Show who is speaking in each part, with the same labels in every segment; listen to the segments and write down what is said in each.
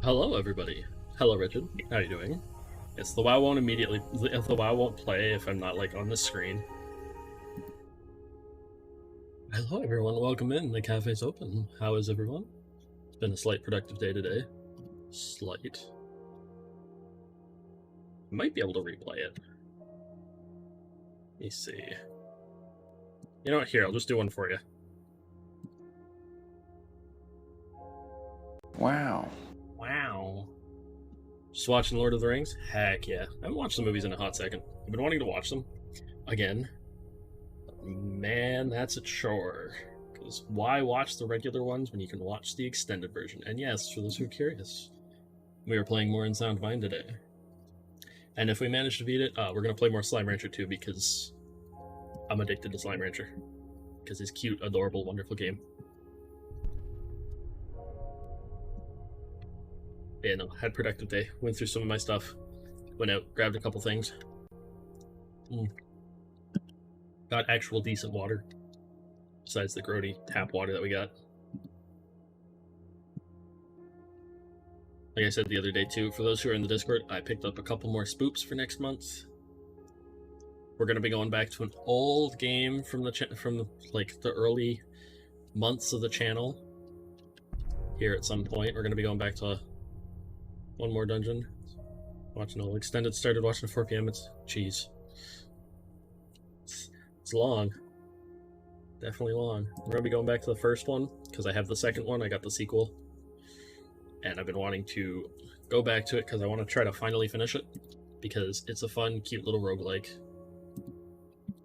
Speaker 1: Hello, everybody. Hello, Richard. How are you doing? Yes, the WoW won't immediately. The WoW won't play if I'm not like on the screen. Hello, everyone. Welcome in. The cafe's open. How is everyone? It's been a slight productive day today. Slight. Might be able to replay it. Let me see. You know what? Here, I'll just do one for you.
Speaker 2: Wow.
Speaker 1: Wow. Just watching Lord of the Rings? Heck yeah. I haven't watched the movies in a hot second. I've been wanting to watch them again. Man, that's a chore. Because why watch the regular ones when you can watch the extended version? And yes, for those who are curious, we are playing more in Sound Mind today. And if we manage to beat it, we're going to play more Slime Rancher 2 because I'm addicted to Slime Rancher. Because it's cute, adorable, wonderful game. Yeah, no, had a productive day. Went through some of my stuff. Went out, grabbed a couple things. Got actual decent water. Besides the grody tap water that we got. Like I said the other day too, for those who are in the Discord, I picked up a couple more spoops for next month. We're gonna be going back to an old game from the early months of the channel. Here at some point, we're gonna be going back to one more dungeon. Watching all extended. Started watching at 4 p.m. It's cheese. It's long. Definitely long. We're gonna be going back to the first one because I have the second one. I got the sequel, and I've been wanting to go back to it because I want to try to finally finish it because it's a fun, cute little roguelike,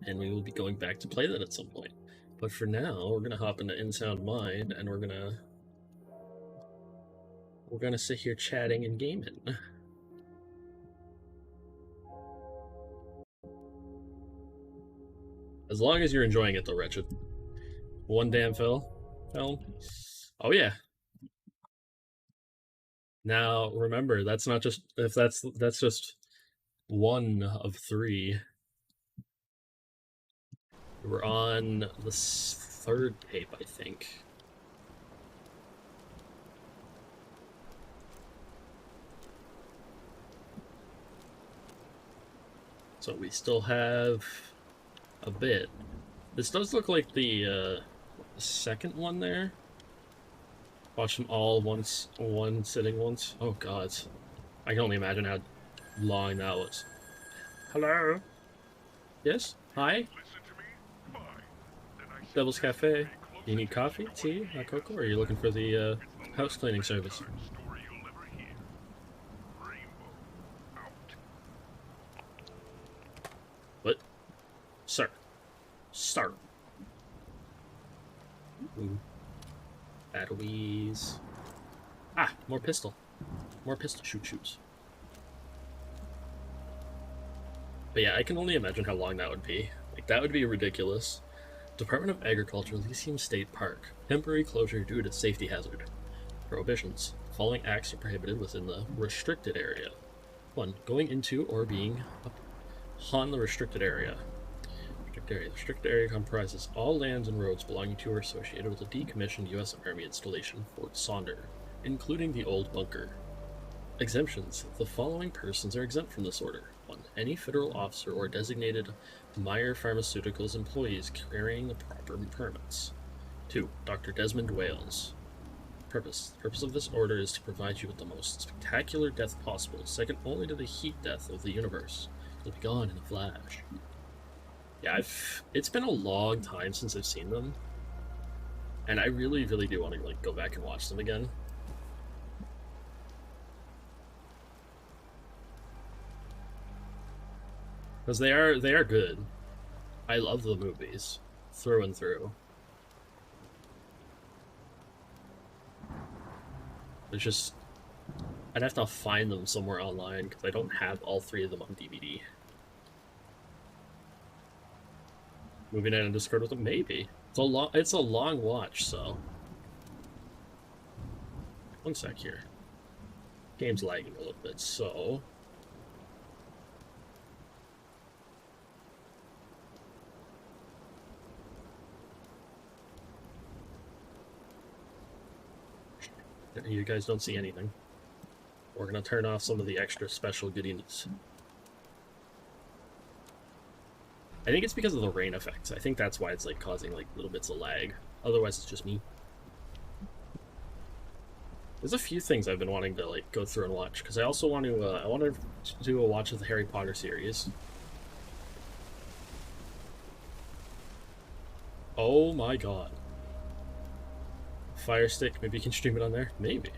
Speaker 1: and we will be going back to play that at some point. But for now, we're gonna hop into In Sound Mind, and we're gonna sit here chatting and gaming. As long as you're enjoying it, though, Wretched. One damn film. Oh yeah. Now remember, that's not just that's just one of 3. We're on the 3rd tape, I think. So we still have a bit. This does look like the second one there. Watch them all one sitting once. Oh god. I can only imagine how long that was. Hello? Yes? Hi? Devil's Cafe. You need coffee, tea, hot cocoa, or are you looking for the house cleaning service? What? Sir. Sir. Ooh. Batteries. Ah, more pistol. More pistol shoots. But yeah, I can only imagine how long that would be. Like, that would be ridiculous. Department of Agriculture, Elysium State Park. Temporary closure due to safety hazard. Prohibitions. The following acts are prohibited within the restricted area. 1. Going into or being upon the restricted area. The restricted area comprises all lands and roads belonging to or associated with the decommissioned U.S. Army installation, Fort Sonder, including the old bunker. Exemptions. The following persons are exempt from this order. 1. Any federal officer or designated Meyer Pharmaceuticals employees carrying the proper permits. 2. Dr. Desmond Wales. Purpose. The purpose of this order is to provide you with the most spectacular death possible, second only to the heat death of the universe. You'll be gone in a flash. Yeah, it's been a long time since I've seen them, and I really, really do want to like go back and watch them again. Because they are good. I love the movies through and through. It's just I'd have to find them somewhere online because I don't have all 3 of them on DVD. Moving in and Discord with them, maybe. It's a long watch, so. One sec here. Game's lagging a little bit, so. You guys don't see anything. We're gonna turn off some of the extra special goodies. I think it's because of the rain effects. I think that's why it's like causing like little bits of lag. Otherwise, it's just me. There's a few things I've been wanting to like go through and watch because I also want to. I want to do a watch of the Harry Potter series. Oh my god! Fire Stick. Maybe you can stream it on there. Maybe.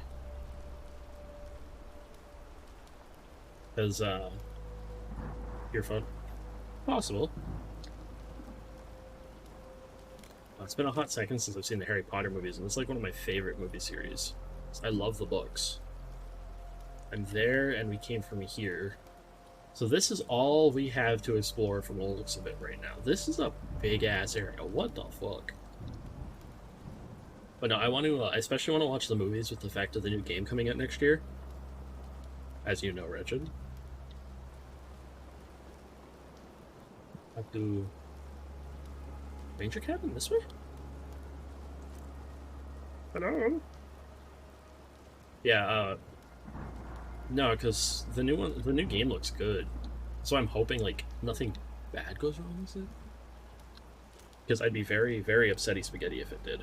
Speaker 1: As earphone. Possible. It's been a hot second since I've seen the Harry Potter movies, and it's like one of my favorite movie series. I love the books. I'm there, and we came from here. So this is all we have to explore from the looks of it right now. This is a big-ass area. What the fuck? But no, I want to, I especially want to watch the movies with the fact of the new game coming out next year. As you know, Wretched. Have to... Ranger cabin this way? Hello? Yeah, no, because the new game looks good. So I'm hoping, like, nothing bad goes wrong with it. Because I'd be very, very upsetty spaghetti if it did.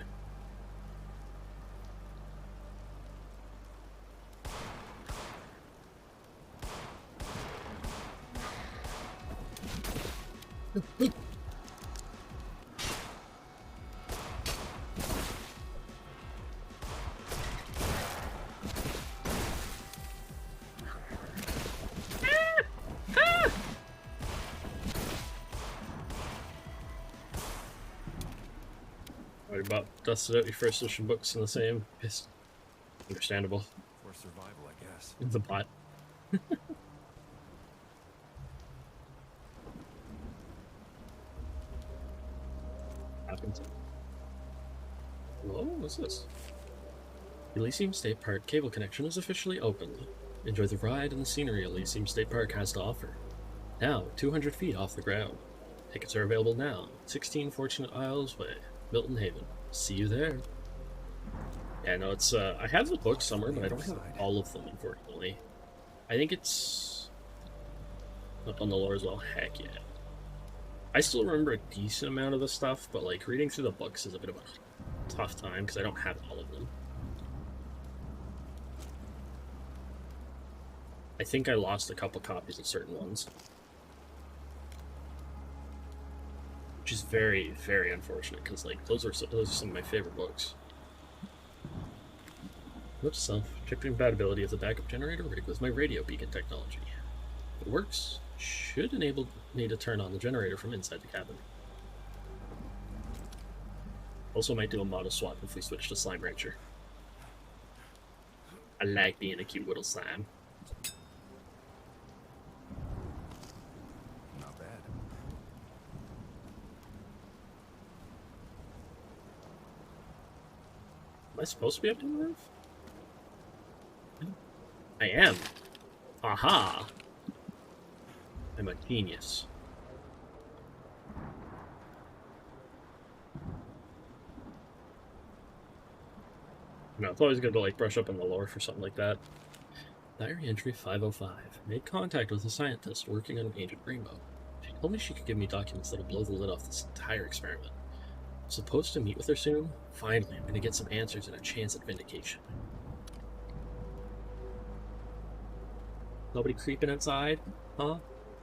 Speaker 1: About dusted out your first edition books in the same. It's understandable.
Speaker 2: For survival, I guess.
Speaker 1: The bot. Happens. Whoa, what's this? Elysium State Park cable connection is officially opened. Enjoy the ride and the scenery Elysium State Park has to offer. Now, 200 feet off the ground. Tickets are available now. 16 Fortunate Isles Way, Milton Haven. See you there. Yeah, no, it's, I have the book somewhere, but I don't have all of them, unfortunately. I think it's up on the lore as well. Heck yeah. I still remember a decent amount of the stuff, but, like, reading through the books is a bit of a tough time, because I don't have all of them. I think I lost a couple copies of certain ones. Which is very, very unfortunate, because, like, those are some of my favorite books. Note to self, check the compatibility of the backup generator rig with my radio beacon technology. If it works, should enable me to turn on the generator from inside the cabin. Also might do a model swap if we switch to Slime Rancher. I like being a cute little slime.
Speaker 2: Not bad.
Speaker 1: Am I supposed to be up to the roof? I am. Aha! I'm a genius. No, it's always good to like brush up on the lore for something like that. Diary entry 505. Made contact with a scientist working on an ancient rainbow. She told me she could give me documents that'll blow the lid off this entire experiment. I'm supposed to meet with her soon. Finally, I'm gonna get some answers and a chance at vindication. Nobody creeping outside? Huh?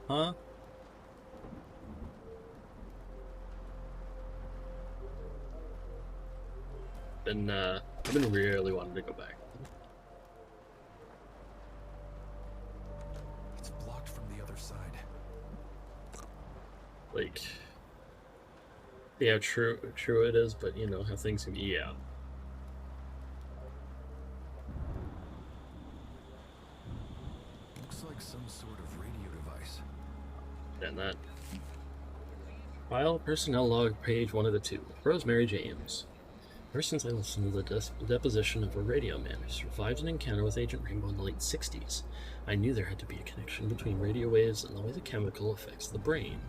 Speaker 1: Huh? I've been really wanting to go back.
Speaker 2: It's blocked from the other side.
Speaker 1: Like, yeah, true it is, but you know how things can be, yeah.
Speaker 2: Looks like some sort of radio device.
Speaker 1: And that. File personnel log page 1 of the 2. Rosemary James. Ever since I listened to the deposition of a radio man who survived an encounter with Agent Rainbow in the late 60s, I knew there had to be a connection between radio waves and the way the chemical affects the brain.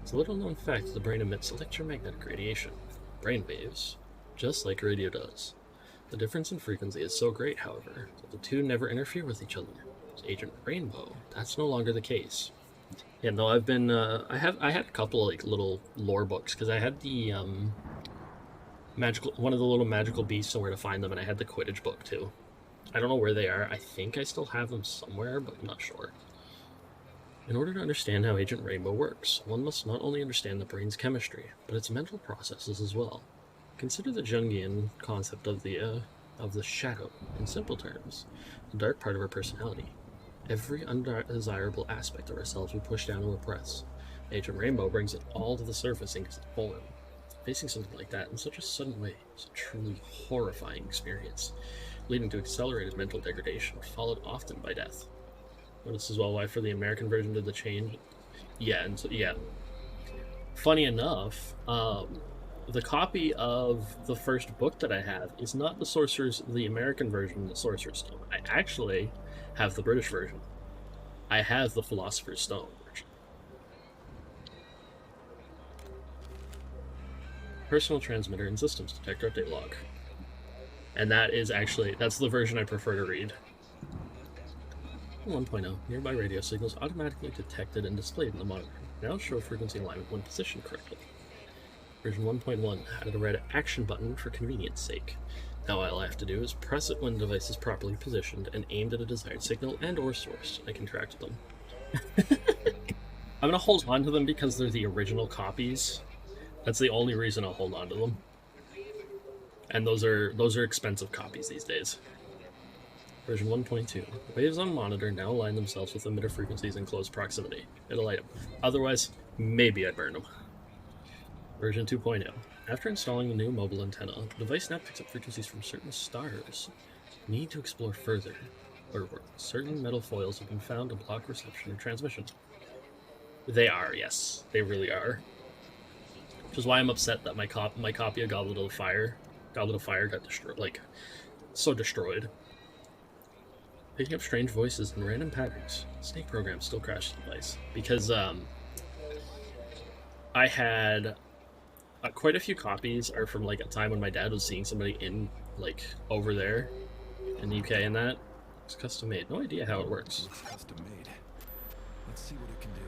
Speaker 1: It's a little known fact that the brain emits electromagnetic radiation, brain waves, just like radio does. The difference in frequency is so great, however, that the two never interfere with each other. With Agent Rainbow, that's no longer the case. Yeah, no, I've been I had a couple like little lore books because I had the magical one of the little magical beasts and where to find them, and I had the Quidditch book too. I don't know where they are. I think I still have them somewhere, but I'm not sure. In order to understand how Agent Rainbow works, one must not only understand the brain's chemistry, but its mental processes as well. Consider the Jungian concept of the shadow in simple terms, the dark part of our personality. Every undesirable aspect of ourselves we push down and repress. Agent Rainbow brings it all to the surface in its form. Facing something like that in such a sudden way is a truly horrifying experience, leading to accelerated mental degradation, followed often by death. Notice as well why for the American version did the change. Yeah, and so, yeah. Funny enough, the copy of the first book that I have is not the American version of the Sorcerer's Stone. I actually have the British version. I have the Philosopher's Stone version. Personal transmitter and systems detector update log. And that's the version I prefer to read. 1.0, nearby radio signals automatically detected and displayed in the monitor. Now show frequency alignment when positioned correctly. Version 1.1 added a red action button for convenience sake. Now all I have to do is press it when the device is properly positioned and aimed at a desired signal and or source. I can track them. I'm gonna hold on to them because they're the original copies. That's the only reason I'll hold on to them. And those are expensive copies these days. Version 1.2. Waves on monitor now align themselves with emitter frequencies in close proximity. It'll light them. Otherwise, maybe I'd burn them. Version 2.0. After installing the new mobile antenna, the device now picks up frequencies from certain stars. Need to explore further, where certain metal foils have been found to block reception and transmission. They are, yes. They really are. Which is why I'm upset that my copy of Goblet of Fire got destroyed, destroyed. Picking up strange voices and random patterns. Snake program still crashed the device. Because, I had quite a few copies are from, a time when my dad was seeing somebody in, over there in the UK and that. It's custom made. No idea how it works.
Speaker 2: Looks custom made. Let's see what it can do.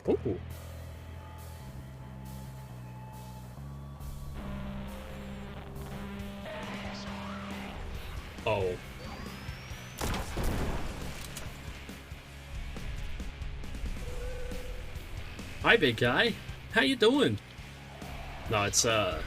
Speaker 1: Ooh. Oh. Hi, big guy. How you doing? No, it's Note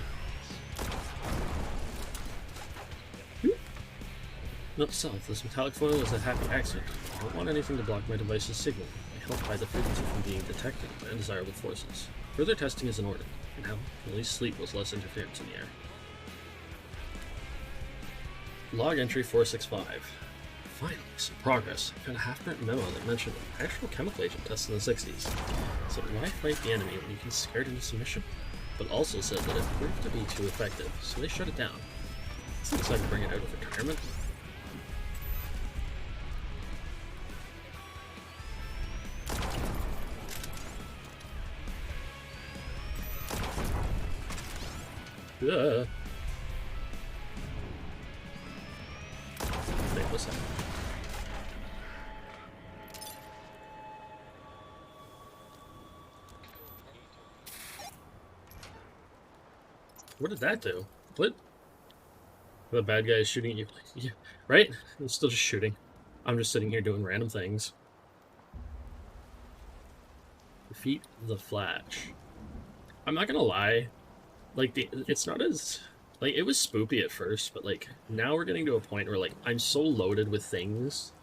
Speaker 1: to self, this metallic foil is a happy accident. I don't want anything to block my device's signal. I help hide the frequency from being detected by undesirable forces. Further testing is in order. Now, at least sleep was less interference in the air. Log entry 465. Finally, some progress. I got a half-burnt memo that mentioned an actual chemical agent test in the 60s. Said why fight the enemy when you can scare it into submission? But also said that it proved to be too effective, so they shut it down. Seems like to bring it out of retirement. Yeah. What's up? What did that do? What? The bad guy is shooting at you. Yeah, right? I'm still just shooting. I'm just sitting here doing random things. Defeat the Flash. I'm not gonna lie. It's not as... it was spoopy at first, but, now we're getting to a point where, I'm so loaded with things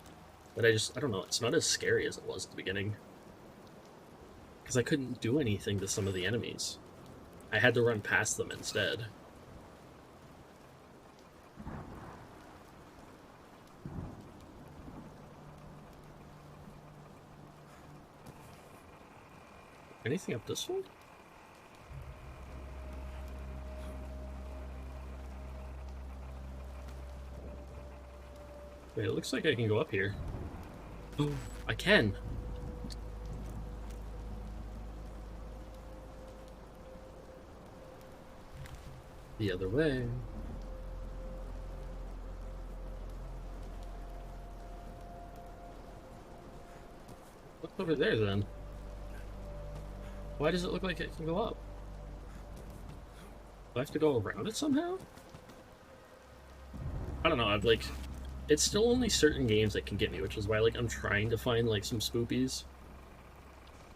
Speaker 1: that I don't know, it's not as scary as it was at the beginning. Because I couldn't do anything to some of the enemies. I had to run past them instead. Anything up this way? Wait, it looks like I can go up here. Oh, I can. The other way. What's over there then? Why does it look like it can go up? Do I have to go around it somehow? I don't know, I've like... It's still only certain games that can get me, which is why like I'm trying to find like some spoopies.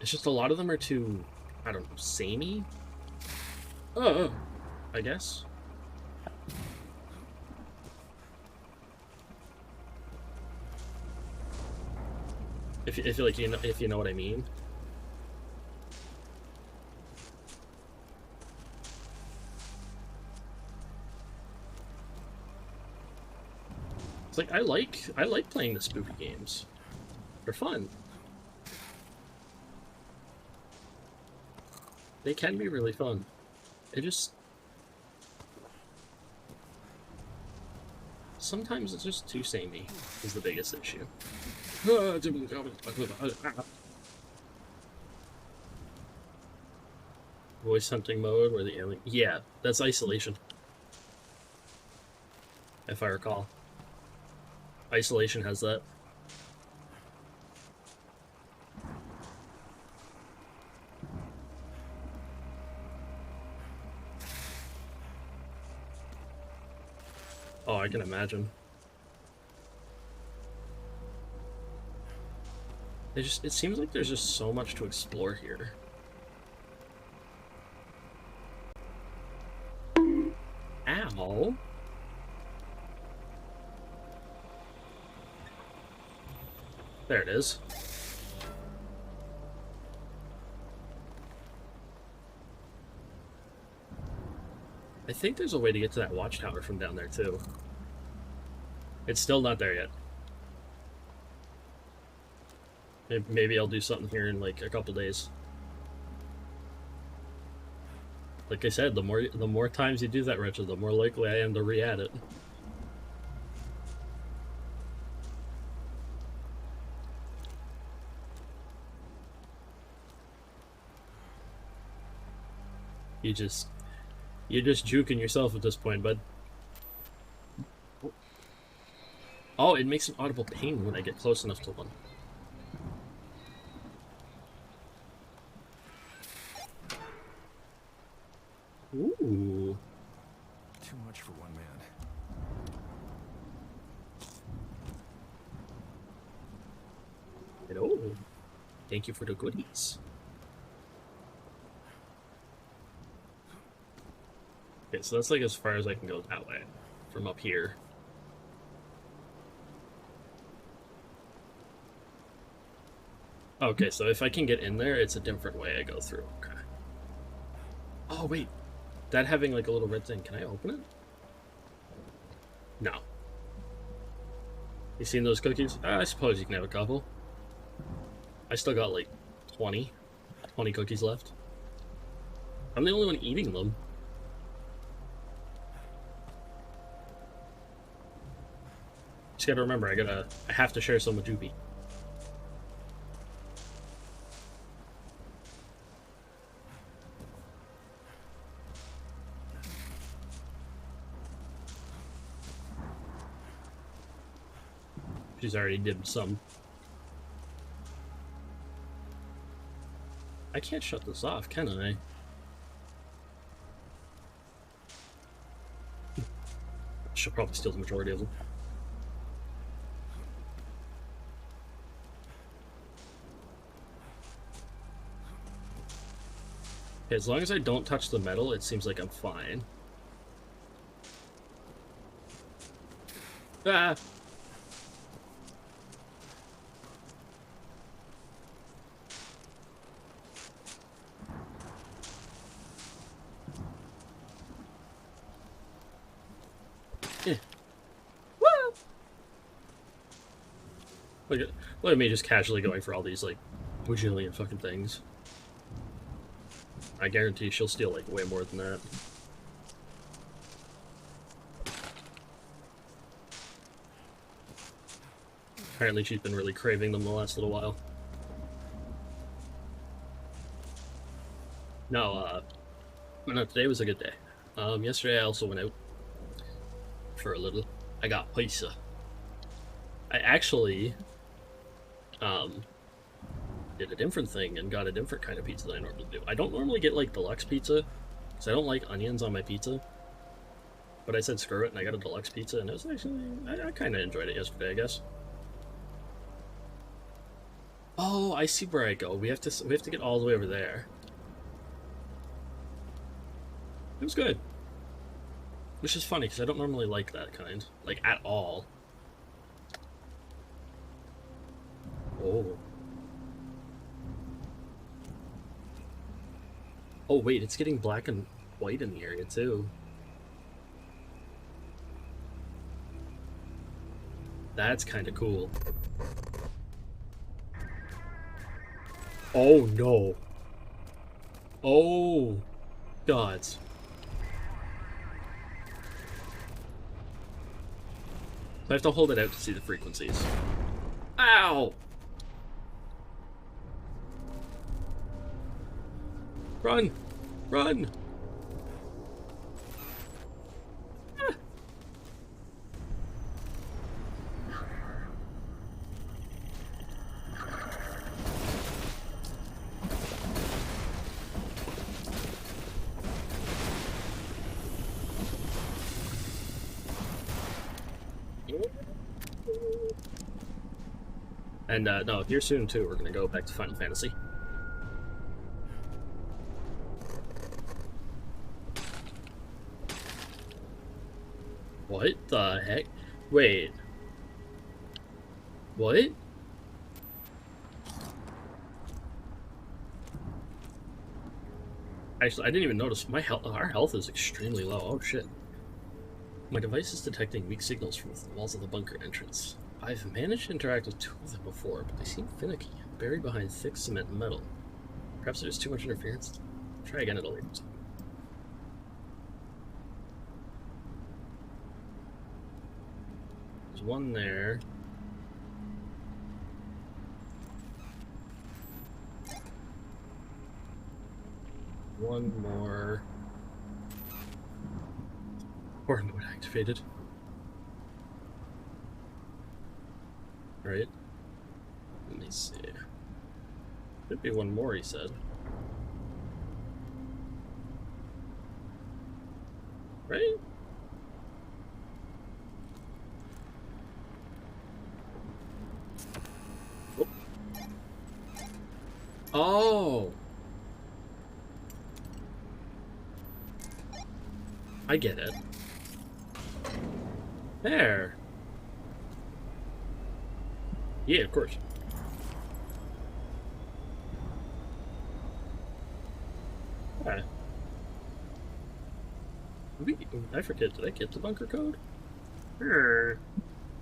Speaker 1: It's just a lot of them are too, I don't know, samey? Oh, I guess. If like if you know what I mean. It's like I like playing the spooky games. They're fun. They can be really fun. It just sometimes it's just too samey is the biggest issue. Voice hunting mode where the alien... Yeah, that's isolation. If I recall. Isolation has that. Oh, I can imagine. It seems like there's just so much to explore here. Ow. There it is. I think there's a way to get to that watchtower from down there too. It's still not there yet. Maybe I'll do something here in like a couple days. Like I said, the more times you do that, Richard, the more likely I am to re-add it. You're just juking yourself at this point, bud. Oh, it makes an audible ping when I get close enough to one. Ooh.
Speaker 2: Too much for one man.
Speaker 1: Hello. Thank you for the goodies. Okay, so that's like as far as I can go that way from up here. Okay, so if I can get in there, it's a different way I go through. Okay. Oh, wait. That having like a little red thing, can I open it? No. You seen those cookies? I suppose you can have a couple. I still got like 20 cookies left. I'm the only one eating them. Just gotta remember, I have to share some with Joopy. She's already did some. I can't shut this off, can I? She'll probably steal the majority of them. Okay, as long as I don't touch the metal, it seems like I'm fine. Ah! Look at me just casually going for all these, like, bajillion fucking things. I guarantee she'll steal, like, way more than that. Apparently she's been really craving them the last little while. No, no, today was a good day. Yesterday I also went out for a little. I got pizza. I actually, did a different thing and got a different kind of pizza than I normally do. I don't normally get, like, deluxe pizza, because I don't like onions on my pizza. But I said screw it, and I got a deluxe pizza, and it was actually, I kind of enjoyed it yesterday, I guess. Oh, I see where I go. We have to get all the way over there. It was good. Which is funny, because I don't normally like that kind. Like, at all. Oh. Oh, wait, it's getting black and white in the area, too. That's kind of cool. Oh, no. Oh, gods. I have to hold it out to see the frequencies. Ow! Run! Run! Ah. And, no, here soon, too, we're gonna go back to Final Fantasy. What the heck? Wait. What? Actually, I didn't even notice. Our health is extremely low. Oh, shit. My device is detecting weak signals from the walls of the bunker entrance. I've managed to interact with two of them before, but they seem finicky, buried behind thick cement and metal. Perhaps there's too much interference. Try again at a later time. There's one there. One more. Or mode activated. Right. Let me see. Could be one more, he said. Right? Oh. Oh! I get it. There. Yeah, of course. Okay. I forget, did I get the bunker code? I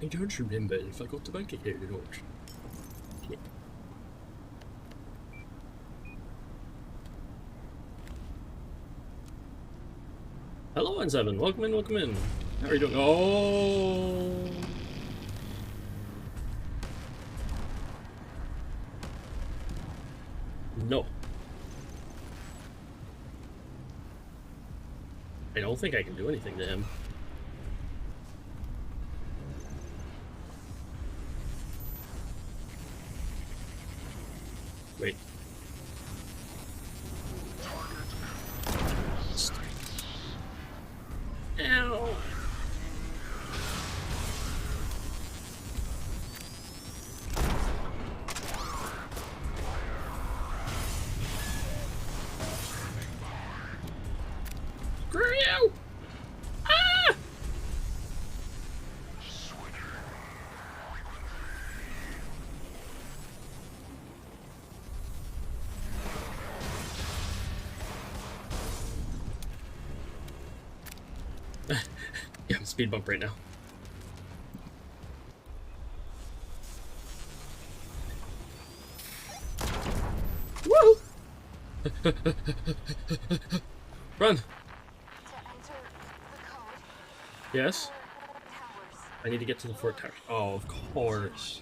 Speaker 1: don't remember if I got the bunker code or not. Yeah. Hello, N7. Welcome in, welcome in. How are you doing? Oh! No. I don't think I can do anything to him. Wait. Ow! Screw you! Ah! Yeah, I'm speed bump right now. Woo! Run! Yes? I need to get to the fort tower. Oh, of course.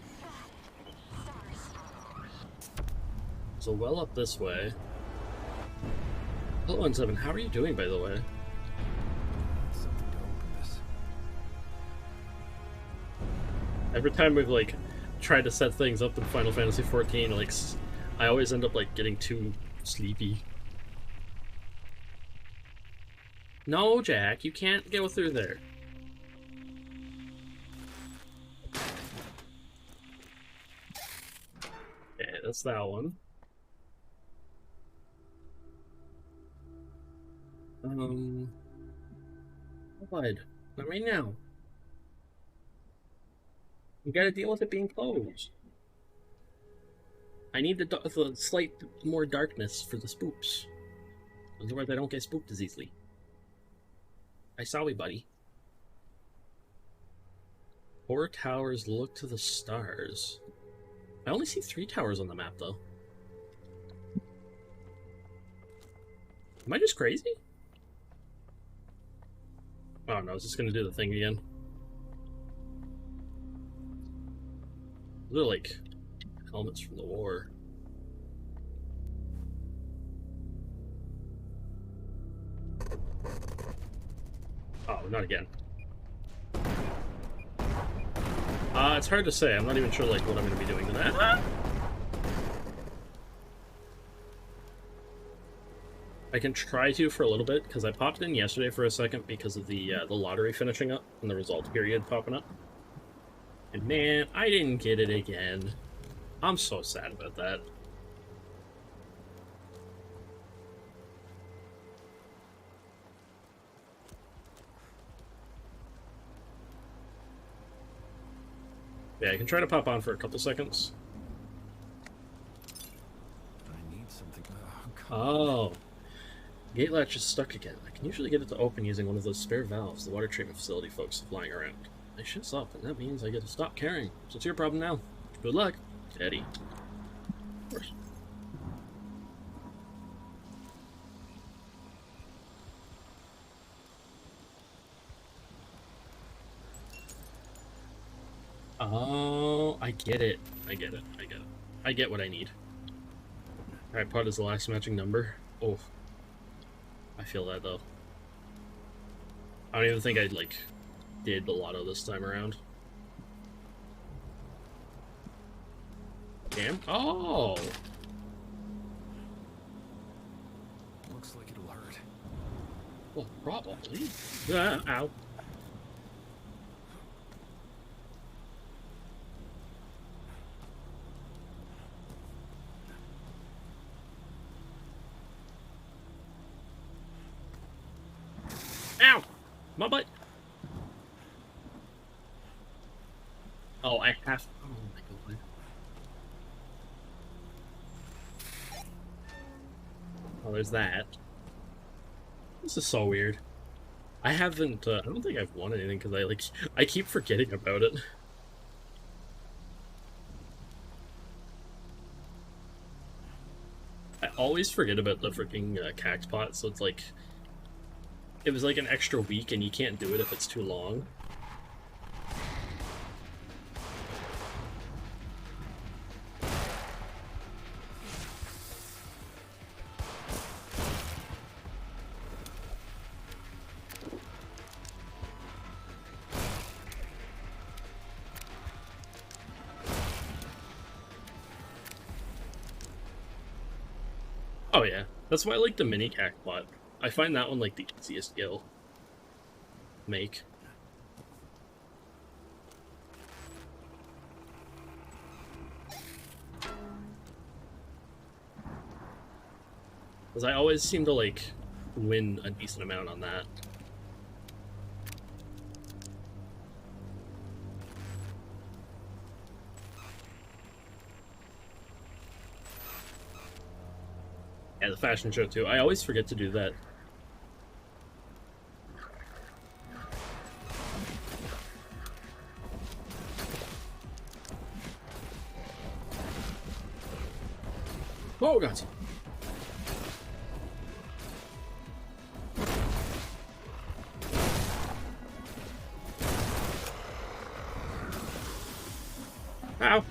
Speaker 1: So well up this way. Hello, 7. How are you doing, by the way?
Speaker 2: Something to open this.
Speaker 1: Every time we've like tried to set things up in Final Fantasy XIV, like I always end up like getting too sleepy. No, Jack, you can't go through there. Okay, that's that one. What? Not right now. You gotta deal with it being closed. I need the slight more darkness for the spoops. Otherwise, I don't get spooked as easily. I saw you, buddy. 4 towers look to the stars. I only see 3 towers on the map, though. Am I just crazy? Oh no, is this gonna do the thing again? They're like helmets from the war. Oh, not again. It's hard to say. I'm not even sure like what I'm gonna be doing to that. I can try to for a little bit, because I popped in yesterday for a second because of the lottery finishing up and the result period popping up. And man, I didn't get it again. I'm so sad about that. Yeah, I can try to pop on for a couple seconds.
Speaker 2: I need something.
Speaker 1: Oh. Gate latch is stuck again. I can usually get it to open using one of those spare valves the water treatment facility folks have lying around. I shit's up, and that means I get to stop caring. So it's your problem now. Good luck, Eddie. Of course. Oh, I get it. I get it. I get it. I get what I need. Alright, pod is the last matching number. Oh. I feel that, though. I don't even think I, like, did the lotto this time around. Damn. Oh!
Speaker 2: Looks like it'll hurt.
Speaker 1: Well, probably. Ow. Ow! My butt! Oh, I have... Oh my god. Oh, there's that. This is so weird. I haven't, I don't think I've won anything because I keep forgetting about it. I always forget about the freaking cax pot, so it's like... It was like an extra week and you can't do it if it's too long. Oh yeah, that's why I like the mini cac pot. I find that one like the easiest skill make. Because I always seem to like win a decent amount on that. Yeah, the fashion show too. I always forget to do that. Oh god. Ow.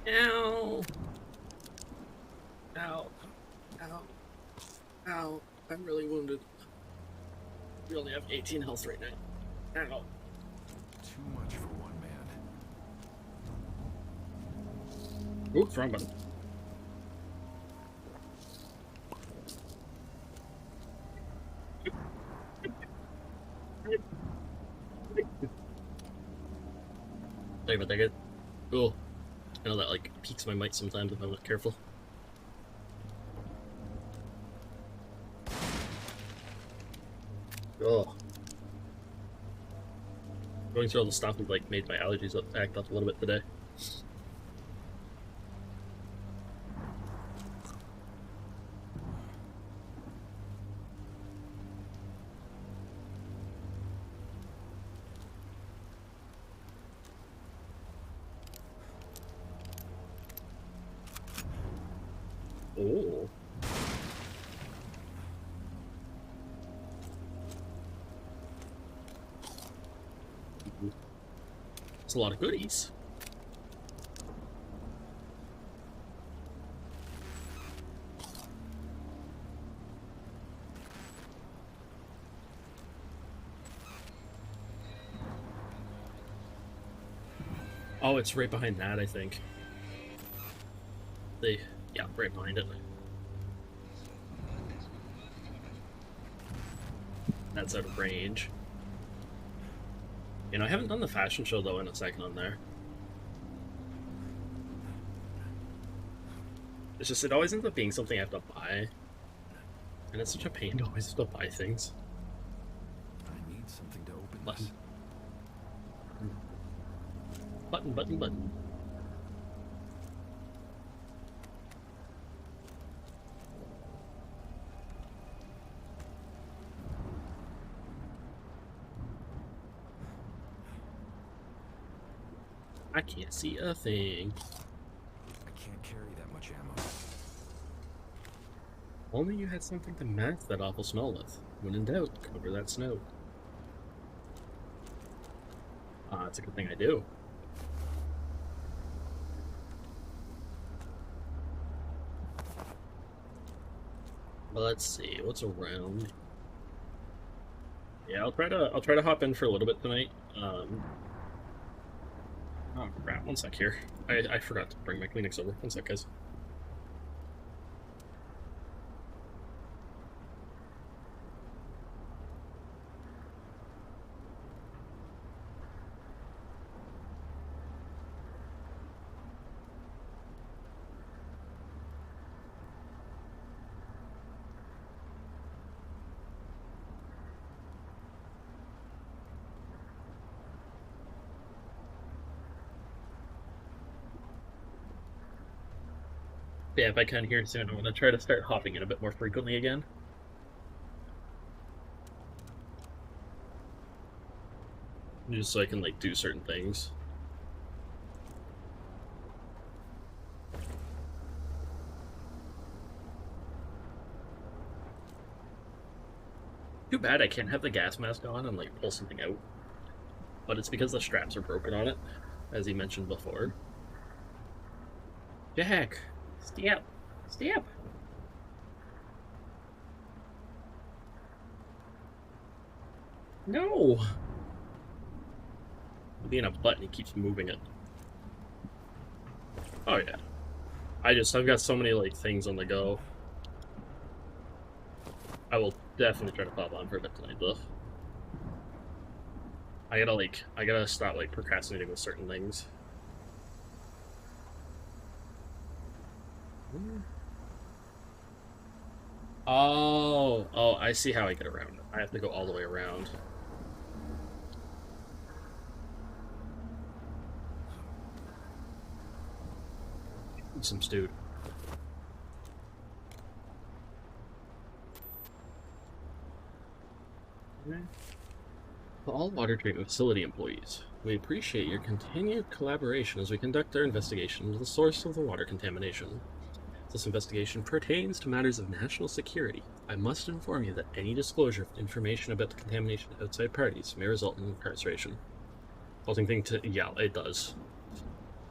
Speaker 1: Ow! Ow! Ow! Ow! I'm really wounded. We only have 18 health right now. Ow!
Speaker 2: Too much for one man.
Speaker 1: Oops, wrong button. Sorry about that, guys. Cool. I know that like peaks my mic sometimes if I'm not careful. Oh. Going through all the stuff has like made my allergies act up a little bit today. Oh. It's a lot of goodies. Oh, it's right behind that, I think. Yeah, right behind it. That's out of range. You know, I haven't done the fashion show though in a second on there. It's just, it always ends up being something I have to buy. And it's such a pain to always have to buy things.
Speaker 2: I need something to open
Speaker 1: Button.
Speaker 2: this.
Speaker 1: Button, button, button. I can't see a thing.
Speaker 2: I can't carry that much ammo.
Speaker 1: Only you had something to mask that awful smell with. When in doubt, cover that snow. It's a good thing I do. But let's see, what's around? Yeah, I'll try to hop in for a little bit tonight. Oh crap, one sec here. I forgot to bring my Kleenex over. One sec, guys. Yeah, if I can here soon, I'm going to try to start hopping in a bit more frequently again. Just so I can, like, do certain things. Too bad I can't have the gas mask on and, like, pull something out. But it's because the straps are broken on it, as he mentioned before. Jack! Stay up! Stay up! No! Being a button, he keeps moving it. Oh yeah. I've got so many, like, things on the go. I will definitely try to pop on for a bit tonight, though. I gotta stop, like, procrastinating with certain things. Oh, I see how I get around it. I have to go all the way around. Some stewed. To all water treatment facility employees, we appreciate your continued collaboration as we conduct our investigation into the source of the water contamination. This investigation pertains to matters of national security. I must inform you that any disclosure of information about the contamination to outside parties may result in incarceration. Halting thing to... yeah, it does.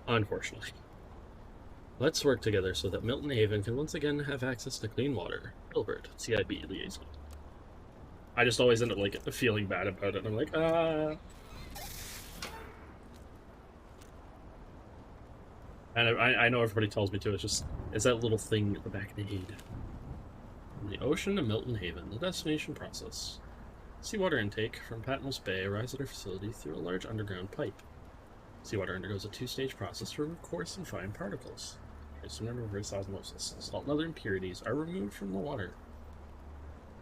Speaker 1: Unfortunately. Let's work together so that Milton Haven can once again have access to clean water. Gilbert, CIB liaison. I just always end up, like, feeling bad about it. I'm like, And I know everybody tells me to, it's that little thing at the back of the head. From the ocean to Milton Haven, the destination process. Seawater intake from Patmos Bay arrives at our facility through a large underground pipe. Seawater undergoes a two-stage process to remove coarse and fine particles. Transfer and reverse osmosis. Salt and other impurities are removed from the water.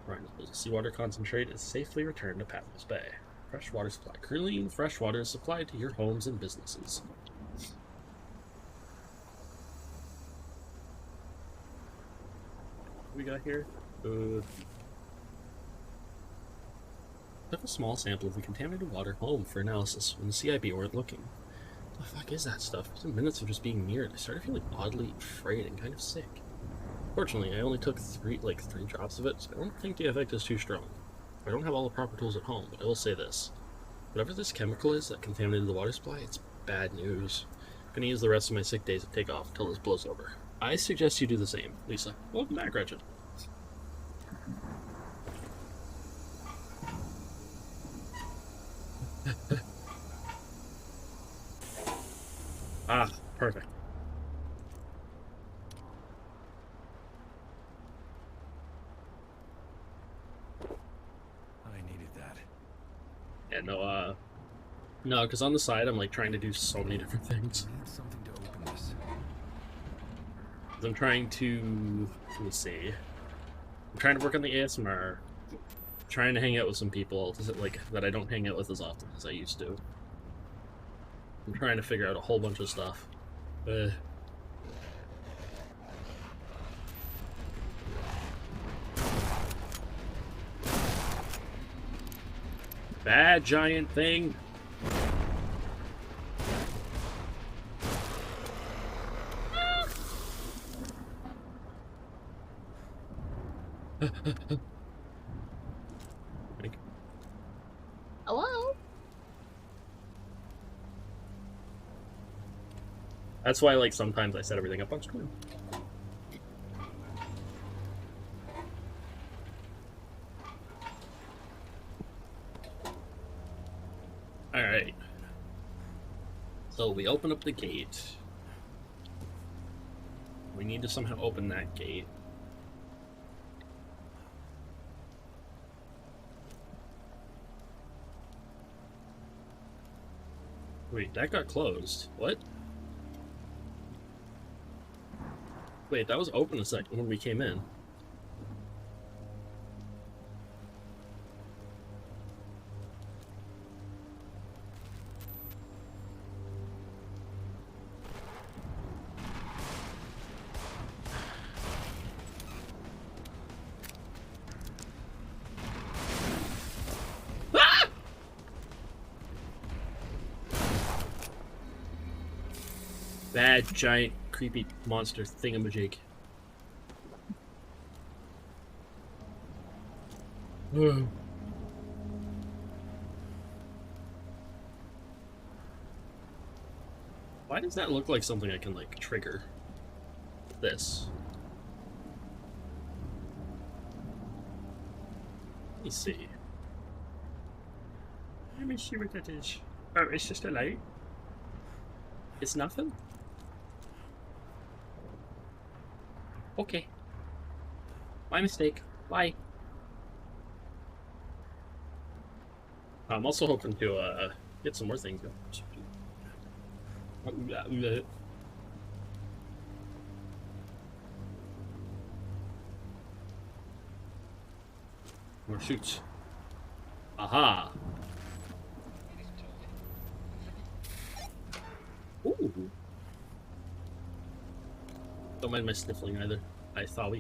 Speaker 1: The seawater concentrate is safely returned to Patmos Bay. Fresh water supply. Clean fresh water is supplied to your homes and businesses. What we got here? Took a small sample of the contaminated water home for analysis when the CIB weren't looking. What the fuck is that stuff? Within minutes of just being near it, I started feeling oddly afraid and kind of sick. Fortunately, I only took three drops of it, so I don't think the effect is too strong. I don't have all the proper tools at home, but I will say this. Whatever this chemical is that contaminated the water supply, it's bad news. I'm gonna use the rest of my sick days to take off until this blows over. I suggest you do the same, Lisa. Welcome back, Gretchen. Ah, perfect.
Speaker 2: I needed that.
Speaker 1: Yeah, no, because on the side I'm like trying to do so many different things.
Speaker 2: I need something to open this.
Speaker 1: I'm trying to, let me see. I'm trying to work on the ASMR. Trying to hang out with some people that I don't hang out with as often as I used to. I'm trying to figure out a whole bunch of stuff. Bad giant thing.
Speaker 3: Hello?
Speaker 1: That's why, like, sometimes I set everything up on screen. Alright. So we open up the gate. We need to somehow open that gate. Wait, that got closed. What? Wait, that was open a second when we came in. Bad, giant, creepy monster thingamajig. Why does that look like something I can, like, trigger? This. Let me see. Let me see what that is. Oh, it's just a light. It's nothing? Okay. My mistake. Bye. I'm also hoping to get some more things going. More shoots. Aha! Ooh. Don't mind my sniffling either. I thought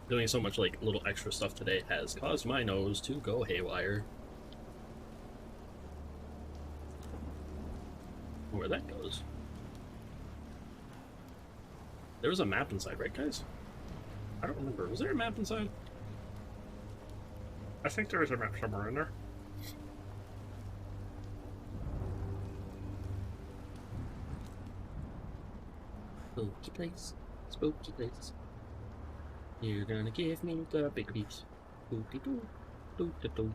Speaker 1: doing so much like little extra stuff today has caused my nose to go haywire. Where that goes. There was a map inside, right, guys? I don't remember. Was there a map inside? I think there was a map somewhere in there. Spooky place. Spooky place. You're gonna give me the big piece. Spooky doo. Doo doo doo.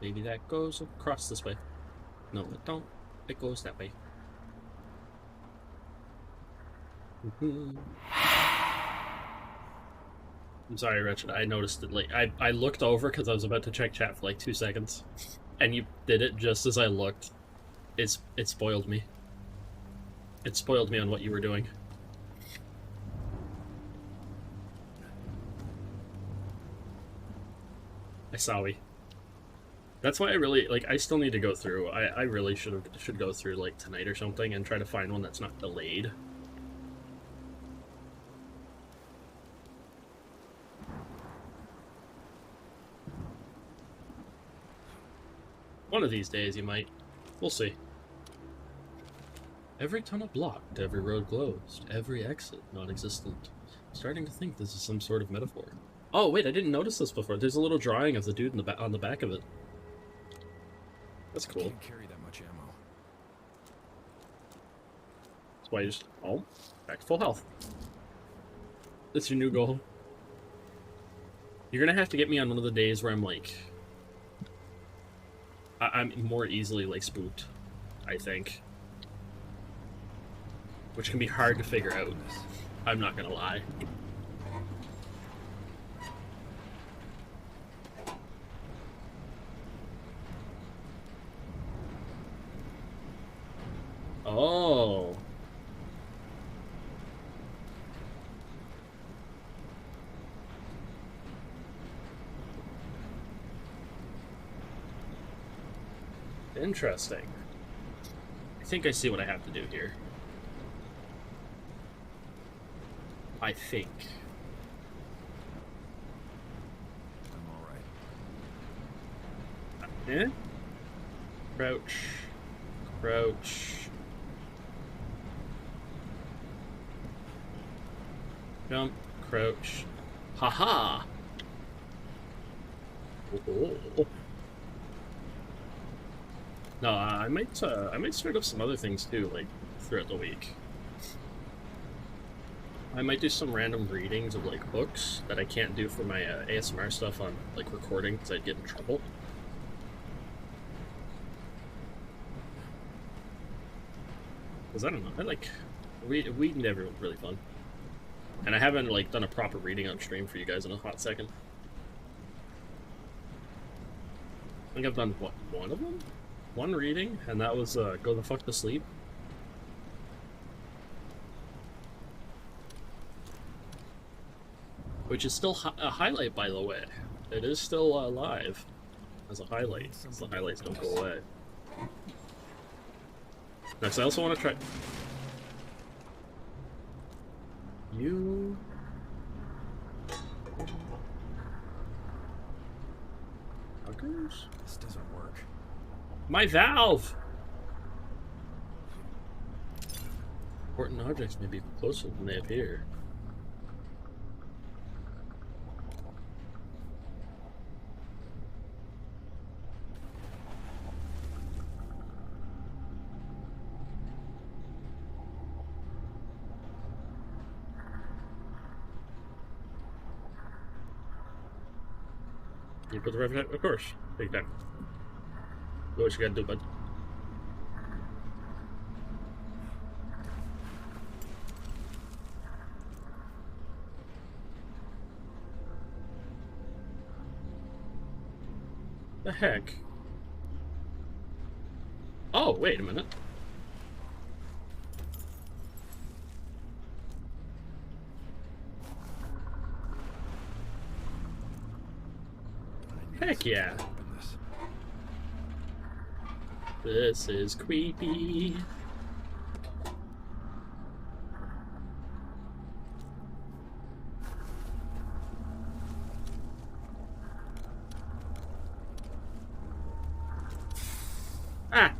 Speaker 1: Maybe that goes across this way. No, it don't. It goes that way. I'm sorry, Wretched. I noticed it late. I looked over because I was about to check chat for like 2 seconds. And you did it just as I looked. It spoiled me. It spoiled me on what you were doing. I sorry. That's why I really, like, I still need to go through. I really should go through, like, tonight or something and try to find one that's not delayed. One of these days you might. We'll see. Every tunnel blocked, every road closed, every exit non-existent. Starting to think this is some sort of metaphor. Oh wait, I didn't notice this before. There's a little drawing of the dude in the on the back of it. That's cool.
Speaker 2: Can't carry that much ammo.
Speaker 1: That's why you just back to full health. That's your new goal. You're gonna have to get me on one of the days where I'm like, I'm more easily like spooked, I think, which can be hard to figure out. I'm not gonna lie. Oh. Interesting. I think I see what I have to do here. I think.
Speaker 2: I'm alright.
Speaker 1: Eh? Crouch. Crouch. Jump. Crouch. Haha! Oh. No, I might start up some other things too, like, throughout the week. I might do some random readings of, like, books that I can't do for my ASMR stuff on, like, recording, because I'd get in trouble. Because, I don't know, I like... Reading to everyone's really fun. And I haven't, like, done a proper reading on stream for you guys in a hot second. I think I've done, what, one of them? One reading, and that was Go the Fuck to Sleep. Which is still a highlight, by the way. It is still live as a highlight, since the highlights don't go away. Next, I also want to try... You... Fuckers?
Speaker 2: This doesn't work.
Speaker 1: My valve! Important objects may be closer than they appear. You put the revenant, of course. Take time. Do what you gotta do, bud. The heck? Oh, wait a minute. Heck yeah. This is creepy. Ah!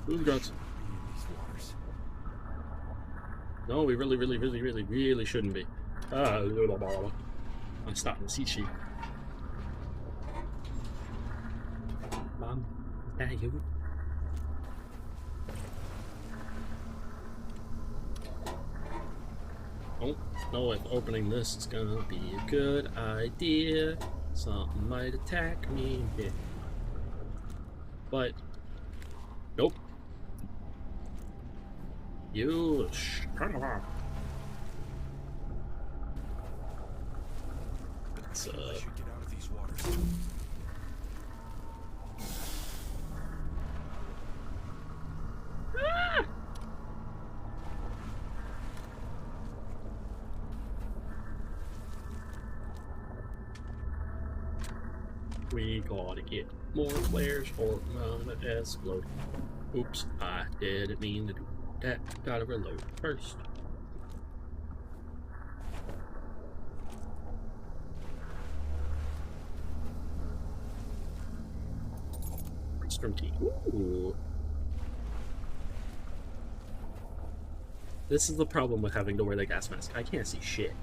Speaker 1: Who's got? No, we really shouldn't be. I'm starting to see sheep. Mom, is that you? Don't know if opening this is gonna be a good idea. Something might attack me. Yeah. But, nope. You turn around. It's,
Speaker 2: I should get out of these waters.
Speaker 1: we gotta get more players or I'm gonna explode. Oops, I didn't mean to do that. Gotta reload first. Storm key. Ooh. This is the problem with having to wear the gas mask. I can't see shit.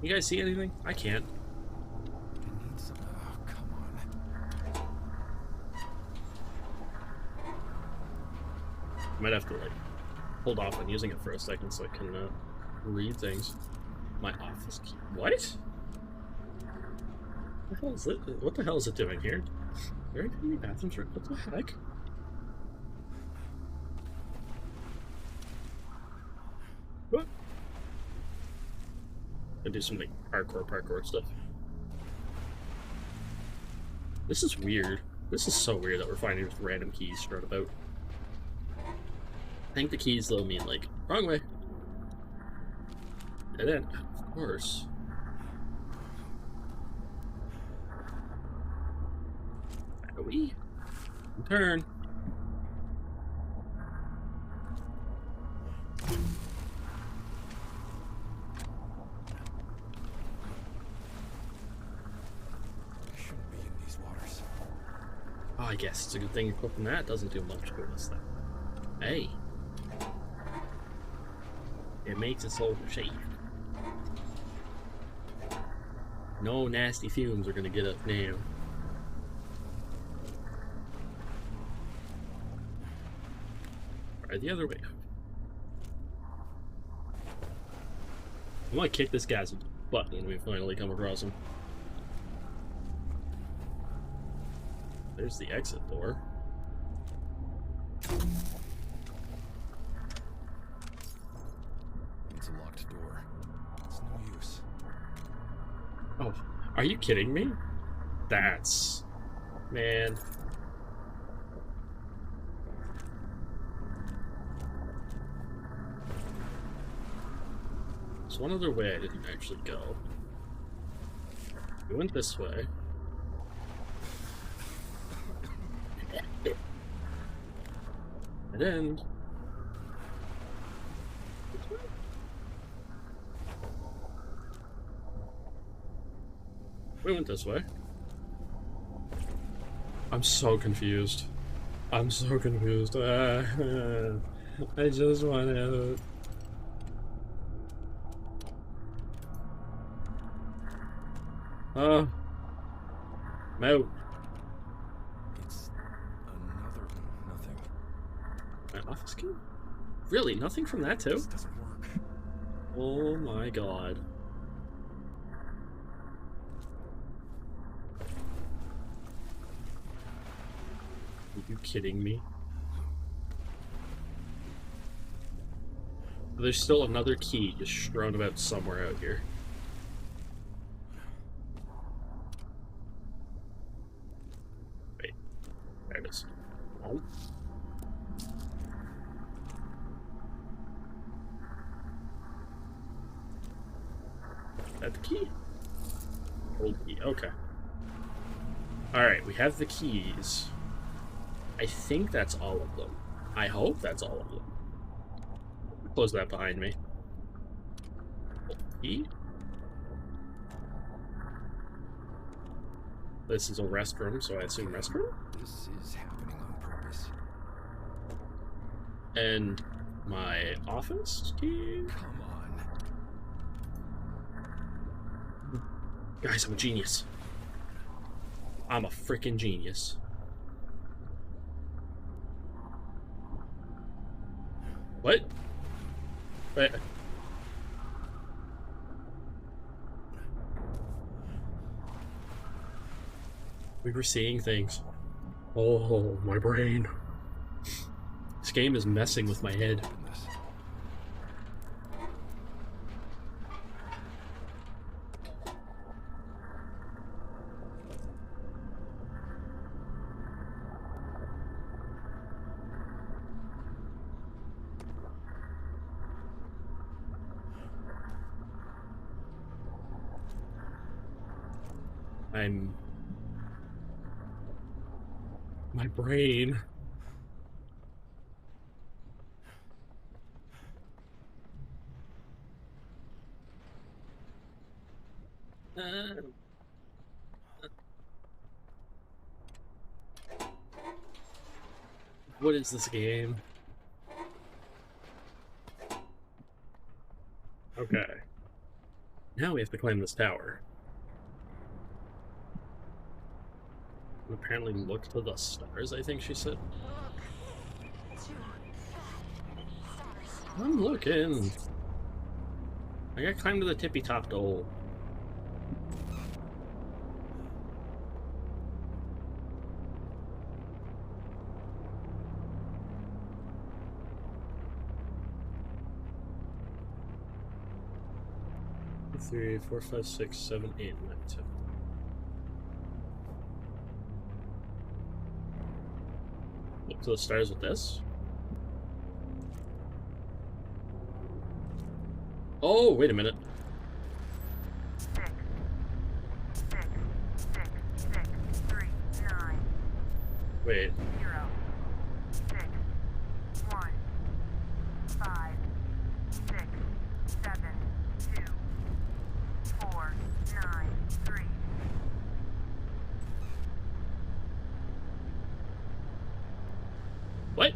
Speaker 1: You guys see anything? I can't.
Speaker 2: I need some. Oh, come on.
Speaker 1: I might have to like hold off on using it for a second so I can read things. My office key. What? What the hell is it? What the hell is it doing here? There aren't any bathrooms. What the heck? What? I do some like parkour stuff. This is weird. This is so weird that we're finding just random keys thrown about. I think the keys though mean like wrong way. And then, of course. We turn.
Speaker 2: Shouldn't be in these waters.
Speaker 1: Oh, I guess it's a good thing equipping that doesn't do much to us then. Hey. It makes it so safe. No nasty fumes are gonna get up now. Alright, the other way. I might kick this guy's butt when we finally come across him. There's the exit door.
Speaker 2: It's a locked door. It's no use.
Speaker 1: Oh, are you kidding me? That's... man. There's one other way I didn't actually go. We went this way. And then... we went this way. I'm so confused. I'm so confused. I just want to... I'm out.
Speaker 2: It's another nothing.
Speaker 1: My office key? Really? Nothing from that too?
Speaker 2: This doesn't work.
Speaker 1: Oh my god. Are you kidding me? There's still another key just strewn about somewhere out here. Wait. There it is. Oh. Is that the key? Old key. Okay. Alright, we have the keys. I think that's all of them. I hope that's all of them. Close that behind me. Key? This is a restroom, so I assume restroom?
Speaker 2: This is happening on purpose.
Speaker 1: And my office key?
Speaker 2: Come on.
Speaker 1: Guys, I'm a genius. I'm a freaking genius. What? Wait. We were seeing things. Oh, my brain. This game is messing with my head.
Speaker 2: Open this.
Speaker 1: My brain. What is this game? Okay. Now we have to climb this tower. And apparently look to the stars, I think she said. I'm looking. I gotta climb to the tippy top dole. Three, four, five, six, seven, eight, nine, 10. Look to the stars with this. Oh, wait a minute.
Speaker 3: 6, 6, 6, 6, 3, 9,
Speaker 1: Wait.
Speaker 3: 0, 6, 1, 5, 6, 7, 2, 4, 9, 3.
Speaker 1: What?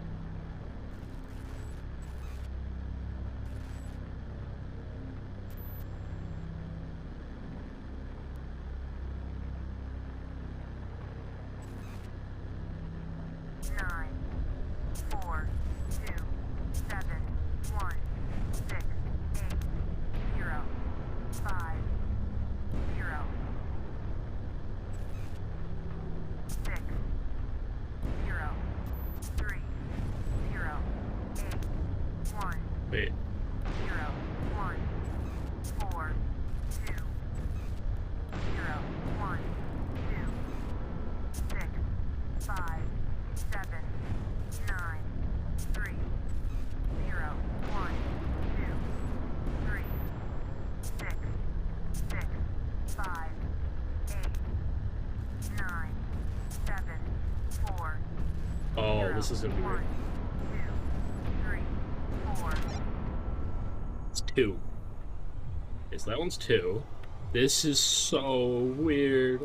Speaker 3: Nine, 4, 2, 7, 1, 6, 8, 0, 5, 0, 6, 0, 3, 0, 8, 1,
Speaker 1: Wait.
Speaker 3: 0, 1, 4, 2, 0, 1, 2, 6, 5, 7, 9, 3, 0, 1, 2, 3, 6, 6, 5, 8, 9, 7, 4,
Speaker 1: Oh,
Speaker 3: 0,
Speaker 1: this is gonna be
Speaker 3: 1,
Speaker 1: weird.
Speaker 3: 2, 3, 4.
Speaker 1: It's 2. Okay, so that one's 2. This is so weird.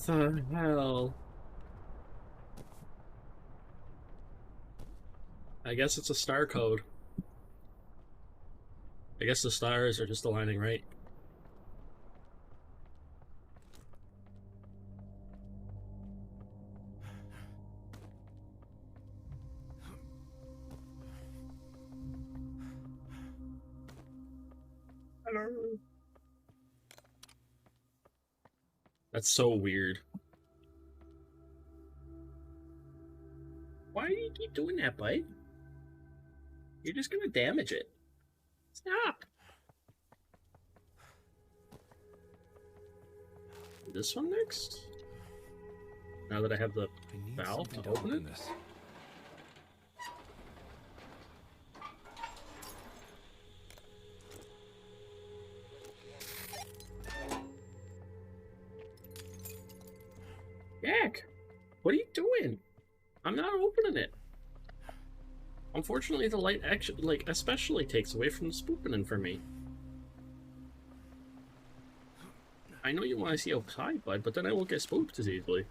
Speaker 1: What the hell? I guess it's a star code. I guess the stars are just aligning right. Hello. That's so weird. Why do you keep doing that, bite? You're just gonna damage it. Stop. This one next? Now that I have the
Speaker 2: I need
Speaker 1: valve
Speaker 2: something
Speaker 1: to open it?
Speaker 2: this.
Speaker 1: Jack, what are you doing? I'm not opening it. Unfortunately, the light actually, especially takes away from the spooping for me. I know you want to see outside, bud, but then I won't get spooked as easily.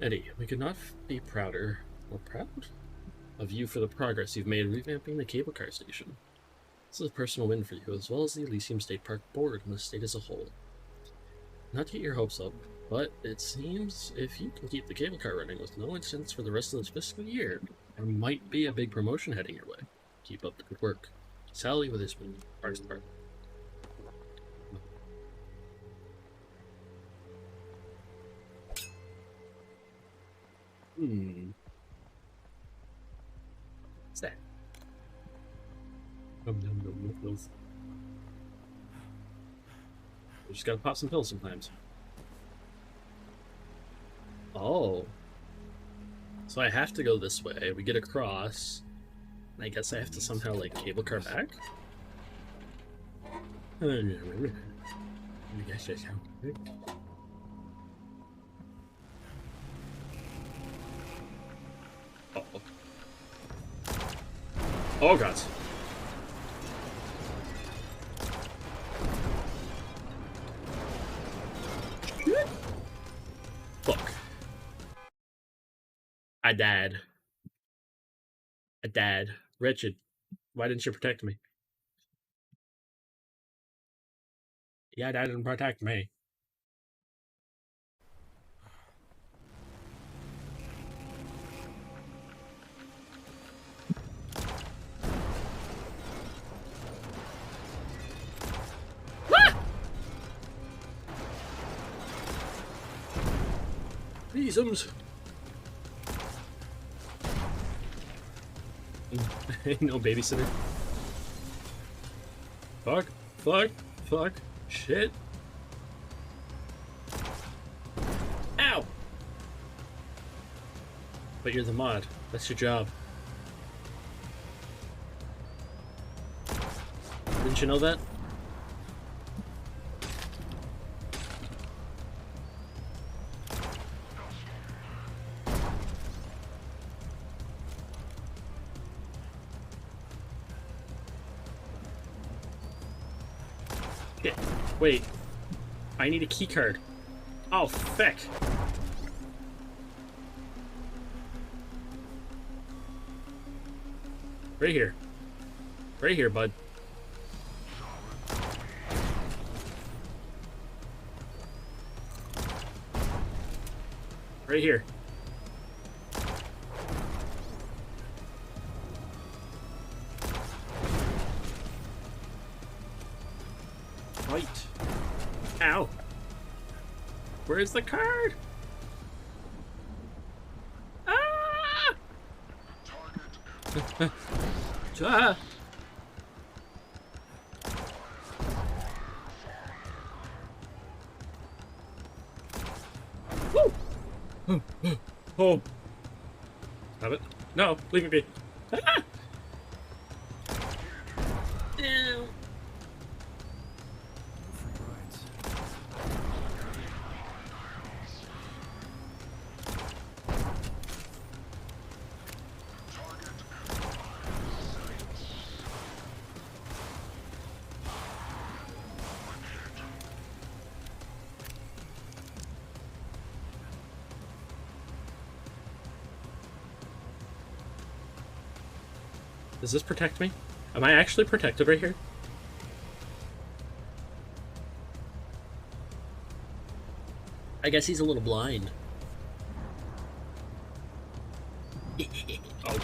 Speaker 1: Eddie, we could not be prouder, or proud, of you for the progress you've made revamping the cable car station. This is a personal win for you, as well as the Elysium State Park Board and the state as a whole. Not to get your hopes up, but it seems if you can keep the cable car running with no incidents for the rest of this fiscal year, there might be a big promotion heading your way. Keep up the good work. Sally with his Parks Department. What's that? No pills. We just gotta pop some pills sometimes. Oh. So I have to go this way. We get across. And I guess I have to somehow, like, cable car back? I guess that's how it works. Uh-oh. Oh, God. Fuck. I died. I died. Wretched. Why didn't you protect me? Yeah, that didn't protect me. Reasons. No babysitter. Fuck. Fuck. Fuck. Shit. Ow! But you're the mod. That's your job. Didn't you know that? Wait, I need a key card. Oh, feck. Right here. Right here, bud. Right here. Right. Ow. Where's the card? Ah! Ah! Woo! Oh. Have it? No, leave me be. Ah! Ew. Does this protect me? Am I actually protected right here? I guess he's a little blind. Oh.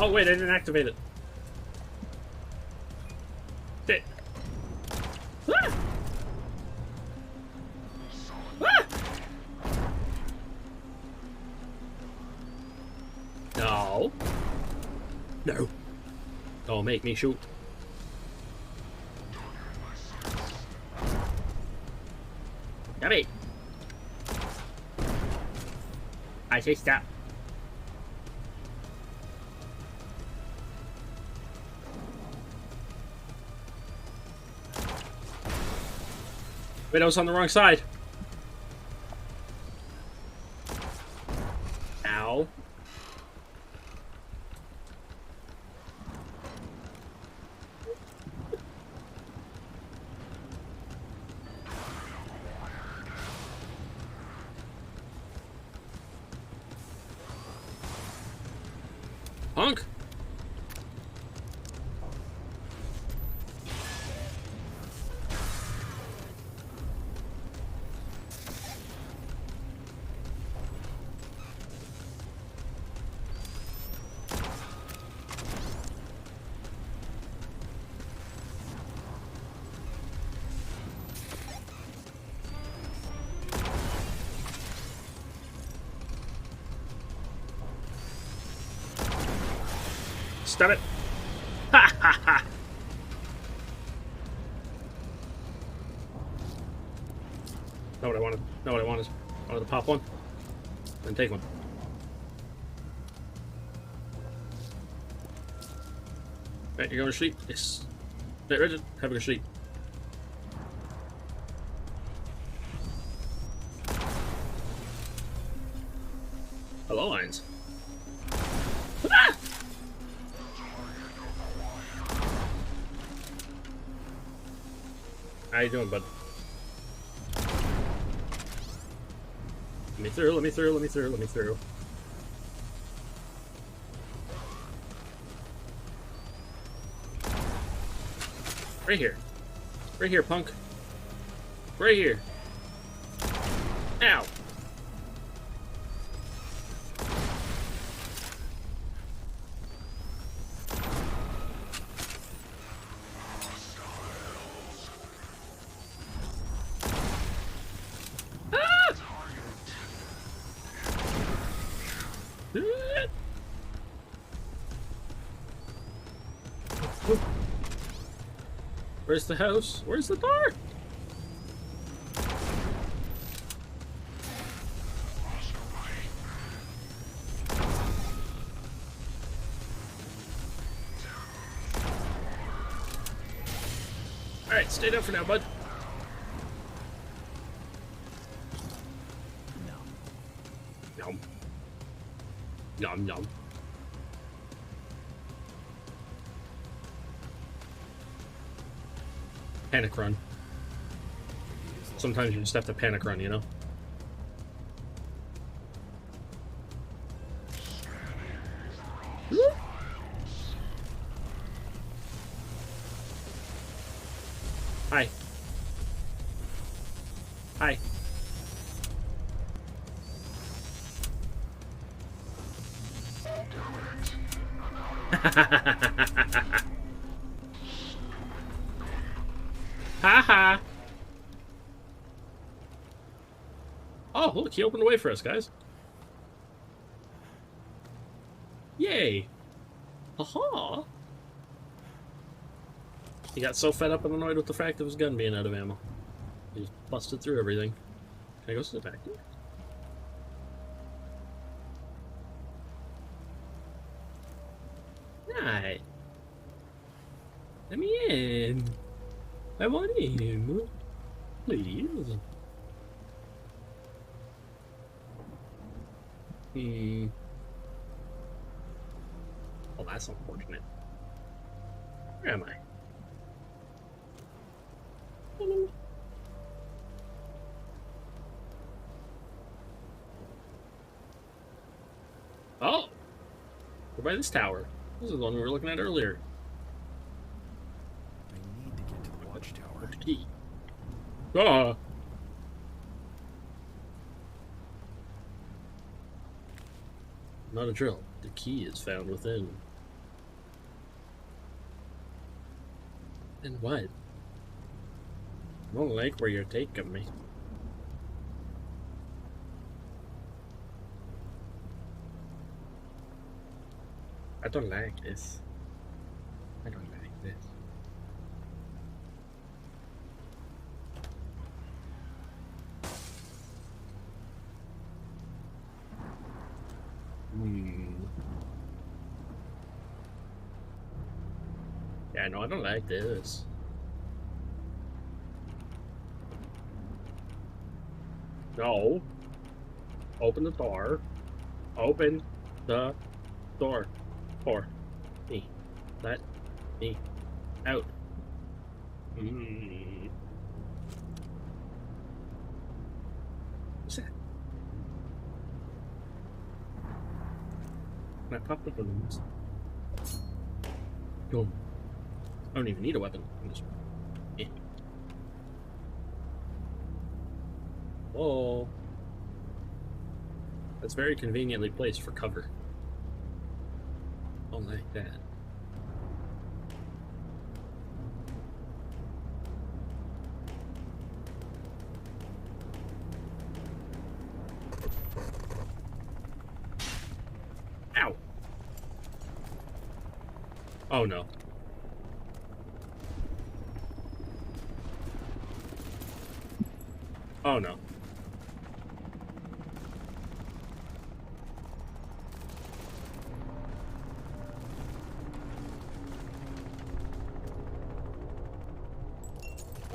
Speaker 1: Oh wait, I didn't activate it. Shit. Ah! Ah! No. No. Don't make me shoot. Yummy. I say stop. Wait, I was on the wrong side. Ow. Punk! Stop it! Ha ha ha! Not what I wanted. Not what I wanted. I wanted to pop one. Then take one. Right, you're going to sleep? Yes. Right, Richard, have a good sleep. Hello, Irons. Ah! How you doing, bud? Let me through, let me through, let me through, let me through. Right here. Right here, punk. Right here. Ow. Where's the house? Where's the door? Alright, stay down for now, bud. Nom. Nom nom. Panic run. Sometimes you just have to panic run, you know? Hi. Hi. Ha. Oh, look, he opened the way for us, guys. Yay. Aha. He got so fed up and annoyed with the fact of his gun being out of ammo. He just busted through everything. Can I go sit back here? Right. Let me in. I want in. Please. Well, that's unfortunate. Where am I? Oh! We're by this tower. This is the one we were looking at earlier.
Speaker 2: I need to get to the watchtower.
Speaker 1: The key. Ah! Not a drill. The key is found within. And what? I don't like where you're taking me. I don't like this. I don't like this. Yeah, no, I don't like this. No. Open the door. Open the door. For me. Let me out. What's that? Can I pop the balloons? Boom. I don't even need a weapon. I'm just... Eh. Whoa. That's very conveniently placed for cover. Oh, like that. Ow! Oh no. Oh no.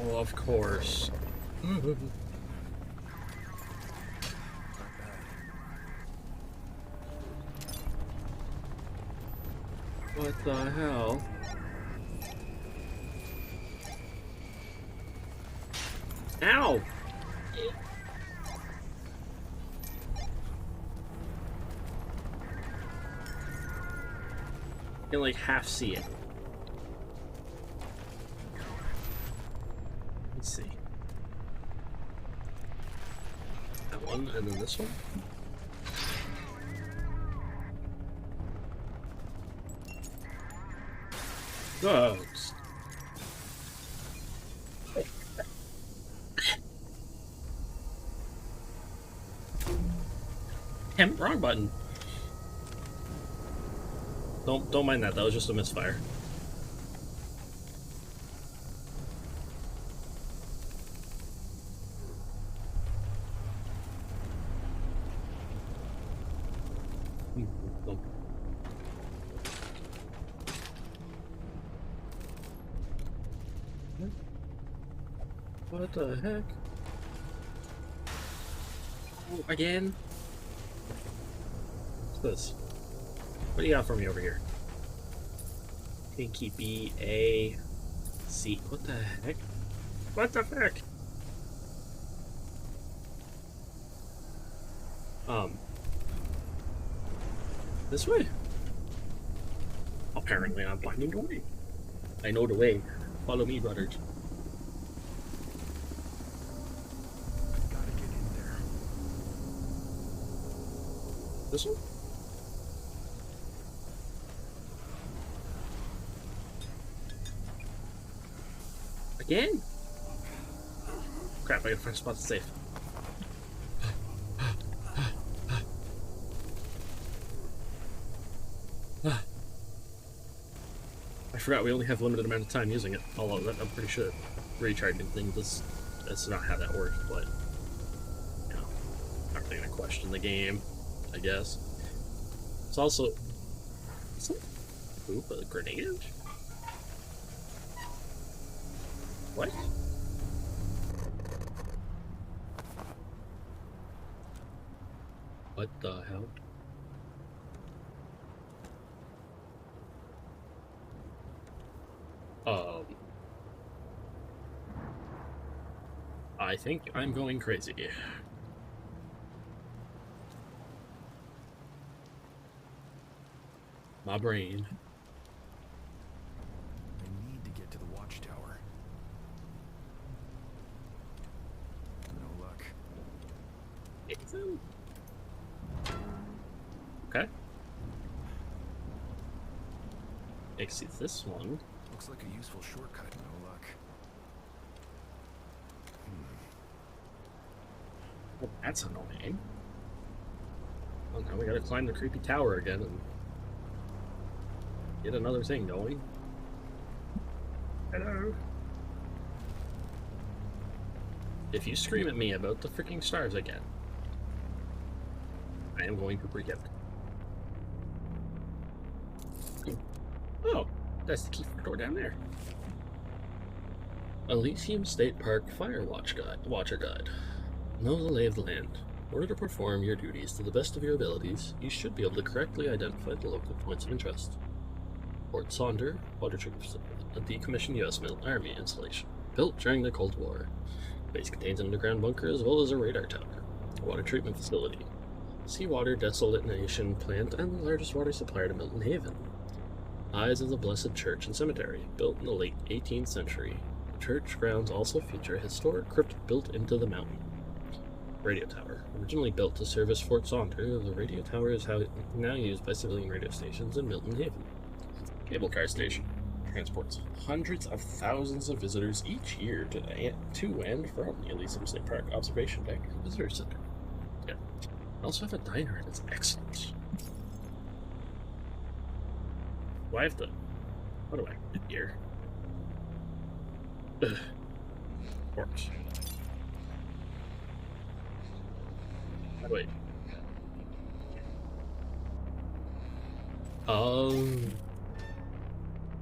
Speaker 1: Oh, of course. What the hell? Ow! You can like half see it. Let's see. That one and then this one. Dogs. Damn, wrong button. Don't mind that. That was just a misfire. What the heck? Oh, again? What's this? What do you got for me over here? Pinky B A C. What the heck? What the heck? This way? Apparently I'm finding the way. I know the way. Follow me, brothers.
Speaker 2: Gotta get in there.
Speaker 1: This one? Again? Crap, I gotta find a spot to save. I forgot we only have a limited amount of time using it. Although I'm pretty sure recharging things, that's not how that works, but you know, not really gonna question the game, I guess. It's also... Is it? Oop, a grenade? What? What the hell? I think I'm going crazy. My brain.
Speaker 2: I need to get to the watchtower. No luck.
Speaker 1: Okay. Exit this one.
Speaker 2: Looks like a useful shortcut. No luck.
Speaker 1: Well, that's annoying. Well, now we gotta climb the creepy tower again and get another thing going. Hello. If you scream at me about the freaking stars again, I am going to freak out. Oh, that's the key for the door down there. Elysium State Park Fire Watcher Guide. Know the lay of the land. In order to perform your duties to the best of your abilities, you should be able to correctly identify the local points of interest. Fort Sonder, water treatment facility, a decommissioned U.S. Army installation, built during the Cold War. The base contains an underground bunker as well as a radar tower. A water treatment facility, seawater desalination plant, and the largest water supplier to Milton Haven. Eyes of the Blessed Church and Cemetery, built in the late 18th century. The church grounds also feature a historic crypt built into the mountain. Radio tower. Originally built to serve as Fort Saunders, the radio tower is now used by civilian radio stations in Milton Haven. Cable car station. Transports hundreds of thousands of visitors each year to and from the Elysium State Park Observation Deck and Visitor Center. Yeah. I also have a diner and it's excellent. Do I have to... What do I do here? Ugh. Corpse. Wait.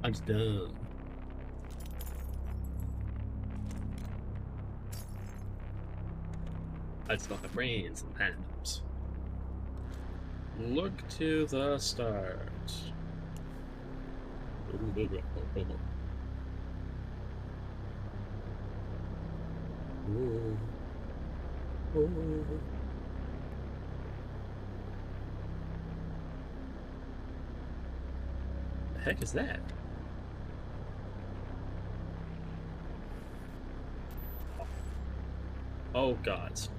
Speaker 1: I'm done. I still have brains and hands. Look to the stars. Ooh. Ooh. The heck is that? Oh gods.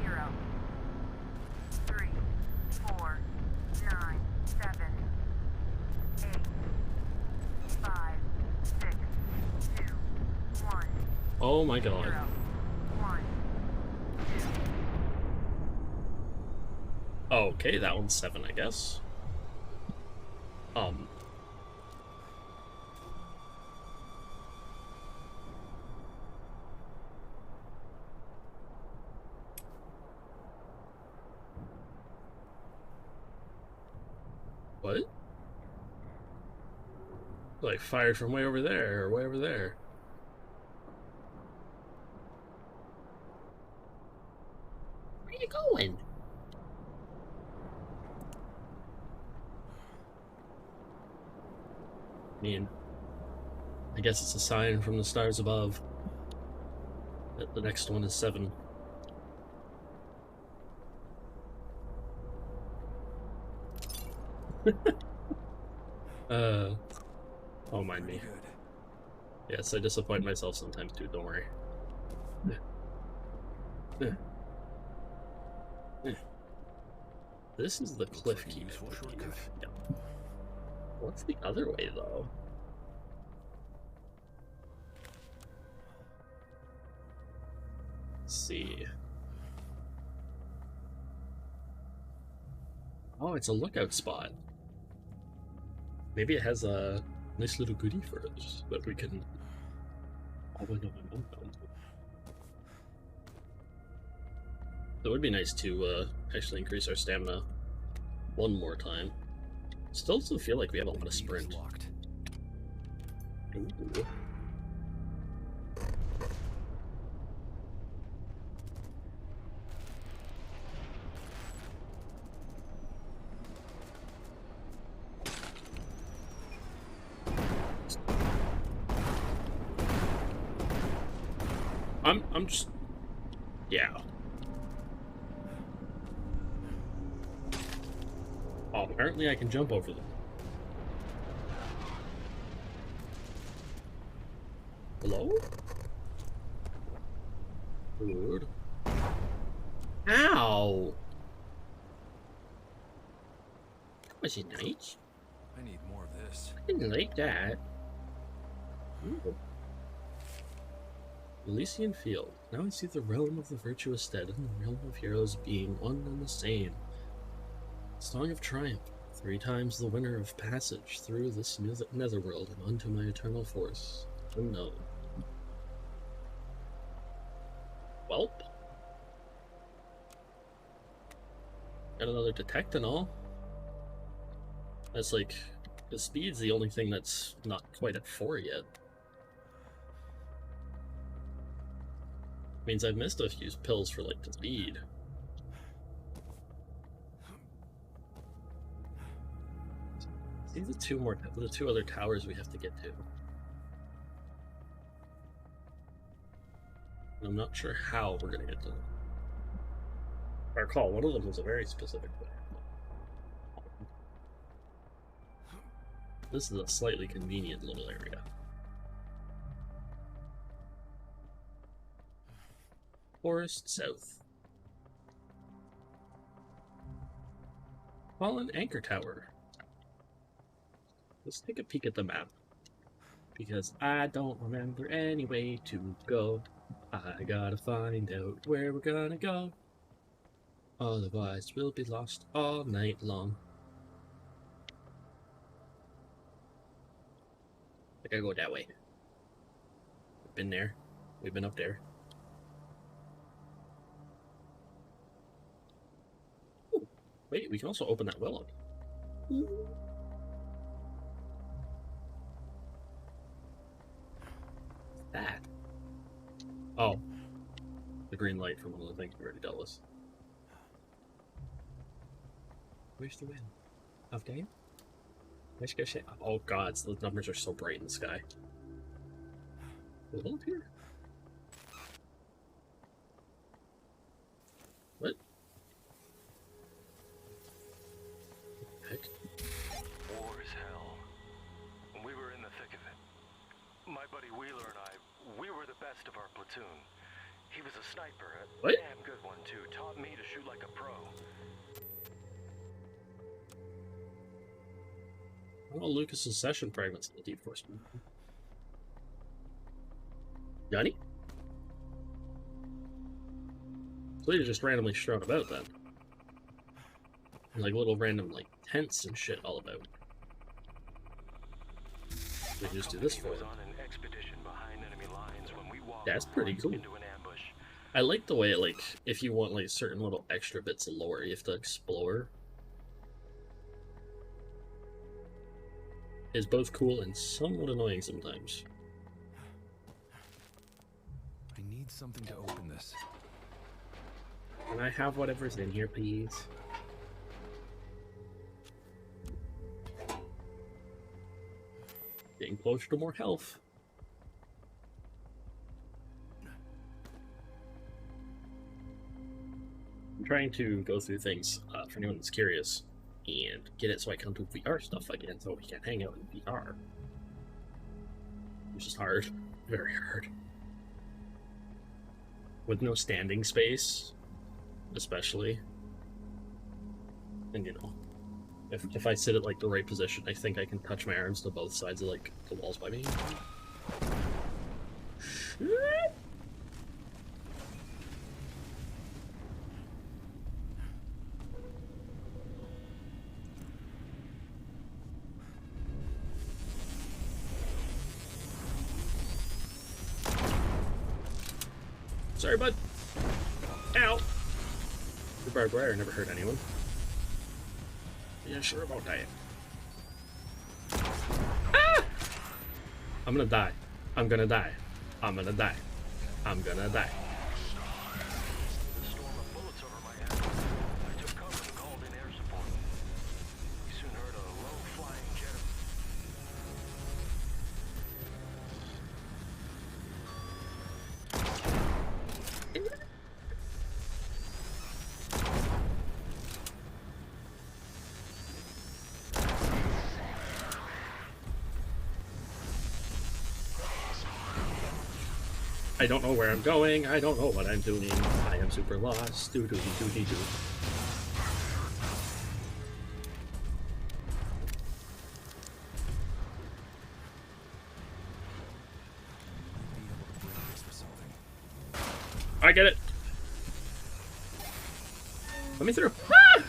Speaker 3: 0, 3, 4, 9, 7, 8, 5, 6, 2, 1.
Speaker 1: Oh my god.
Speaker 3: 0, 1, 2.
Speaker 1: Okay, that one's 7, I guess. What? Like fired from way over there, or way over there. Where are you going? I mean, I guess it's a sign from the stars above that the next one is 7. Don't mind me. Yes, I disappoint myself sometimes too, don't worry. This is the cliff
Speaker 2: like a
Speaker 1: key.
Speaker 2: useful shortcut.
Speaker 1: Yep. What's the other way, though? Let's see. Oh, it's a lookout spot. Maybe it has a nice little goodie for us that we can... Oh, no. It would be nice to actually increase our stamina one more time. Still doesn't feel like we have a lot of sprint.
Speaker 2: Locked.
Speaker 1: Ooh. I'm just... Yeah. Oh, apparently I can jump over them. Hello? Good. Ow! That was nice.
Speaker 2: I need more of this.
Speaker 1: I didn't like that. Ooh. Elysian Field. Now I see the realm of the virtuous dead and the realm of heroes being one and the same. Song of Triumph. 3 times the winner of passage through this netherworld and unto my eternal force. Unknown. Welp. Got another detect and all. That's like... The speed's the only thing that's not quite at 4 yet. Means I've missed a few pills for like the speed. See the 2 other towers we have to get to. I'm not sure how we're gonna get to them. If I recall, one of them was a very specific way. This is a slightly convenient little area. Forest South. Fallen Anchor Tower. Let's take a peek at the map. Because I don't remember any way to go. I gotta find out where we're gonna go. Otherwise, we'll be lost all night long. I gotta go that way. We've been there. We've been up there. Ooh, wait, we can also open that well up. Ooh. That? Oh. The green light from one of the things we already dealt with. Where's the wind? Up there? Let's go say. Oh god, the numbers are so bright in the sky. Is it up here? What? Heck?
Speaker 4: War is hell. We were in the thick of it. My buddy Wheeler and I, we were the best of our platoon. He was a sniper, a
Speaker 1: What?
Speaker 4: damn good one too. Taught me to shoot like a pro.
Speaker 1: Oh, Lucas's session fragments in the deep forest. Johnny? So they're just randomly strewn about then. And like little random like tents and shit all about. We can just do this for
Speaker 4: Was
Speaker 1: them.
Speaker 4: on an expedition behind enemy lines when we walked
Speaker 1: That's pretty
Speaker 4: right
Speaker 1: cool.
Speaker 4: into an ambush.
Speaker 1: I like the way like if you want like certain little extra bits of lore you have to explore. Is both cool and somewhat annoying sometimes.
Speaker 2: I need something to open this.
Speaker 1: Can I have whatever's in here, please? Getting closer to more health. I'm trying to go through things for anyone that's curious and get it so I can do VR stuff again so we can hang out in VR. Which is hard. Very hard. With no standing space, especially. And you know, if I sit at like the right position, I think I can touch my arms to both sides of like the walls by me. Shit. Sorry, bud. Ow. The barbed wire never hurt anyone. Yeah, sure about that. Ah! I'm gonna die. I'm gonna die. I'm gonna die. I'm gonna die.
Speaker 4: The storm of bullets over my head. I took cover and called in air support. We soon heard a low-flying jet of
Speaker 1: I don't know where I'm going. I don't know what I'm doing. I am super lost. Doo doo doo doo doo. I get it. Let me through. Ah!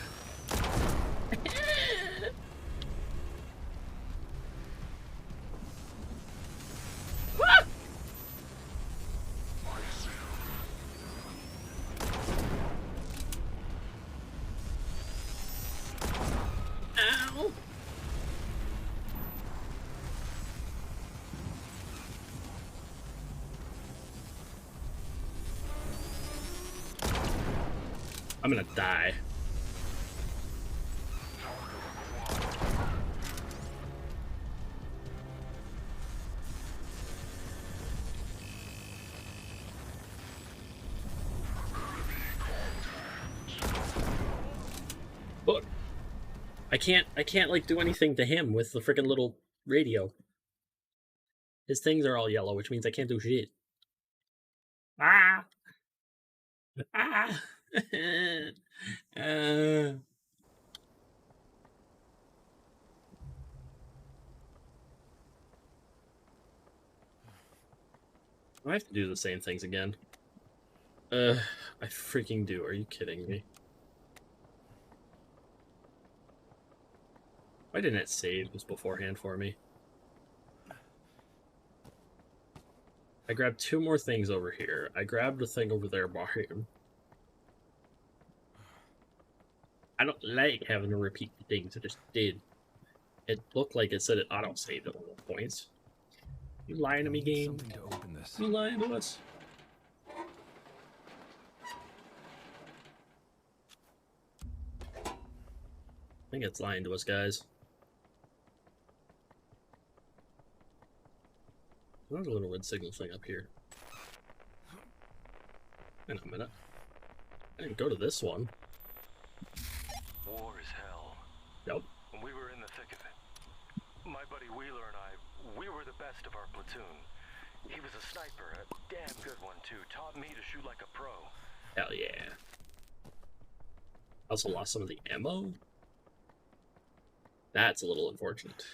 Speaker 1: Ah! Ow! I'm gonna die. Look, I can't like do anything to him with the freaking little radio. His things are all yellow, which means I can't do shit. Ah! Ah! I have to do the same things again. I freaking do. Are you kidding me? Why didn't it save this beforehand for me? I grabbed 2 more things over here. I grabbed a thing over there by him. I don't like having to repeat the things I just did. It looked like it said it auto-saved at all points. You lying to me, game?
Speaker 2: Something to open this.
Speaker 1: You lying to us? I think it's lying to us, guys. There's a little red signal thing up here. In a minute. I didn't go to this one.
Speaker 4: War is hell.
Speaker 1: Nope.
Speaker 4: And we were in the thick of it. My buddy Wheeler and I, we were the best of our platoon. He was a sniper, a damn good one too. Taught me to shoot like a pro.
Speaker 1: Hell yeah. Also lost some of the ammo. That's a little unfortunate.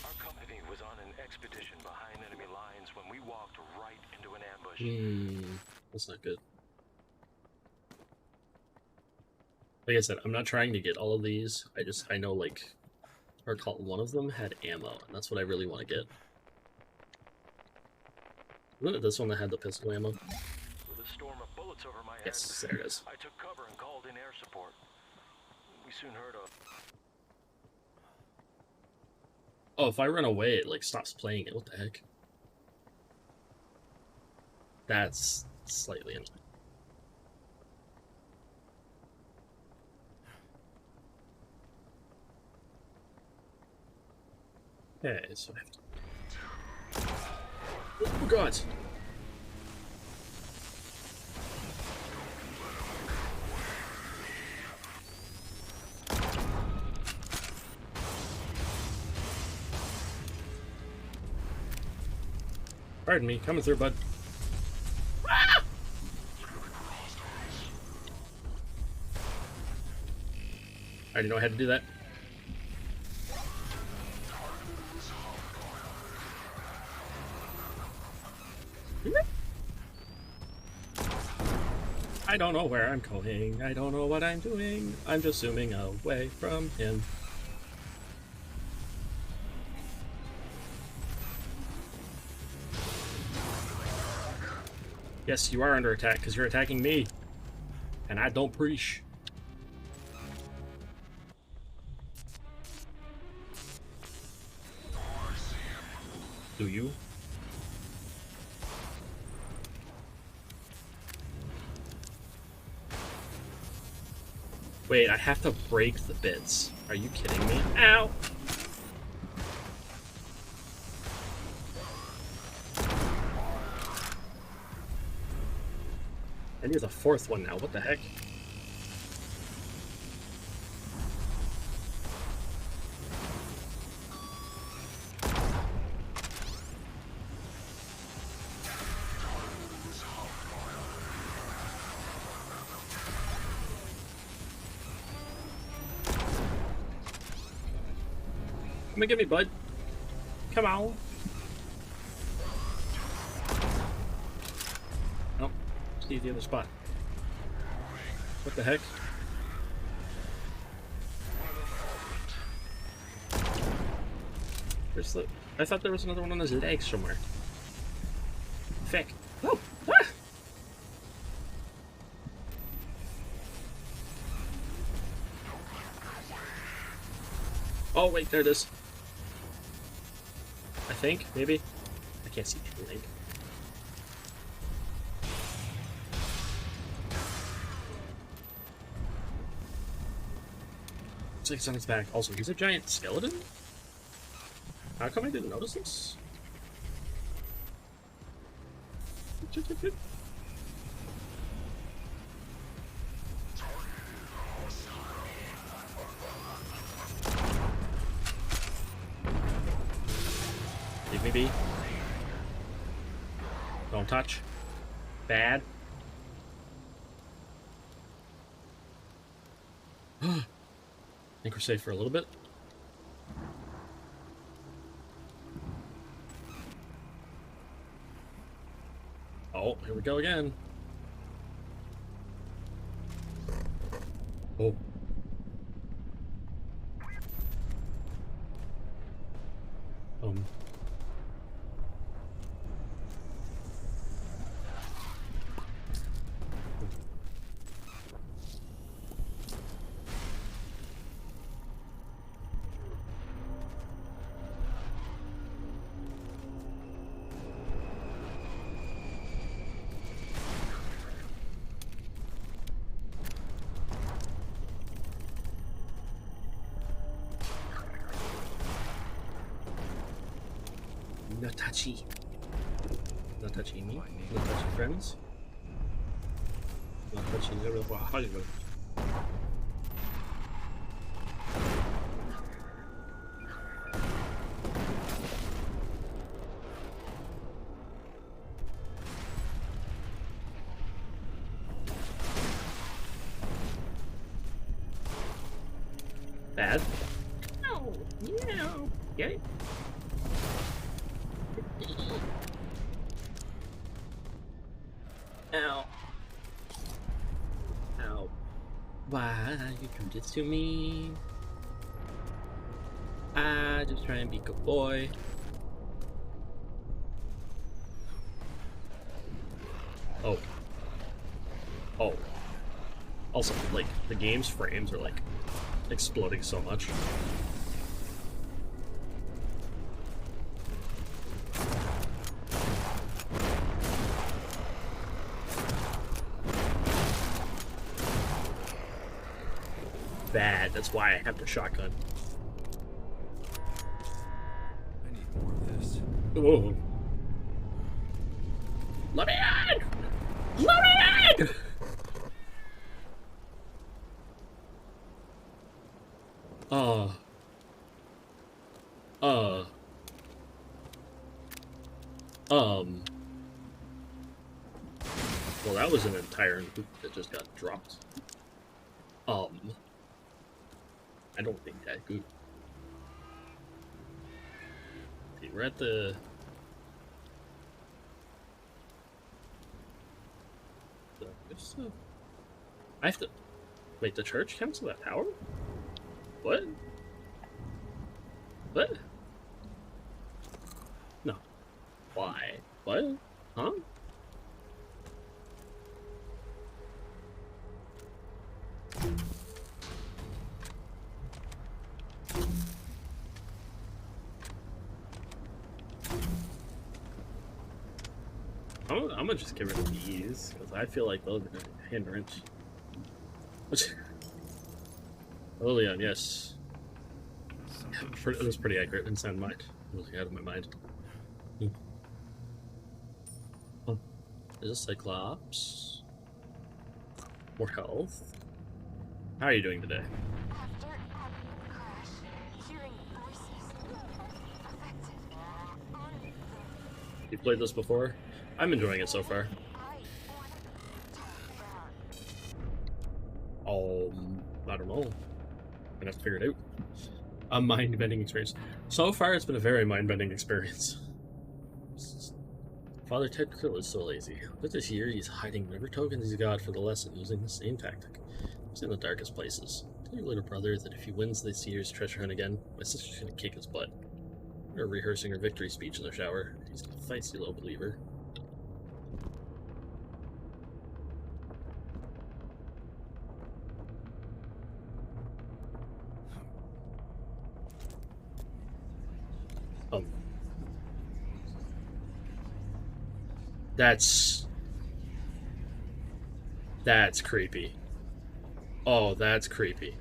Speaker 4: Our company was on an expedition behind enemy lines when we walked right into an ambush.
Speaker 1: That's not good. Like I said, I'm not trying to get all of these. I know, like, or one of them had ammo, and that's what I really want to get. Wasn't it this one that had the pistol ammo?
Speaker 4: With a storm of bullets over my head,
Speaker 1: Yes, there it is.
Speaker 4: I took cover and called in air support. We soon heard a...
Speaker 1: Oh, if I run away, it, like, stops playing it. What the heck? That's slightly annoying. Okay, so I have to... Oh, God! Pardon me, coming through, bud. Ah! I already know I had to do that. I don't know where I'm going. I don't know what I'm doing. I'm just zooming away from him. Yes, you are under attack because you're attacking me. And I don't preach. Do you? Wait, I have to break the bits. Are you kidding me? Ow! I need the 4th one now. What the heck? Come and get me, bud. Come on. Nope. See the other spot. What the heck? Where's the... I thought there was another one on his legs somewhere. Feck. Oh! Ah! Oh, wait, there it is. I think, maybe. I can't see anything. Looks like it's on its back. Also, he's a giant skeleton? How come I didn't notice this? maybe. Don't touch. Bad. I think we're safe for a little bit. Oh, here we go again. Oh. Um. No touchy. No touchy me. No touchy friends. No touchy little Hollywood. Bad. No. No. Get it. Ow. Ow. Why you do this to me? I just try and be a good boy. Oh. Oh. Also, like, the game's frames are, like, exploding so much. Bad. That's why I have the shotgun.
Speaker 2: I need more of this.
Speaker 1: Whoa. Let me in! Let me in! Well, that was an entire loop that just got dropped. I don't think that good. Okay, we're at the... I have to... Wait, the church counts to that tower? What? What? No. Why? What? Huh? I'm gonna just get rid of these, because I feel like those are a hindrance. Lilian, yes. It was pretty accurate. Inside mind. Really out of my mind. Oh. Is a Cyclops? More health? How are you doing today?
Speaker 3: After having a crash, hearing voices, affected.
Speaker 1: You played this before? I'm enjoying it so far. I don't know. I'd have to figure it out. A mind-bending experience. So far, it's been a very mind-bending experience. Father Ted Krill is so lazy. But this year, he's hiding whatever tokens he's got for the lesson using the same tactic. He's in the darkest places. Tell your little brother that if he wins this year's treasure hunt again, my sister's gonna kick his butt. They're rehearsing her victory speech in the shower. He's a feisty little believer. That's creepy. Oh, that's creepy.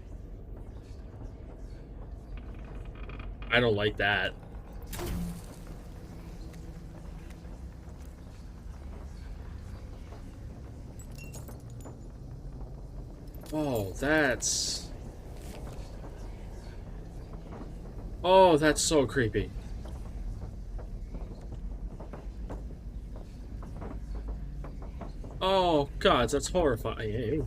Speaker 1: I don't like that. Oh, that's... Oh, that's so creepy. Oh, God, that's horrifying.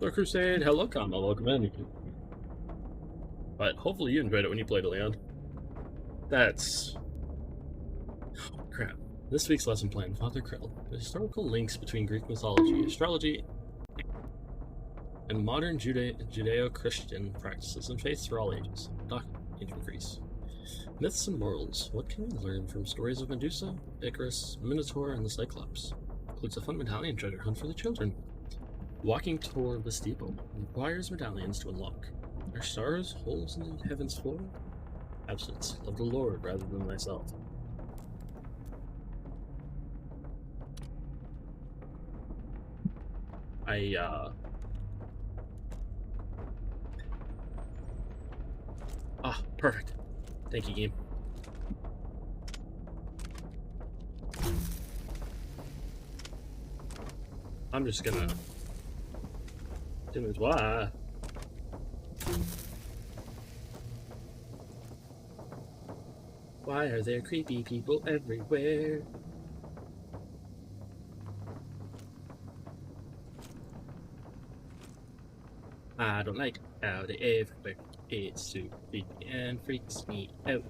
Speaker 1: The Crusade, hello, Combo, welcome in. But hopefully you enjoyed it when you played it, Leon. That's... Oh, crap. This week's lesson plan, Father Krill. The historical links between Greek mythology, astrology, and modern Judeo-Christian practices and faiths for all ages. Ancient Greece. Myths and morals. What can we learn from stories of Medusa, Icarus, Minotaur, and the Cyclops? Includes a fun medallion treasure hunt for the children. Walking toward the steeple requires medallions to unlock. Are stars holes in the heaven's floor? Absence. Love the Lord rather than myself. Ah, perfect. Thank you, game. I'm just gonna... Why? Why are there creepy people everywhere? I don't like how they everywhere. It's so creepy and freaks me out.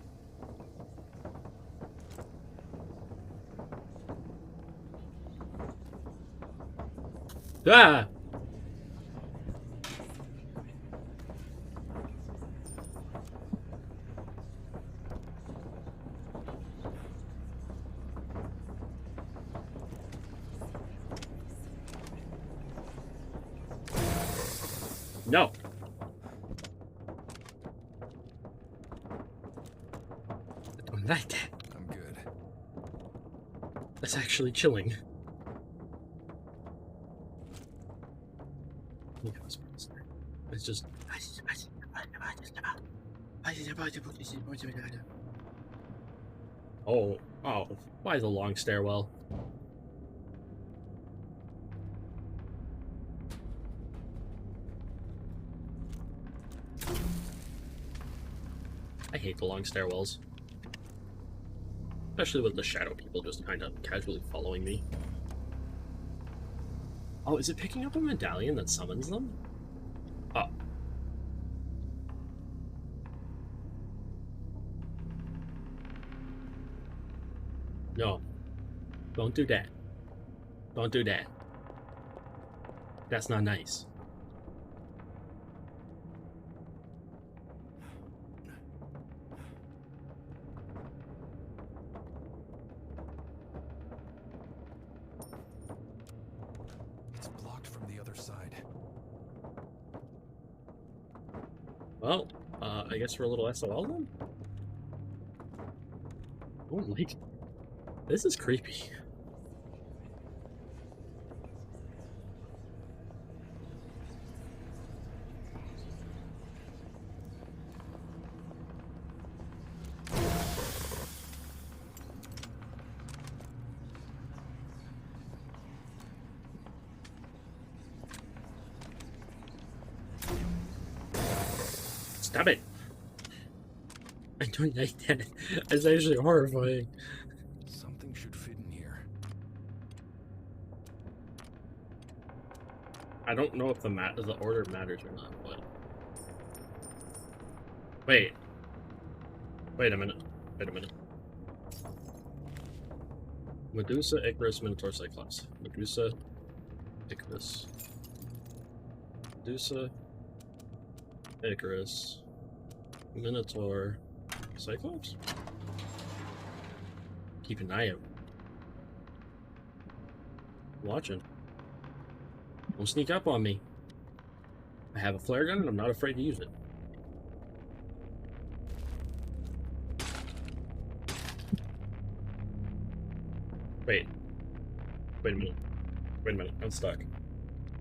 Speaker 1: Ah! No. I don't like that.
Speaker 2: I'm good.
Speaker 1: That's actually chilling. It's just... Oh, why the long stairwell? I hate the long stairwells. Especially with the shadow people just kind of casually following me. Oh, is it picking up a medallion that summons them? Oh. No. Don't do that. Don't do that. That's not nice.
Speaker 2: It's blocked from the other side.
Speaker 1: Well, I guess we're a little SOL then? Oh, like, this is creepy. Stop it! I don't like that. It's actually horrifying.
Speaker 2: Something should fit in here.
Speaker 1: I don't know if the order matters or not, but... Wait. Wait a minute. Wait a minute. Medusa, Icarus, Minotaur, Cyclops. Medusa, Icarus. Medusa, Icarus, Minotaur, Cyclops? Keep an eye out. Watching. Don't sneak up on me. I have a flare gun and I'm not afraid to use it. Wait. Wait a minute. Wait a minute. I'm stuck.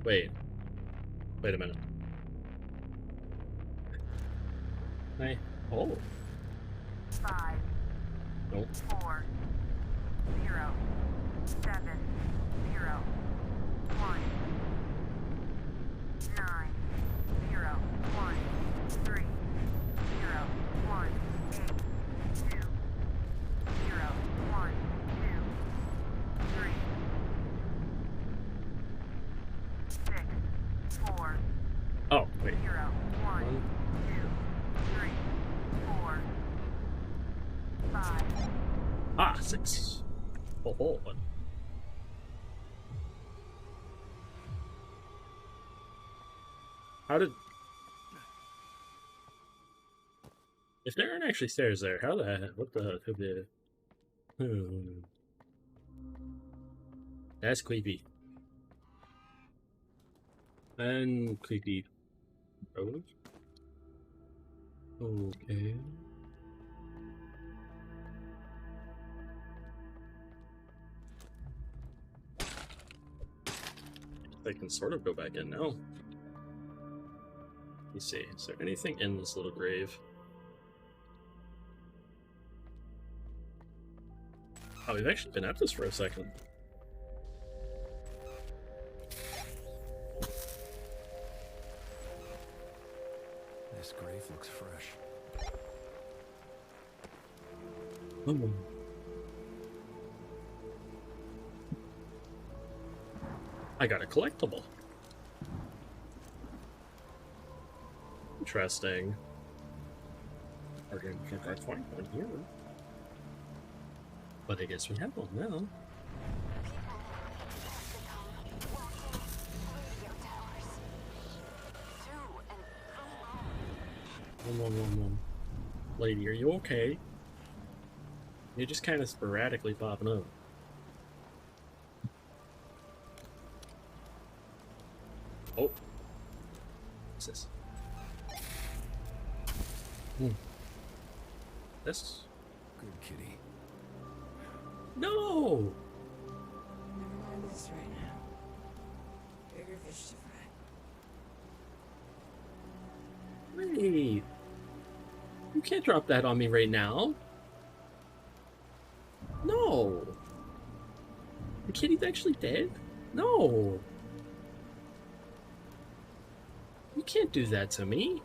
Speaker 1: Wait. Wait a minute. Hey. Oh.
Speaker 3: 5,
Speaker 1: Nope.
Speaker 3: 4, 0, 7, 0, 1, 9, 0, 1, 3, 0, 1, 8,
Speaker 1: 6. Oh. How did... If there aren't actually stairs there, how the... What the... Could be... That's creepy. And creepy. Road? Okay. I can sort of go back in now. Let me see. Is there anything in this little grave? Oh, we've actually been at this for a second.
Speaker 2: This grave looks fresh.
Speaker 1: Oh. I got a collectible. Interesting. We're gonna get that find one here. But I guess we have one now. One. Lady, are you okay? You're just kind of sporadically popping up. Oh. What's this? This?
Speaker 2: Good kitty.
Speaker 1: No!
Speaker 5: Never mind this right now. Bigger fish to fry.
Speaker 1: Wait. You can't drop that on me right now. No. The kitty's actually dead? No. You can't do that to me.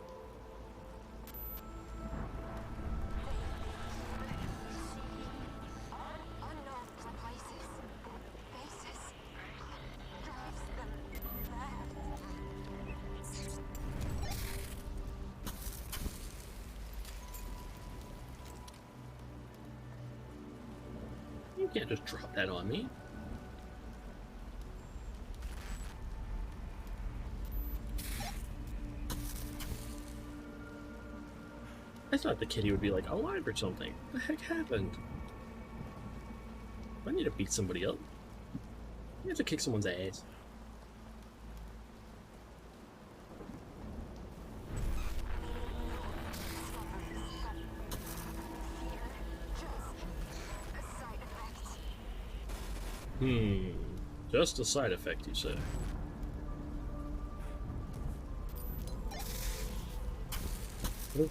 Speaker 1: You can't just drop that on me. I thought the kitty would be like alive or something. What the heck happened? I need to beat somebody up. You have to kick someone's ass. Just a side effect, you say? Oh.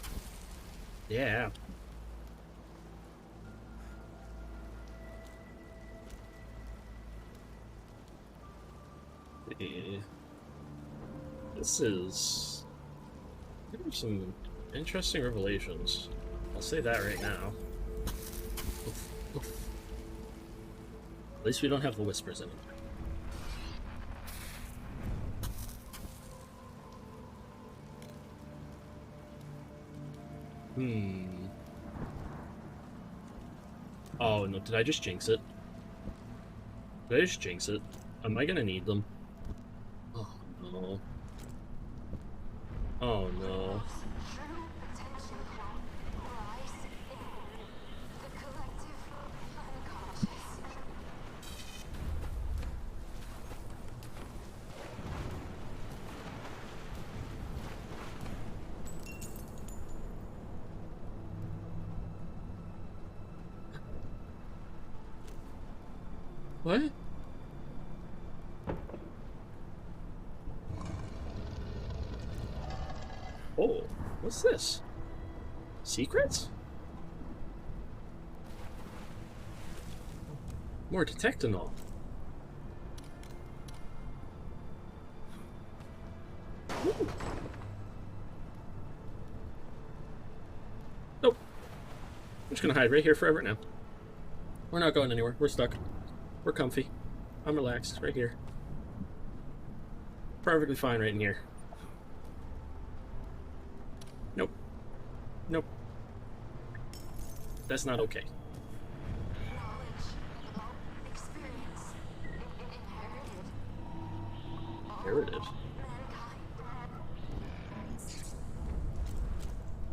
Speaker 1: Yeah. This is... There are some interesting revelations. I'll say that right now. Oof, oof. At least we don't have the whispers anymore. Oh no, did I just jinx it? Did I just jinx it? Am I gonna need them? Oh no. Oh no. What? Oh, what's this? Secrets? More detectinol. Ooh. Nope. I'm just gonna hide right here forever now. We're not going anywhere. We're stuck. We're comfy. I'm relaxed right here. Perfectly fine right in here. Nope. Nope. That's not okay. inherited.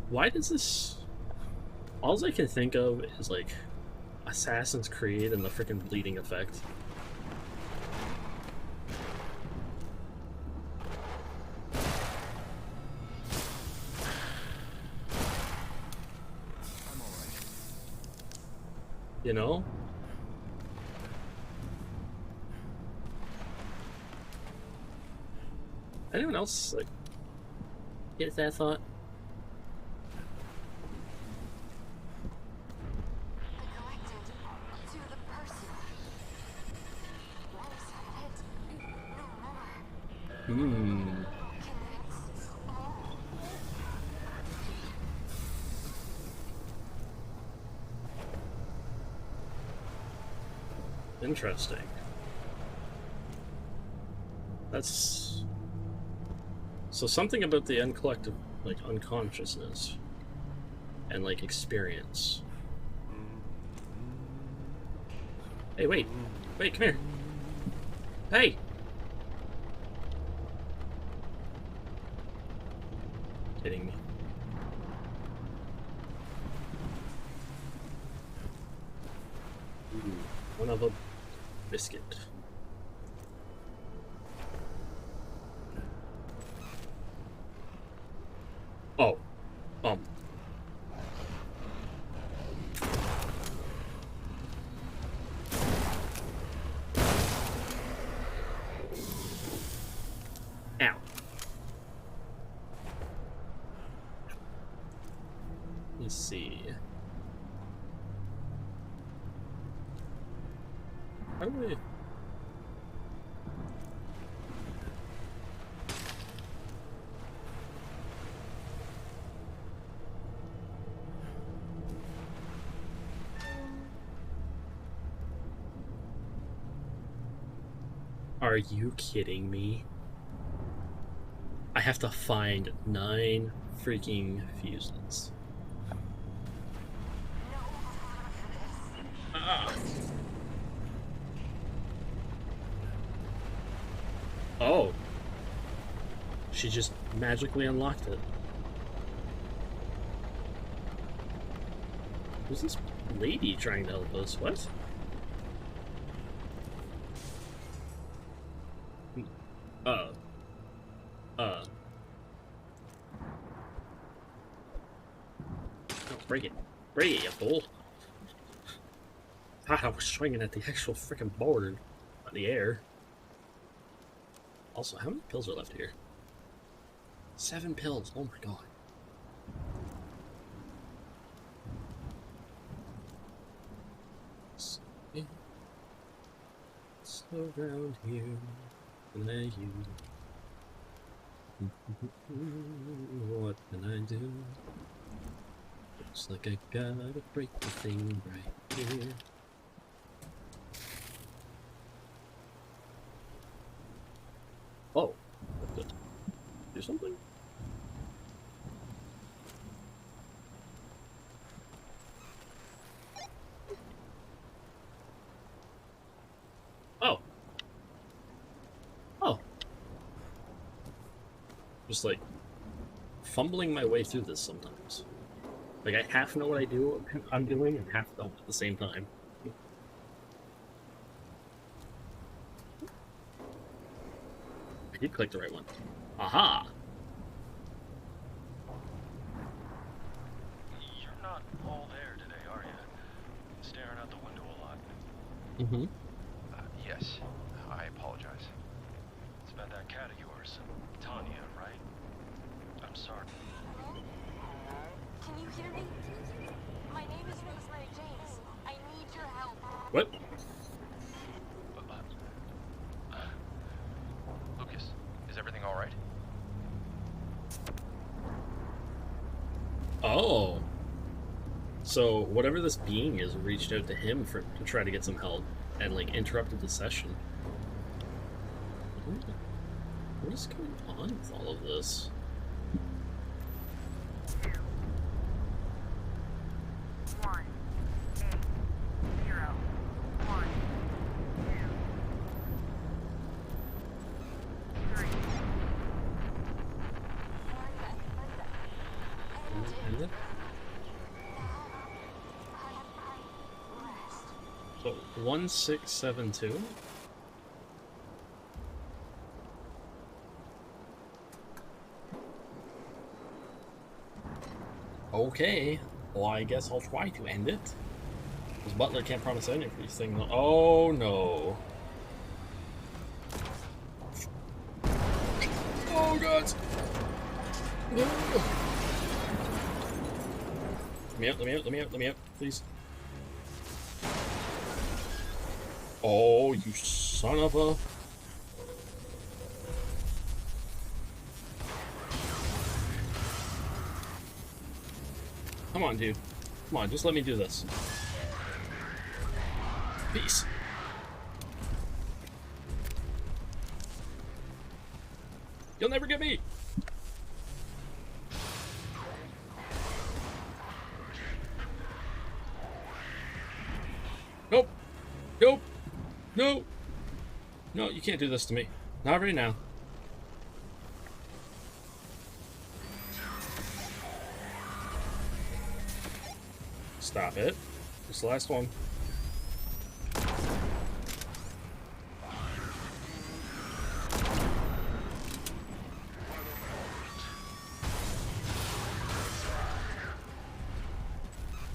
Speaker 1: Why does this... All I can think of is, like, Assassin's Creed and the freaking bleeding effect.
Speaker 2: I'm alright.
Speaker 1: You know? Anyone else, like, get that thought?
Speaker 6: To the person. Once hit, no more. Connects all.
Speaker 1: Interesting. That's... So something about the uncollective, like, unconsciousness and, like, experience. Hey, wait, come here. Hey! Kidding me. Ooh, one of a biscuit. Oh. Ow. Let's see. How do we... Are you kidding me? I have to find 9 freaking fuses. Ah. Oh. She just magically unlocked it. Who's this lady trying to help us? What? No, break it. Break it, you fool. I was swinging at the actual freaking board on the air. Also, how many pills are left here? 7 pills. Oh my god. It's around here, and I you. What can I do? Looks like I gotta break the thing right here. Oh, do something? Oh. Oh. Just like fumbling my way through this sometimes. Like I half know what I'm doing and half don't at the same time. I did click the right one. Aha!
Speaker 4: You're not all there today, are you? Staring out the window a lot.
Speaker 1: Mm-hmm.
Speaker 7: Yes. I apologize.
Speaker 4: It's about that cat of yours, Tanya, right? I'm sorry.
Speaker 6: Can you hear me? My name is Rosemary James. I need your help.
Speaker 1: What?
Speaker 7: Lucas, is everything all right?
Speaker 1: Oh. So whatever this being is reached out to him to try to get some help and like interrupted the session. What is going on with all of this?
Speaker 3: 2 1 8 0 1 2 3
Speaker 1: ended. So 1672. Okay, well I guess I'll try to end it. Because Butler can't promise anything for these things. Oh no. Oh god. No. Let me out, please. Oh, you son of a... Come on, dude. Come on, just let me do this. Peace. You'll never get me! Nope. Nope. No. No, you can't do this to me. Not right now. Stop it. It's the last one.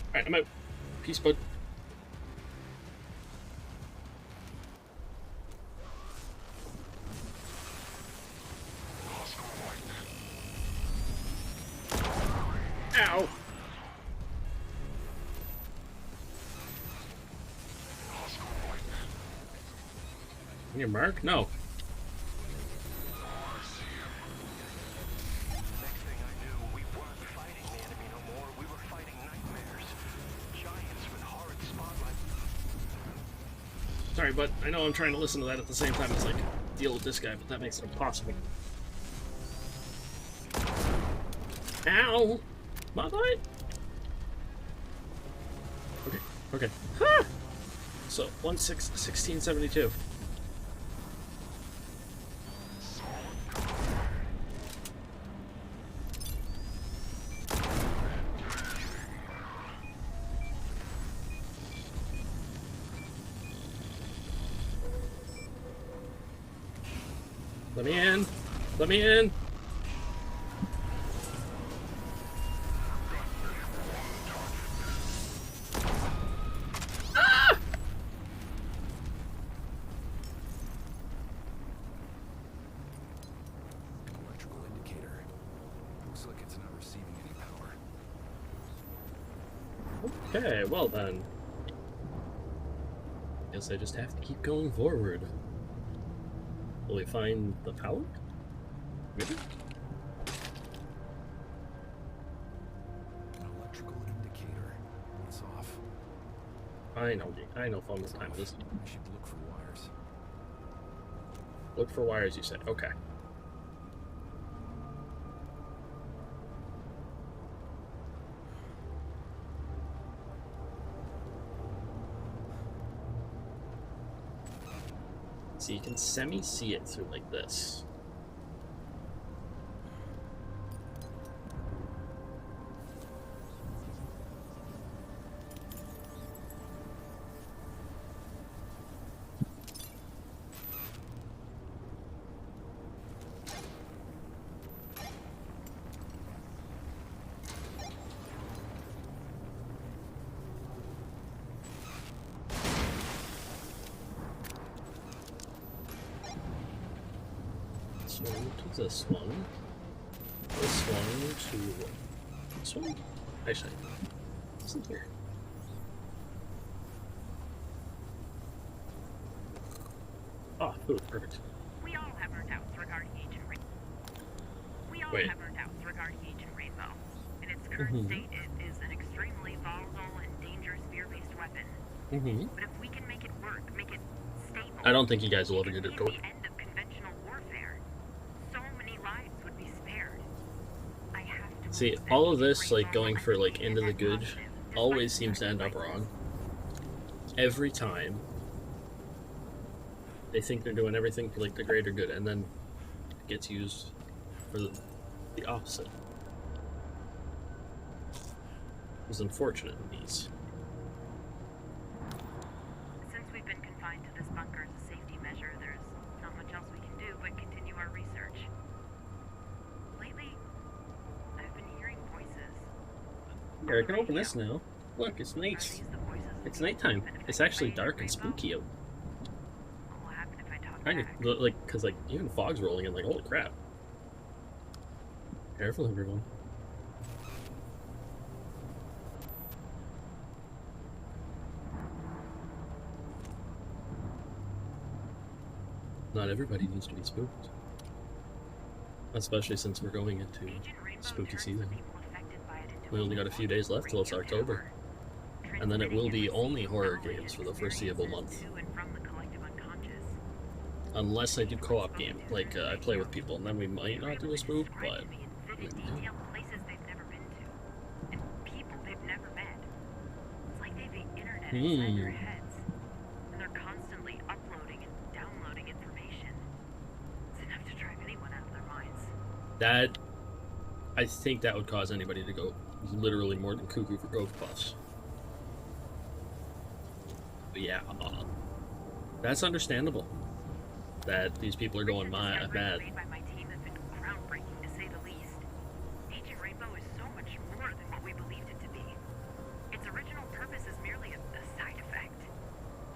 Speaker 1: Alright, I'm out. Peace, bud. Ow! On your mark? No.
Speaker 4: Next thing I knew, we weren't fighting the enemy no more. We were fighting nightmares. Giants with horrid spotlights.
Speaker 1: Sorry, but I know I'm trying to listen to that at the same time as, like, deal with this guy, but that makes it impossible. Ow! My butt! Okay, okay. Ha! So, 1672. Let me in! Let me in! Ah!
Speaker 2: Electrical indicator. Looks like it's not receiving any power.
Speaker 1: Okay, well then. Guess I just have to keep going forward. Will we find the power? Maybe?
Speaker 2: An electrical indicator. It's off.
Speaker 1: I know fun this time is.
Speaker 2: I should look for wires.
Speaker 1: Look for wires, you said. Okay. So you can semi-see it through like this. This one to this one. This one to this one. Actually, what's in here? Ah, food. Perfect.
Speaker 3: We all have our doubts regarding Agent Rainbow.
Speaker 1: Wait.
Speaker 3: Rainbow. In its current state, it is an extremely volatile and dangerous fear-based weapon. But if we can make it work, make it stable,
Speaker 1: I don't think you guys will ever get it
Speaker 3: the
Speaker 1: to work.
Speaker 3: end of conventional warfare, so many lives would be spared. I have to
Speaker 1: See,
Speaker 3: believe that
Speaker 1: all of
Speaker 3: Agent
Speaker 1: this, like,
Speaker 3: Rainbow
Speaker 1: going for, like,
Speaker 3: must be
Speaker 1: into the
Speaker 3: net
Speaker 1: good,
Speaker 3: positive,
Speaker 1: always
Speaker 3: despite
Speaker 1: seems to end up
Speaker 3: current
Speaker 1: wrong. Every time. They think they're doing everything for, like, the greater good, and then it gets used for the opposite. was unfortunate in these.
Speaker 3: Since we've been confined to this bunker as a safety measure, there's not much else we can do but continue our research. Lately, I've been hearing voices.
Speaker 1: Here, I can open this now. Look, it's night. It's nighttime. It's actually dark and spooky out.
Speaker 3: What will happen if I talk
Speaker 1: Kind
Speaker 3: back?
Speaker 1: of, like, because, like, even fog's rolling in, like, holy crap. Careful, everyone. Not everybody needs to be spooked. Especially since we're going into spooky season. We only got a few days left till it's October. And then it will be only horror games for the foreseeable month. Unless I do co-op game, like I play with people, and then we might not do a spook, but...
Speaker 3: Places they've never been to, and people they've never met. It's like they've the internet
Speaker 1: Hmm.
Speaker 3: inside their heads, and they're constantly uploading and downloading information. It's enough to drive anyone out of their minds.
Speaker 1: That... I think that would cause anybody to go literally more than cuckoo for Cocoa Puffs. But yeah, that's understandable. That these people are going mad.
Speaker 3: Made by my team have been groundbreaking, to say the least. Agent Rainbow is so much more than what we believed it to be. Its original purpose is merely a side effect.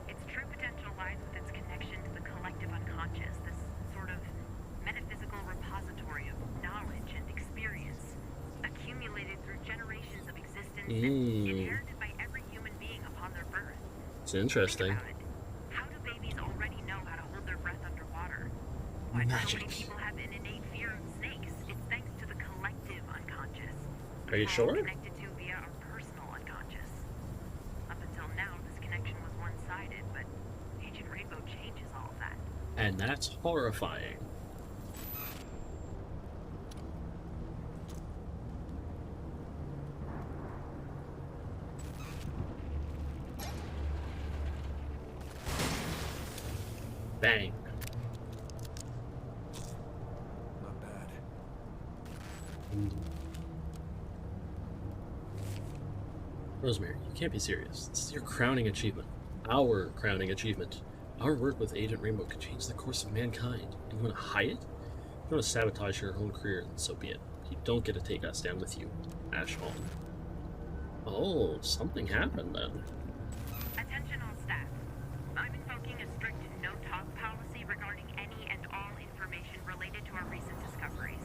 Speaker 3: Its true potential lies with its connection to the collective unconscious, this sort of metaphysical repository of knowledge and experience, accumulated through generations of existence and inherited by every human being upon their birth.
Speaker 1: It's interesting.
Speaker 3: Think about it. How do babies already know how to hold their breath underwater? Why do so
Speaker 1: Magic.
Speaker 3: many people have an innate fear of snakes? It's thanks to the collective unconscious.
Speaker 1: Are you
Speaker 3: We're all
Speaker 1: sure?
Speaker 3: Connected to via our personal unconscious. Up until now, this connection was one-sided, but Agent Rainbow changes all of that.
Speaker 1: And that's horrifying. Bang.
Speaker 2: Not bad.
Speaker 1: Rosemary, you can't be serious. This is your crowning achievement. Our crowning achievement. Our work with Agent Rainbow could change the course of mankind. And you want to hide it? You want to sabotage your own career, then so be it. You don't get to take us down with you. Ash Hall. Oh, something happened then.
Speaker 3: Attention all staff. I'm invoking a strict no-talk policy regarding any and all information related to our recent discoveries.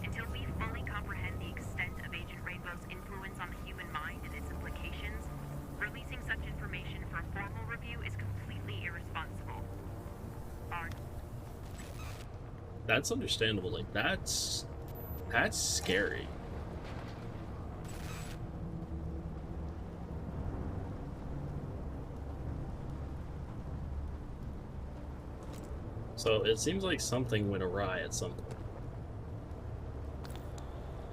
Speaker 3: Until we fully comprehend the extent of Agent Rainbow's influence on the human mind and its implications, releasing such information for a formal review is completely irresponsible. Bard.
Speaker 1: That's understandable. Like, that's scary. So it seems like something went awry at some point.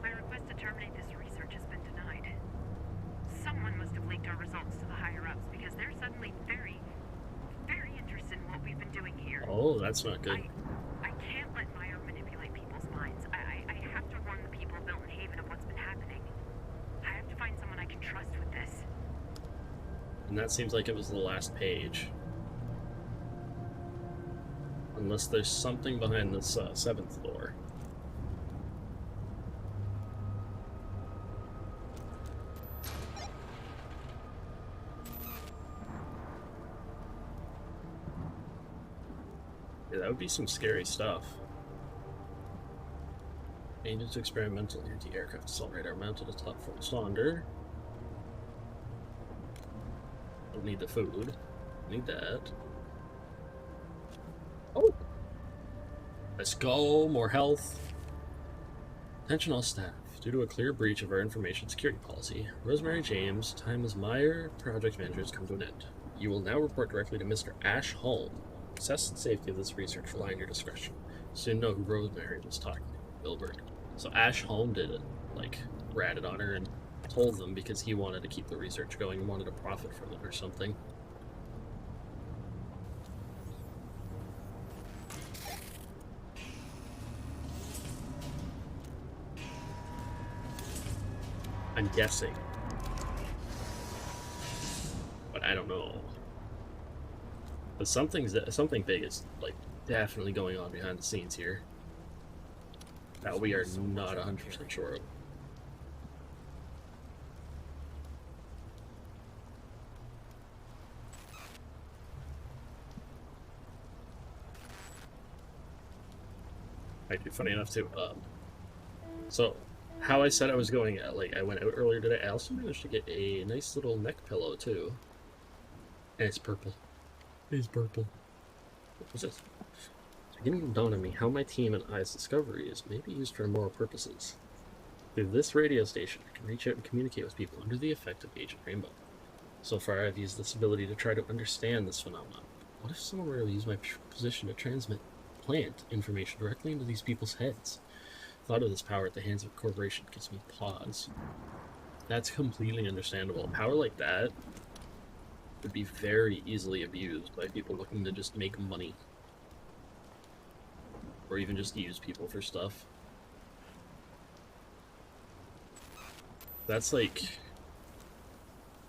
Speaker 3: My request to terminate this research has been denied. Someone must have leaked our results to the higher-ups because they're suddenly very, very interested in what we've been doing here.
Speaker 1: Oh, that's not good.
Speaker 3: I can't let Meyer manipulate people's minds. I have to warn the people of Milton Haven of what's been happening. I have to find someone I can trust with this.
Speaker 1: And that seems like it was the last page. Unless there's something behind this seventh door. Yeah, that would be some scary stuff. Agent's experimental anti-aircraft assault radar mounted atop Fort Sonder. Don't need the food. Need that. Oh! Let's go! More health. Attention all staff. Due to a clear breach of our information security policy, Rosemary James, time as Meyer project manager, has come to an end. You will now report directly to Mr. Ash Holm. Success and safety of this research rely on your discretion. Soon know who Rosemary was talking to. Bilberg. So Ash Holm did it. Like, ratted on her and told them because he wanted to keep the research going and wanted to profit from it or something. I'm guessing. I don't know. But something big is like definitely going on behind the scenes here that we are not 100% sure of. Might be funny enough too. So how I said I was going, like I went out earlier today. I also managed to get a nice little neck pillow too, and it's purple. It's purple. What was this? It's beginning to dawn on me how my team and I's discovery is maybe used for immoral purposes. Through this radio station, I can reach out and communicate with people under the effect of Agent Rainbow. So far, I've used this ability to try to understand this phenomenon. What if someone were to use my position to transmit plant information directly into these people's heads? Thought of this power at the hands of a corporation gives me pause. That's completely understandable. Power like that would be very easily abused by people looking to just make money. Or even just use people for stuff. That's like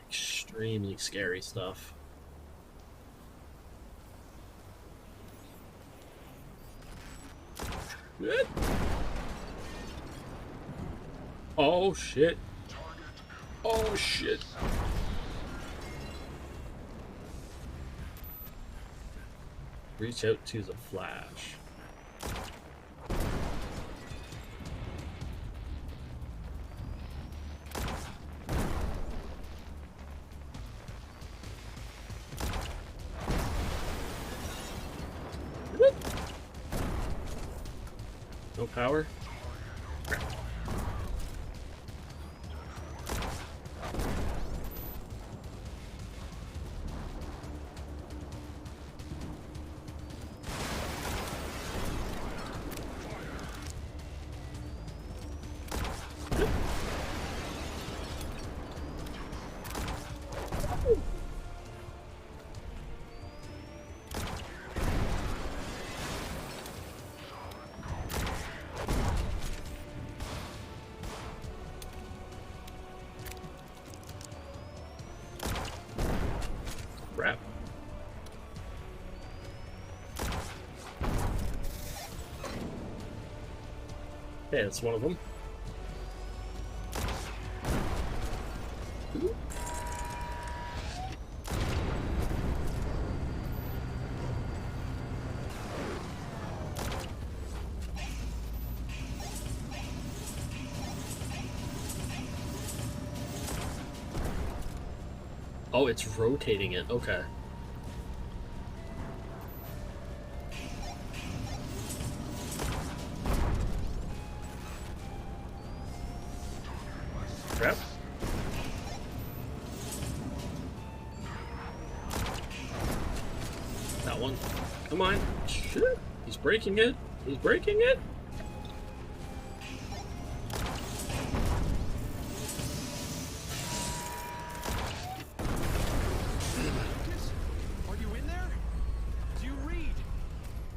Speaker 1: extremely scary stuff. Oh shit. Oh shit. Reach out to the Flash. No power? Crap. Hey, that's one of them. Oh, it's rotating it. Okay. Crap. That one. Come on. Shit. He's breaking it. He's breaking it.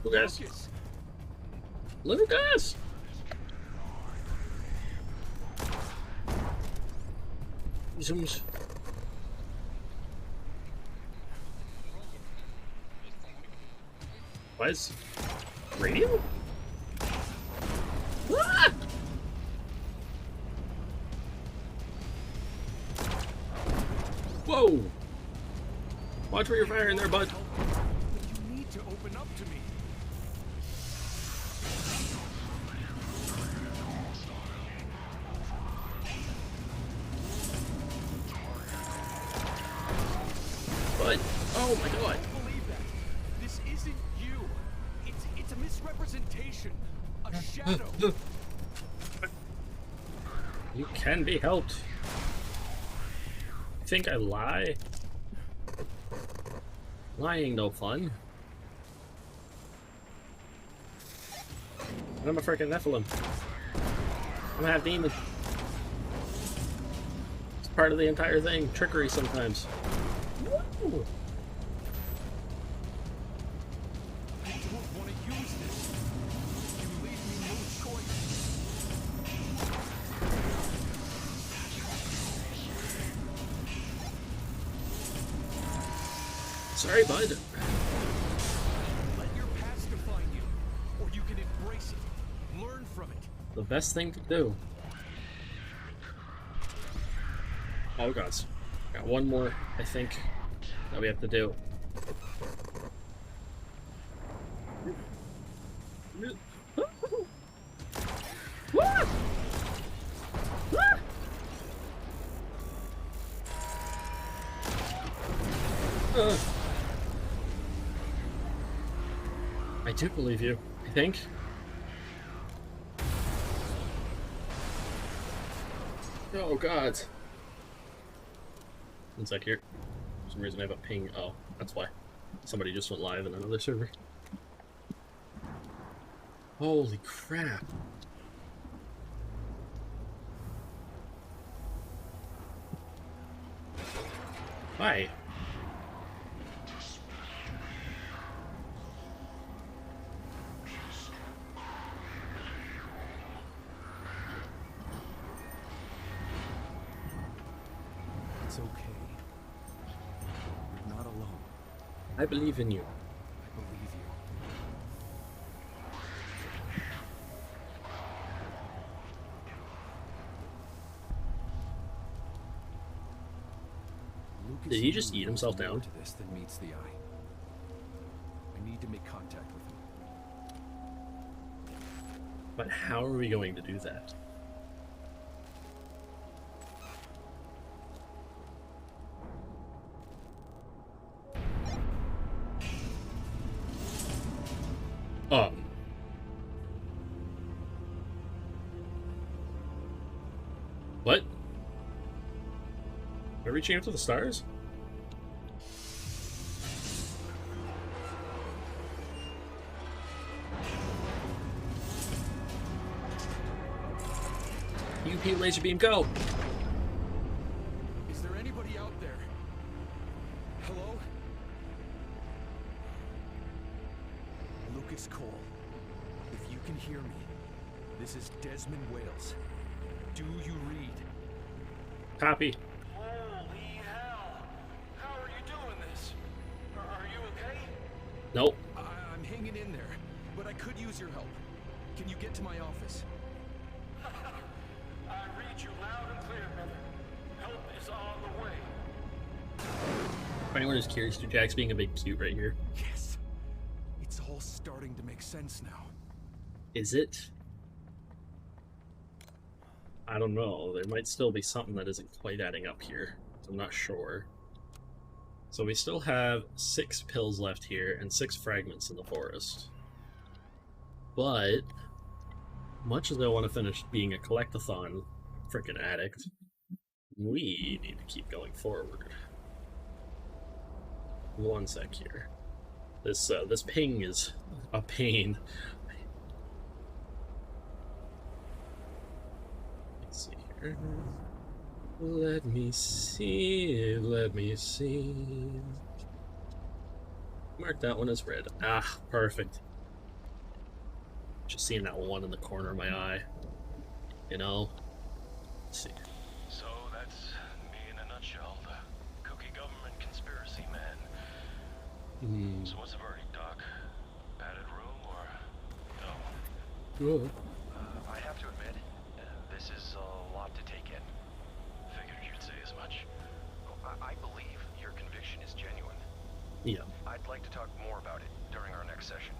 Speaker 1: Lucas! Lucas! Zooms. Why is radio? Ah! Whoa! Watch where you're firing there, bud.
Speaker 2: You need to open up to me.
Speaker 1: But oh my god!
Speaker 2: I don't believe that. This isn't you. It's a misrepresentation. A shadow.
Speaker 1: You can be helped. You think I lie? Lying no fun. I'm a freaking Nephilim. I'm half demon. It's part of the entire thing. Trickery sometimes. Woo!
Speaker 2: I don't want to use this. You leave me no choice.
Speaker 1: Sorry, bud.
Speaker 2: Let your past define you, or you can embrace it, learn from it.
Speaker 1: The best thing to do. Oh, gods. Got one more, I think, that we have to do. I do believe you, I think. Oh, God. One sec here. For some reason I have a ping. Oh, that's why. Somebody just went live in another server. Holy crap. Hi.
Speaker 2: It's okay. You're not alone.
Speaker 1: I believe in you.
Speaker 2: I believe you. Lucas
Speaker 1: Did he just
Speaker 2: knew
Speaker 1: eat
Speaker 2: there was
Speaker 1: himself
Speaker 2: more
Speaker 1: down?
Speaker 2: to this than meets the eye. I need to make contact with him.
Speaker 1: But how are we going to do that? What? Are we reaching out to the stars? UP laser beam, go!
Speaker 2: Is there anybody out there? Hello? Lucas Cole, if you can hear me, this is Desmond Wales. Do you read?
Speaker 1: Copy.
Speaker 4: Holy hell! How are you doing this? Are you okay?
Speaker 1: Nope.
Speaker 2: I'm hanging in there, but I could use your help. Can you get to my office?
Speaker 4: I read you loud and clear, brother. Help is on the way.
Speaker 1: If anyone is curious to Jax being a big cute right here.
Speaker 2: Yes. It's all starting to make sense now.
Speaker 1: Is it? I don't know. There might still be something that isn't quite adding up here. I'm not sure. So we still have 6 pills left here and 6 fragments in the forest. But much as I want to finish being a collectathon freaking addict, we need to keep going forward. One sec here. This ping is a pain. Let's see here. Let me see. Let me see. Mark that one as red. Ah, perfect. Just seeing that one in the corner of my eye. You know? Let's see.
Speaker 4: So that's me in a nutshell, the cookie government conspiracy man. So what's the verdict, Doc? Padded room or no?
Speaker 1: Oh.
Speaker 7: I have to admit, this is a lot to take in.
Speaker 4: Figured you'd say as much.
Speaker 7: I believe your conviction is genuine.
Speaker 1: Yeah.
Speaker 7: I'd like to talk more about it during our next session.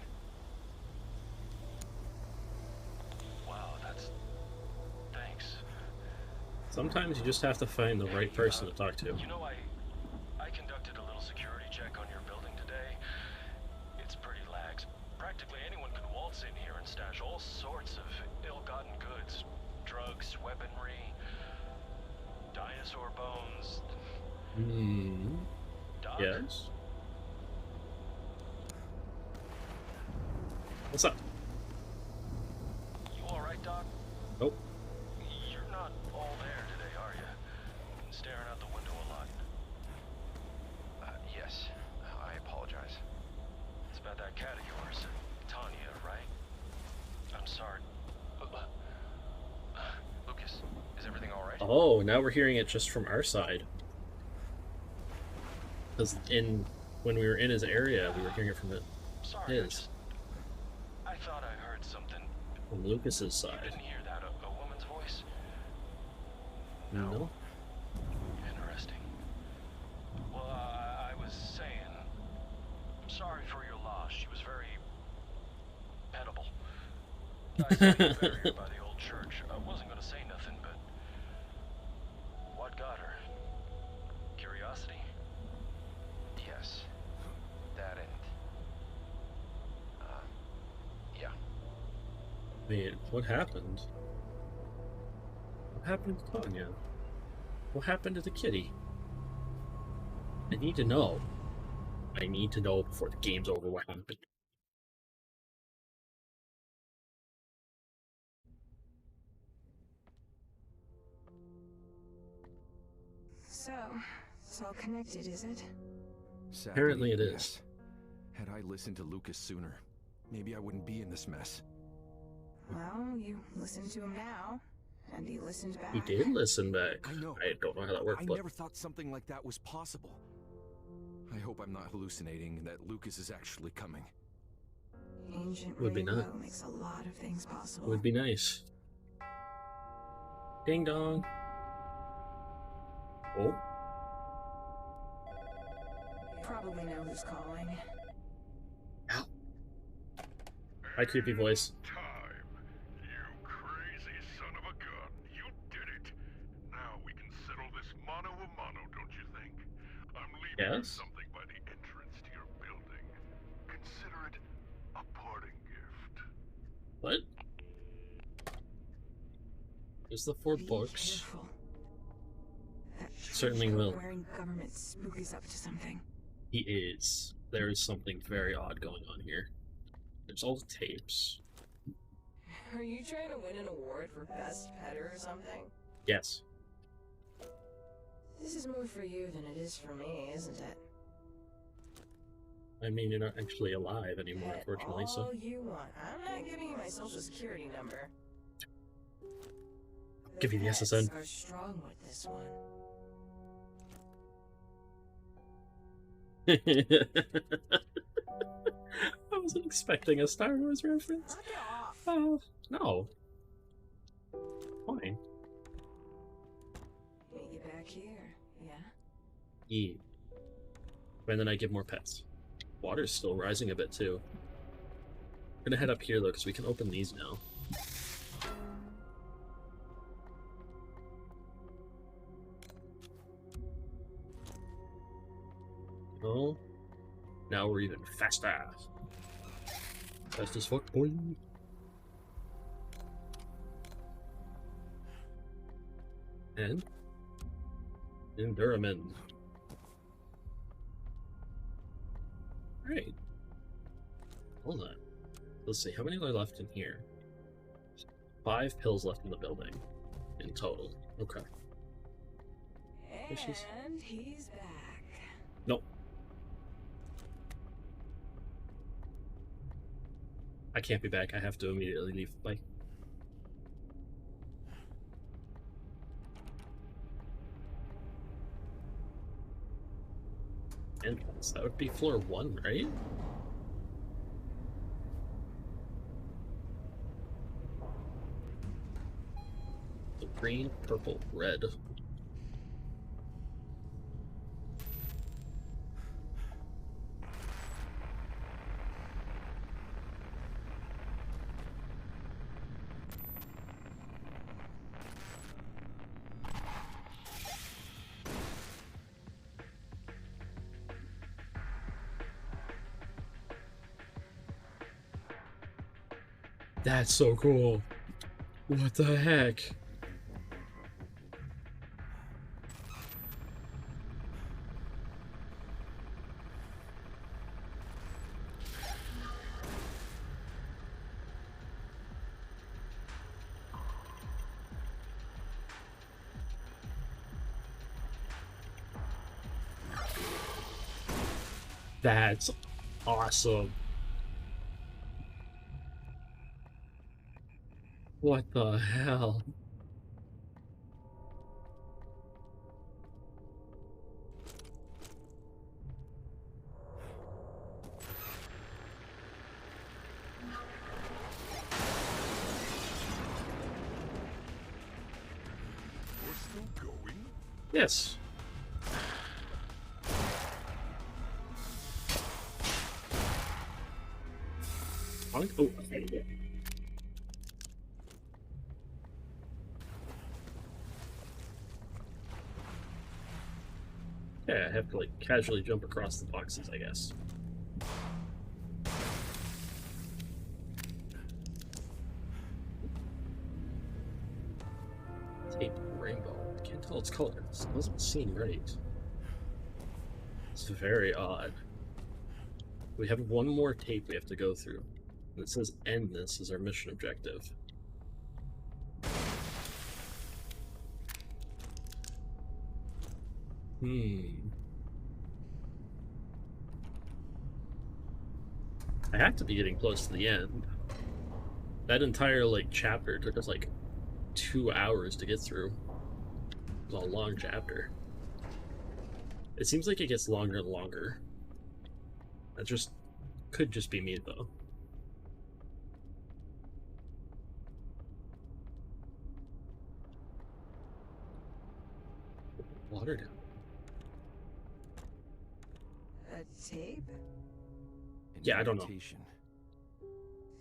Speaker 4: Wow, that's... Thanks.
Speaker 1: Sometimes you just have to find the right person to talk to.
Speaker 4: You know, I conducted a little security check on your building today. It's pretty lax. Practically anyone could waltz in here and stash all sorts of ill-gotten goods. Drugs, weaponry, dinosaur bones. Doc?
Speaker 1: Yes. What's up?
Speaker 4: You alright, Doc?
Speaker 1: Nope.
Speaker 4: You're not all there today, are you? Staring out the window a lot.
Speaker 7: Yes, I apologize.
Speaker 4: It's about that cat of yours, Tanya, right? I'm sorry.
Speaker 7: Lucas, is everything all right?
Speaker 1: Oh, now we're hearing it just from our side. Because in when we were in his area, we were hearing it from
Speaker 4: Sorry,
Speaker 1: his,
Speaker 4: I thought I heard something.
Speaker 1: from Lucas's
Speaker 4: You
Speaker 1: side.
Speaker 4: didn't hear that, a woman's voice?
Speaker 1: No.
Speaker 4: Interesting. Well, I was saying, I'm sorry for your loss. She was very pettable. I saw you buried her by the old church. I wasn't going to say nothing, but what got her? Curiosity? Yes. That and... yeah.
Speaker 1: Wait, what happened? What happened to Tanya? What happened to the kitty? I need to know. I need to know before the game's over what happened.
Speaker 5: So, it's all connected, is it?
Speaker 8: Sadly,
Speaker 1: Apparently it is.
Speaker 8: yes. Had I listened to Lucas sooner, maybe I wouldn't be in this mess.
Speaker 5: Well, you listened to him now, and he listened back.
Speaker 1: He did listen back.
Speaker 8: I know.
Speaker 1: I don't know how that worked,
Speaker 8: I
Speaker 1: but
Speaker 8: never thought something like that was possible. I hope I'm not hallucinating and that Lucas is actually coming.
Speaker 5: Ancient
Speaker 1: Would be
Speaker 5: rainbow
Speaker 1: nice.
Speaker 5: makes a lot of things possible.
Speaker 1: it would be nice. Ding dong. Oh,
Speaker 5: You probably know who's calling.
Speaker 1: hi, creepy voice.
Speaker 9: Time. You crazy son of a gun. You did it. Now we can settle this mano a mano, don't you think? I'm leaving you
Speaker 1: Yes?
Speaker 9: something by the entrance to your building. Consider it a parting gift.
Speaker 1: What? Is the 4
Speaker 5: Be
Speaker 1: books?
Speaker 5: careful. That
Speaker 1: Certainly
Speaker 5: trench
Speaker 1: will.
Speaker 5: coat wearing government spook is up to something.
Speaker 1: He is. There is something very odd going on here. There's all the tapes.
Speaker 5: Are you trying to win an award for best petter or something?
Speaker 1: Yes.
Speaker 5: This is more for you than it is for me, isn't it?
Speaker 1: I mean, you're not actually alive anymore,
Speaker 5: Pet
Speaker 1: unfortunately,
Speaker 5: all
Speaker 1: so...
Speaker 5: you want. I'm not giving you my social security number.
Speaker 1: Give you the
Speaker 5: pets
Speaker 1: SSN.
Speaker 5: are strong with this one.
Speaker 1: I wasn't expecting a Star Wars reference.
Speaker 5: Knock it off.
Speaker 1: Oh, no. Fine.
Speaker 5: Meet you back here, yeah?
Speaker 1: Yeah. And then I give more pets. Water's still rising a bit, too. We're gonna head up here, though, because we can open these now. Oh. Now we're even faster. Fast as fuck, boy. And Enduramin. Great. Hold on. Let's see, how many are left in here? 5 pills left in the building. In total. Okay. Fishes.
Speaker 5: And he's back.
Speaker 1: Nope. I can't be back. I have to immediately leave. Bye. Entrance. That would be floor 1, right? The green, purple, red. That's so cool. What the heck? That's awesome. What the hell? Yes. Oh. Yeah, I have to like casually jump across the boxes, I guess. Tape rainbow. I can't tell its color. It doesn't seem right. It's very odd. We have one more tape we have to go through. And it says end this is our mission objective. I have to be getting close to the end. That entire like chapter took us like 2 hours to get through. It was a long chapter. It seems like it gets longer and longer. That just could just be me though. Water down.
Speaker 5: A tape?
Speaker 1: Yeah, I don't know.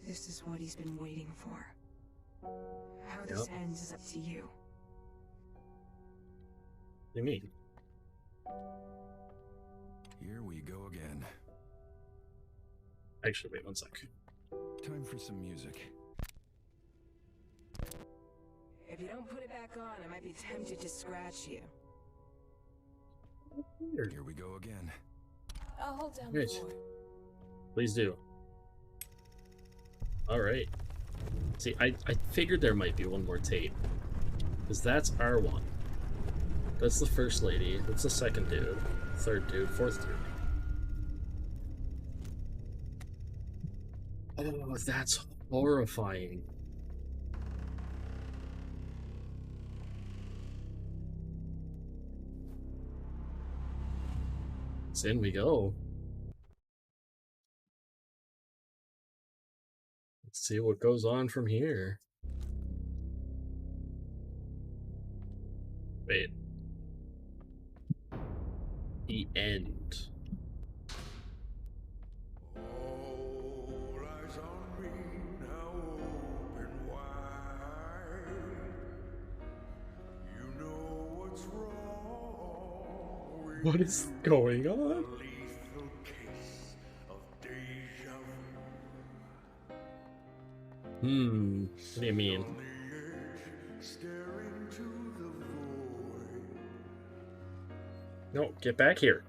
Speaker 5: This is what he's been waiting for. How this ends is up to you.
Speaker 1: What do you mean?
Speaker 8: Here we go again.
Speaker 1: Actually, wait 1 sec.
Speaker 8: Time for some music.
Speaker 5: If you don't put it back on, I might be tempted to scratch you.
Speaker 8: Here we go again.
Speaker 5: I'll hold down
Speaker 1: Great.
Speaker 5: the fort.
Speaker 1: Please do. Alright. See, I figured there might be one more tape. Because that's our one. That's the first lady. That's the second dude. Third dude. Fourth dude. Oh, that's horrifying. So in we go. Let's see what goes on from here. Wait. The end. What is going on? What do you mean? No, get back here.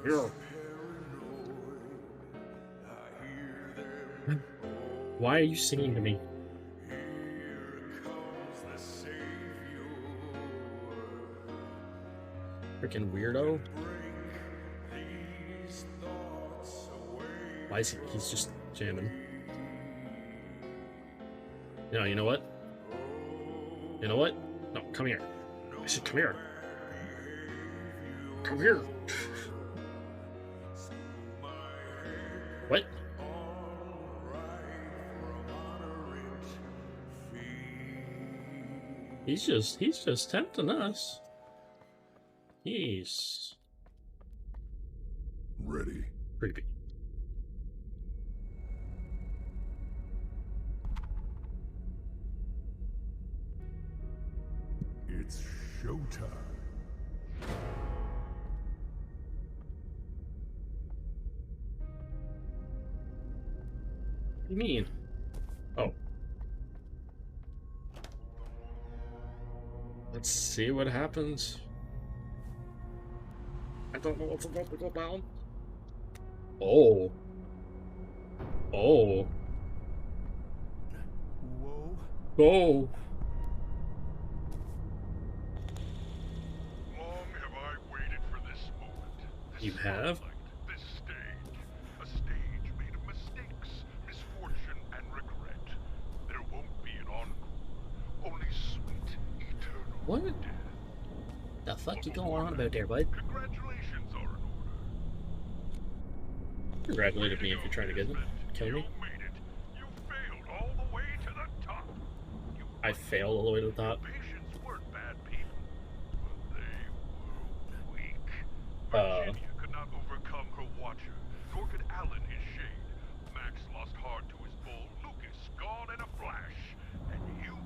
Speaker 1: Here. Why are you singing to me? Freaking weirdo. Why is he's just jamming? No, you know what? You know what? No, come here. I said come here. Come here. What? He's just tempting us. He's
Speaker 9: ready.
Speaker 1: Creepy.
Speaker 9: It's showtime.
Speaker 1: What do you mean? Oh. Let's see what happens. I don't know what's about to go down. Oh. Oh.
Speaker 8: Whoa.
Speaker 1: Oh.
Speaker 9: Long have I waited for this moment. This
Speaker 1: You have?
Speaker 9: spotlight, this stage. A stage made of mistakes, misfortune, and regret. There won't be an encore. Only sweet, eternal
Speaker 1: What?
Speaker 9: death.
Speaker 1: The fuck you going on about there, bud?
Speaker 9: Congratulations are in order.
Speaker 1: Congratulate me if you're trying to get kill me.
Speaker 9: You made it. You failed all the way to the top.
Speaker 1: I failed all the way to the top.
Speaker 9: Patients weren't bad people, but they were weak. Virginia could not overcome her watcher, nor could Alan his shade. Max lost heart to his bull, Lucas gone in a flash, and you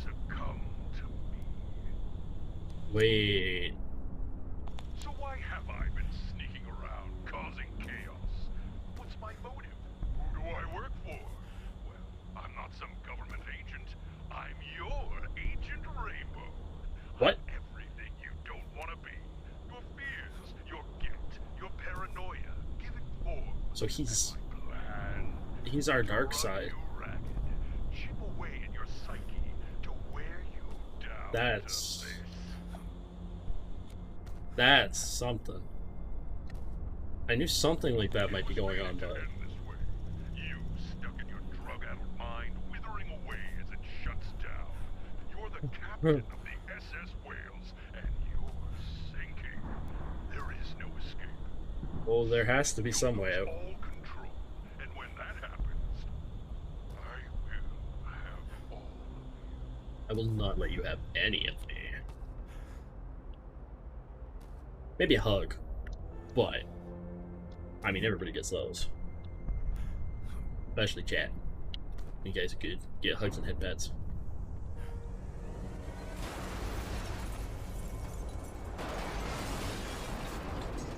Speaker 9: succumbed to me.
Speaker 1: Wait.
Speaker 9: So why have I been sneaking around, causing chaos? What's my motive? Who do I work for? Well, I'm not some government agent. I'm your Agent Rainbow.
Speaker 1: What?
Speaker 9: I'm everything you don't want to be. Your fears, your guilt, your paranoia. Give it form.
Speaker 1: So he's
Speaker 9: Plan.
Speaker 1: our dark side.
Speaker 9: You ragged. Chip away in your psyche to wear you down.
Speaker 1: That's
Speaker 9: to this.
Speaker 1: That's something. I knew something like that might be going on, but
Speaker 9: You stuck in your drug-addled mind, withering away as it shuts down. You're the captain of the SS Wales, and you're sinking. There is no escape.
Speaker 1: well, there has to be some way out.
Speaker 9: All control, and when that happens, I will have all of you.
Speaker 1: I will not let you have any of me. Maybe a hug, but I mean, everybody gets those, especially chat. You guys could get hugs and head pats.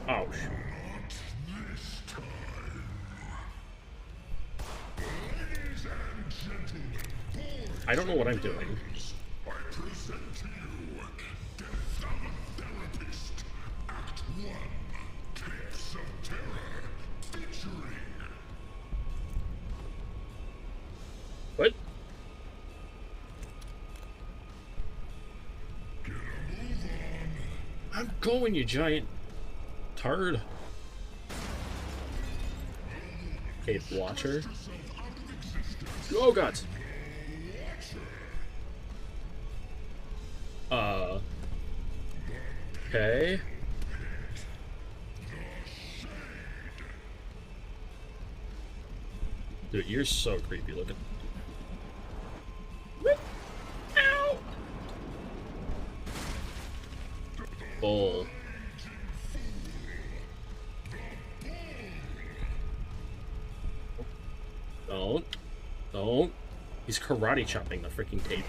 Speaker 1: Oh shoot. I don't know what I'm doing.
Speaker 9: I present to you Therapist, Act 1, Tapes of Terror, featuring...
Speaker 1: What?
Speaker 9: Get a move on.
Speaker 1: I'm going, you giant turd. Cape Watcher. Oh god. Okay. Dude, you're so creepy looking. Ow! Bull. Don't. He's karate chopping the freaking tape.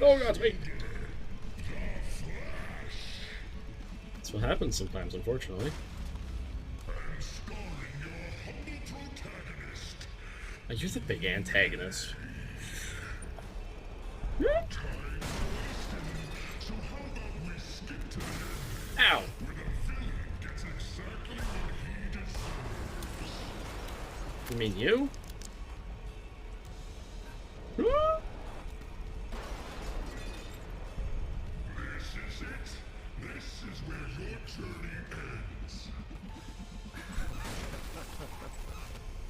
Speaker 1: Oh god, wait. That's what happens sometimes, unfortunately. Oh, you're the big antagonist. Ow! You mean you?
Speaker 9: This is it. This is where your journey ends.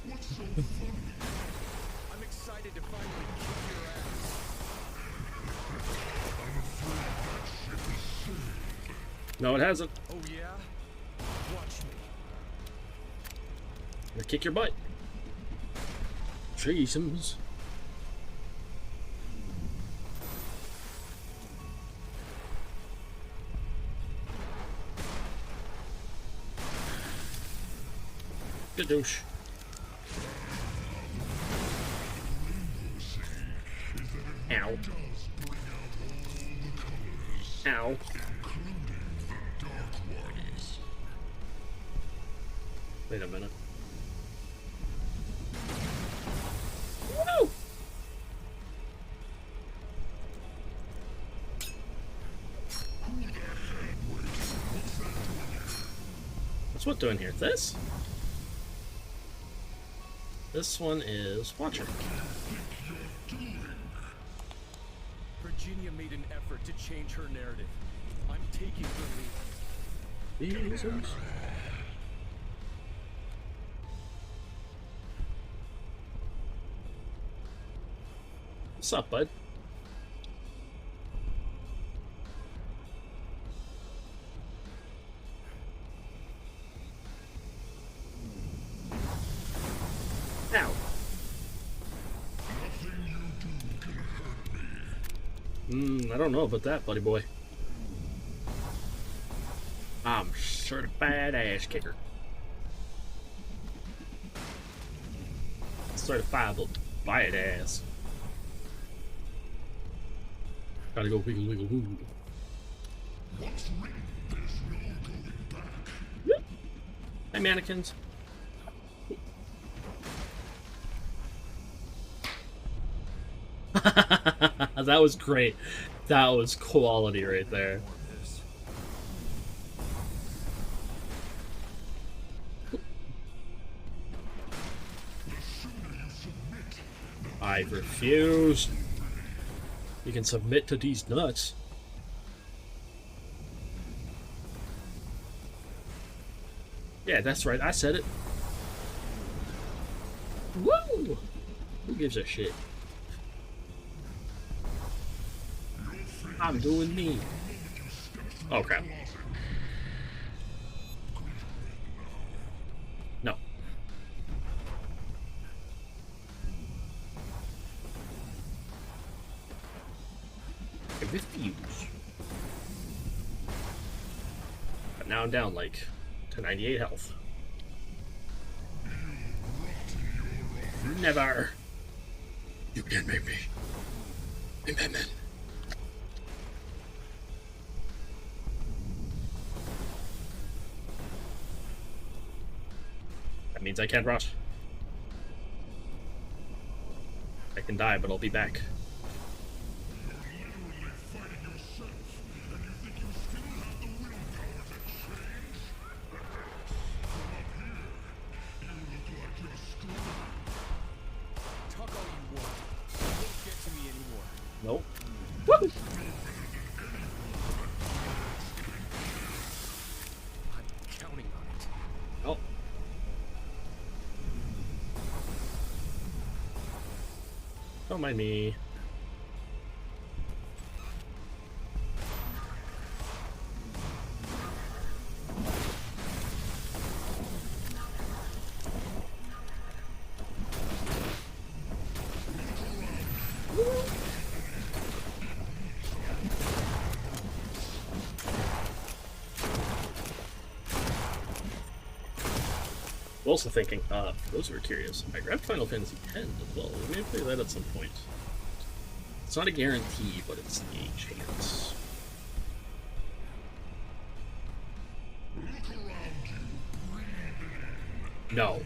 Speaker 9: What's so funny?
Speaker 2: I'm excited to finally kick your ass.
Speaker 9: I'm afraid that ship is sailed.
Speaker 1: No, it hasn't.
Speaker 2: Oh yeah? Watch me.
Speaker 1: I'm gonna kick your butt. Jesus. Good douche. Ow. Ow. Wait a minute. Woo! What's what doing here? This? This one is Watcher.
Speaker 2: Virginia made an effort to change her narrative. I'm taking her lead.
Speaker 1: Jesus. What's up, bud? Ow. I don't know about that, buddy boy. I'm certified ass kicker. Certifiable bite ass. Gotta go wiggle wiggle woo.
Speaker 9: What's written, there's no going back.
Speaker 1: Yep. Hey, mannequins. That was great. That was quality right there. I refuse. You can submit to these nuts. Yeah, that's right. I said it. Woo! Who gives a shit? I'm doing me. Oh crap. No. I refuse. But now I'm down like to 98 health. Never. You can't make me. Amen. That means I can't rot. I can die, but I'll be back.
Speaker 2: Talk all you want. You won't get to me anymore.
Speaker 1: Nope. Woo!
Speaker 2: I'm counting on it.
Speaker 1: Oh. Don't mind me. Also thinking, for those who are curious, I grabbed Final Fantasy X as well. We may play that at some point. It's not a guarantee, but it's a chance. No.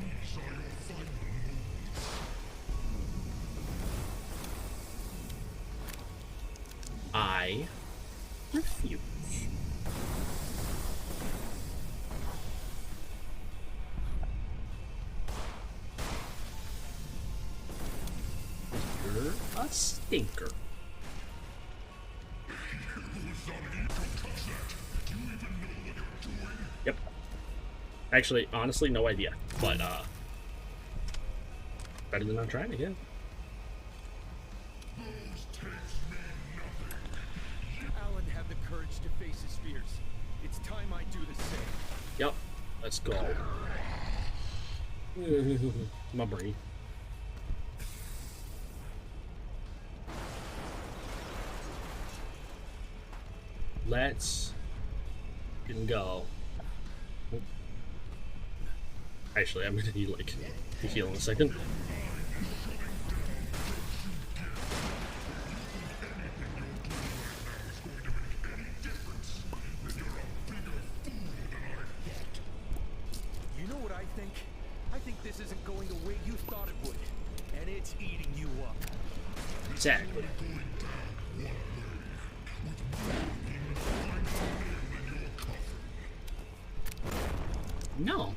Speaker 1: I refuse. You're a stinker. Yep. Actually, honestly, no idea. But, better than not trying again.
Speaker 2: Alan had the courage to face his fears. It's time I do the same.
Speaker 1: Yep. Let's go. My brain. Let's go. Actually, I'm gonna need like to heal in a second.
Speaker 2: You know what I think? I think this isn't going the way you thought it would. And it's eating you up.
Speaker 1: Exactly. No.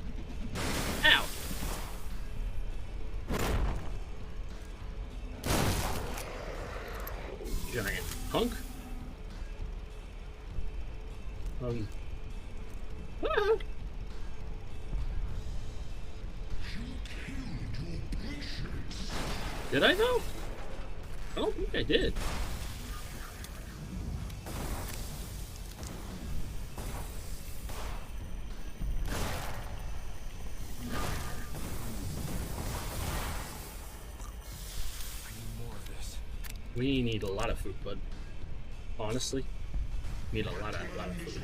Speaker 1: Ow. Giant punk. Ah. Did I though? I don't think I did. We need a lot of food, bud. honestly, need a lot of food.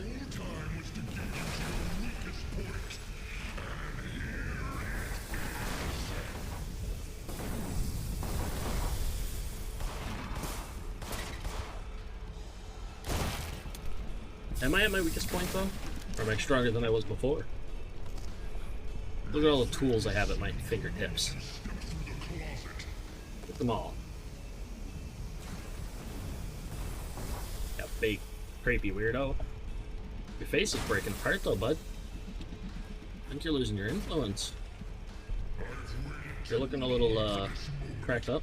Speaker 1: Am I at my weakest point though? Or am I stronger than I was before? Look at all the tools I have at my fingertips. Get them all. Yeah, big, creepy weirdo. Your face is breaking apart though, bud. I think you're losing your influence. You're looking a little, cracked up.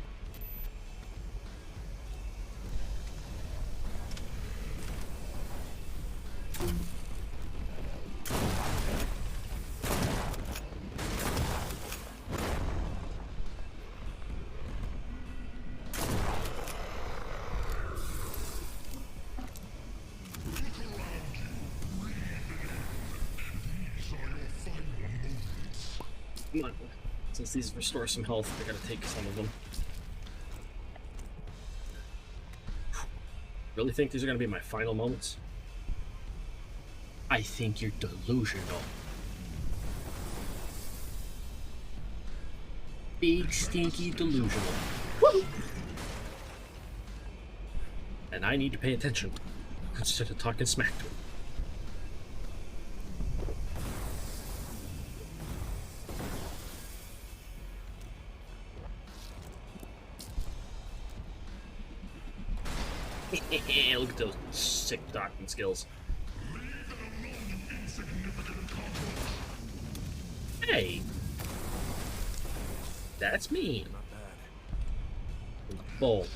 Speaker 1: Come on. Since these restore some health, I gotta take some of them. Really think these are gonna be my final moments? I think you're delusional. Big, stinky delusional. Woo! And I need to pay attention instead of talking smack to him. Look at those sick docking skills. Hey! That's mean.
Speaker 8: Not bad.
Speaker 1: Bull.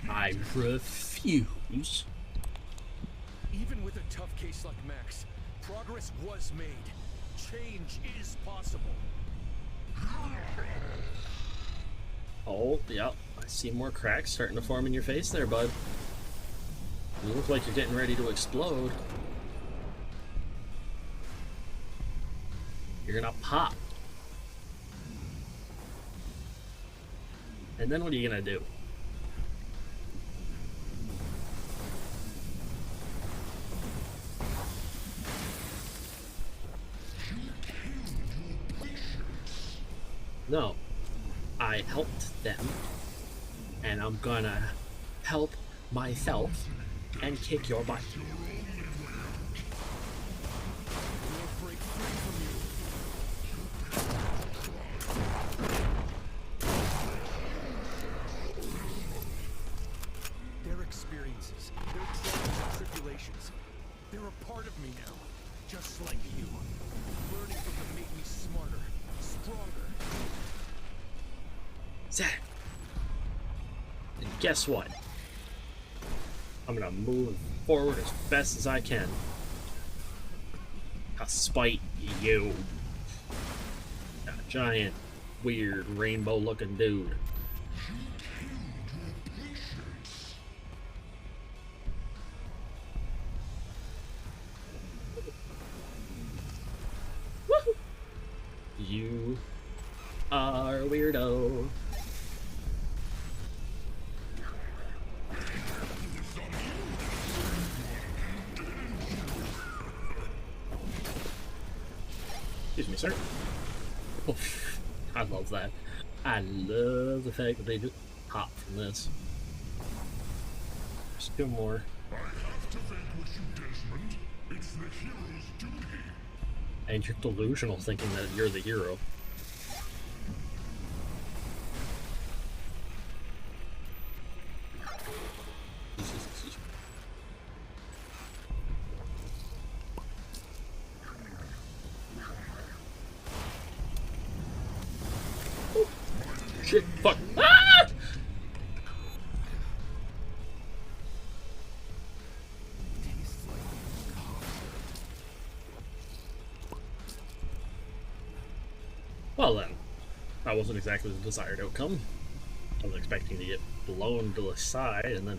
Speaker 1: I refuse.
Speaker 2: Even with a tough case like Max, progress was made. Change is possible.
Speaker 1: Oh, yeah. I see more cracks starting to form in your face there, bud. You look like you're getting ready to explode. You're gonna pop. And then what are you gonna do? No. I helped them, and I'm gonna help myself and kick your butt.
Speaker 2: Their experiences, their trials and tribulations, they're a part of me now, just like you. Learning from them made me smarter, stronger.
Speaker 1: Zach. And guess what? I'm gonna move forward as fast as I can. I'll spite you. A giant, weird, rainbow-looking dude. Woohoo! You are a weirdo. Excuse me, sir. Oh, I love that. I love the fact that they just hop from this. There's two more.
Speaker 9: I have to vanquish you, Desmond. It's the hero's duty.
Speaker 1: And you're delusional thinking that you're the hero. Shit, fuck. Ah! Well then, that wasn't exactly the desired outcome. I was expecting to get blown to the side and then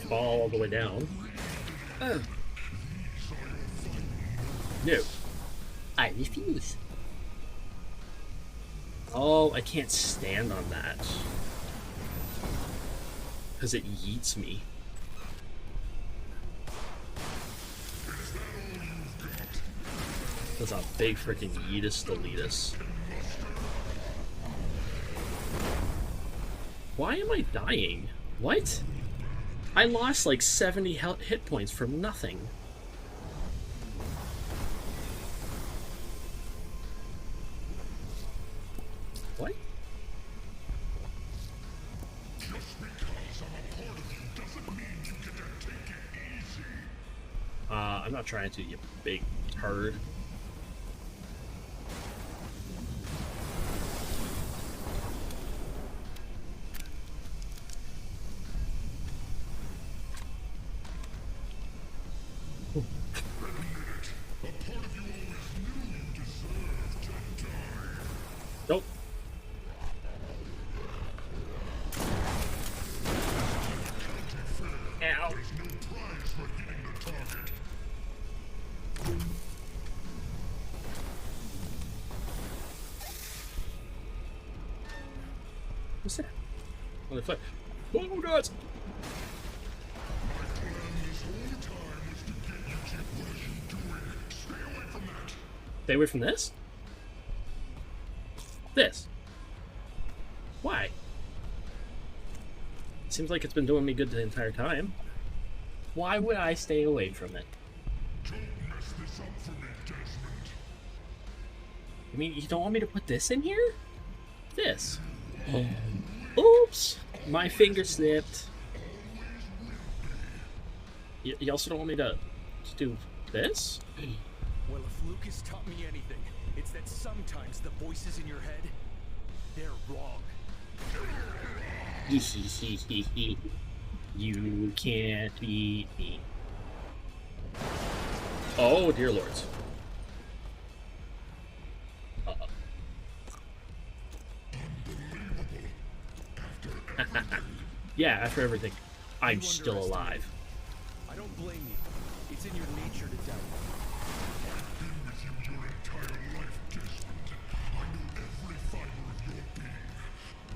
Speaker 1: fall all the way down. No. I refuse. Oh, I can't stand on that. Because it yeets me. That's a big freaking yeetus deletus. Why am I dying? What? I lost like 70 hit points from nothing. What? I'm not trying to, you big turd. Nope. Ow. What's that? Oh, the oh, God! Stay away from this? This? Why? Seems like it's been doing me good the entire time. Why would I stay away from it?
Speaker 9: Don't mess this up for me, Desmond.
Speaker 1: I mean, you don't want me to put this in here? This. Oops! My finger slipped. You also don't want me to do this?
Speaker 2: Well, if Lucas taught me anything, it's that sometimes the voices in your head, they're wrong.
Speaker 1: You can't beat me. Oh, dear lords. Yeah, after everything, I'm still alive.
Speaker 2: I don't blame you. It's in your nature to doubt.
Speaker 9: I've been with you your entire life, Desmond. I know every fiber of your being.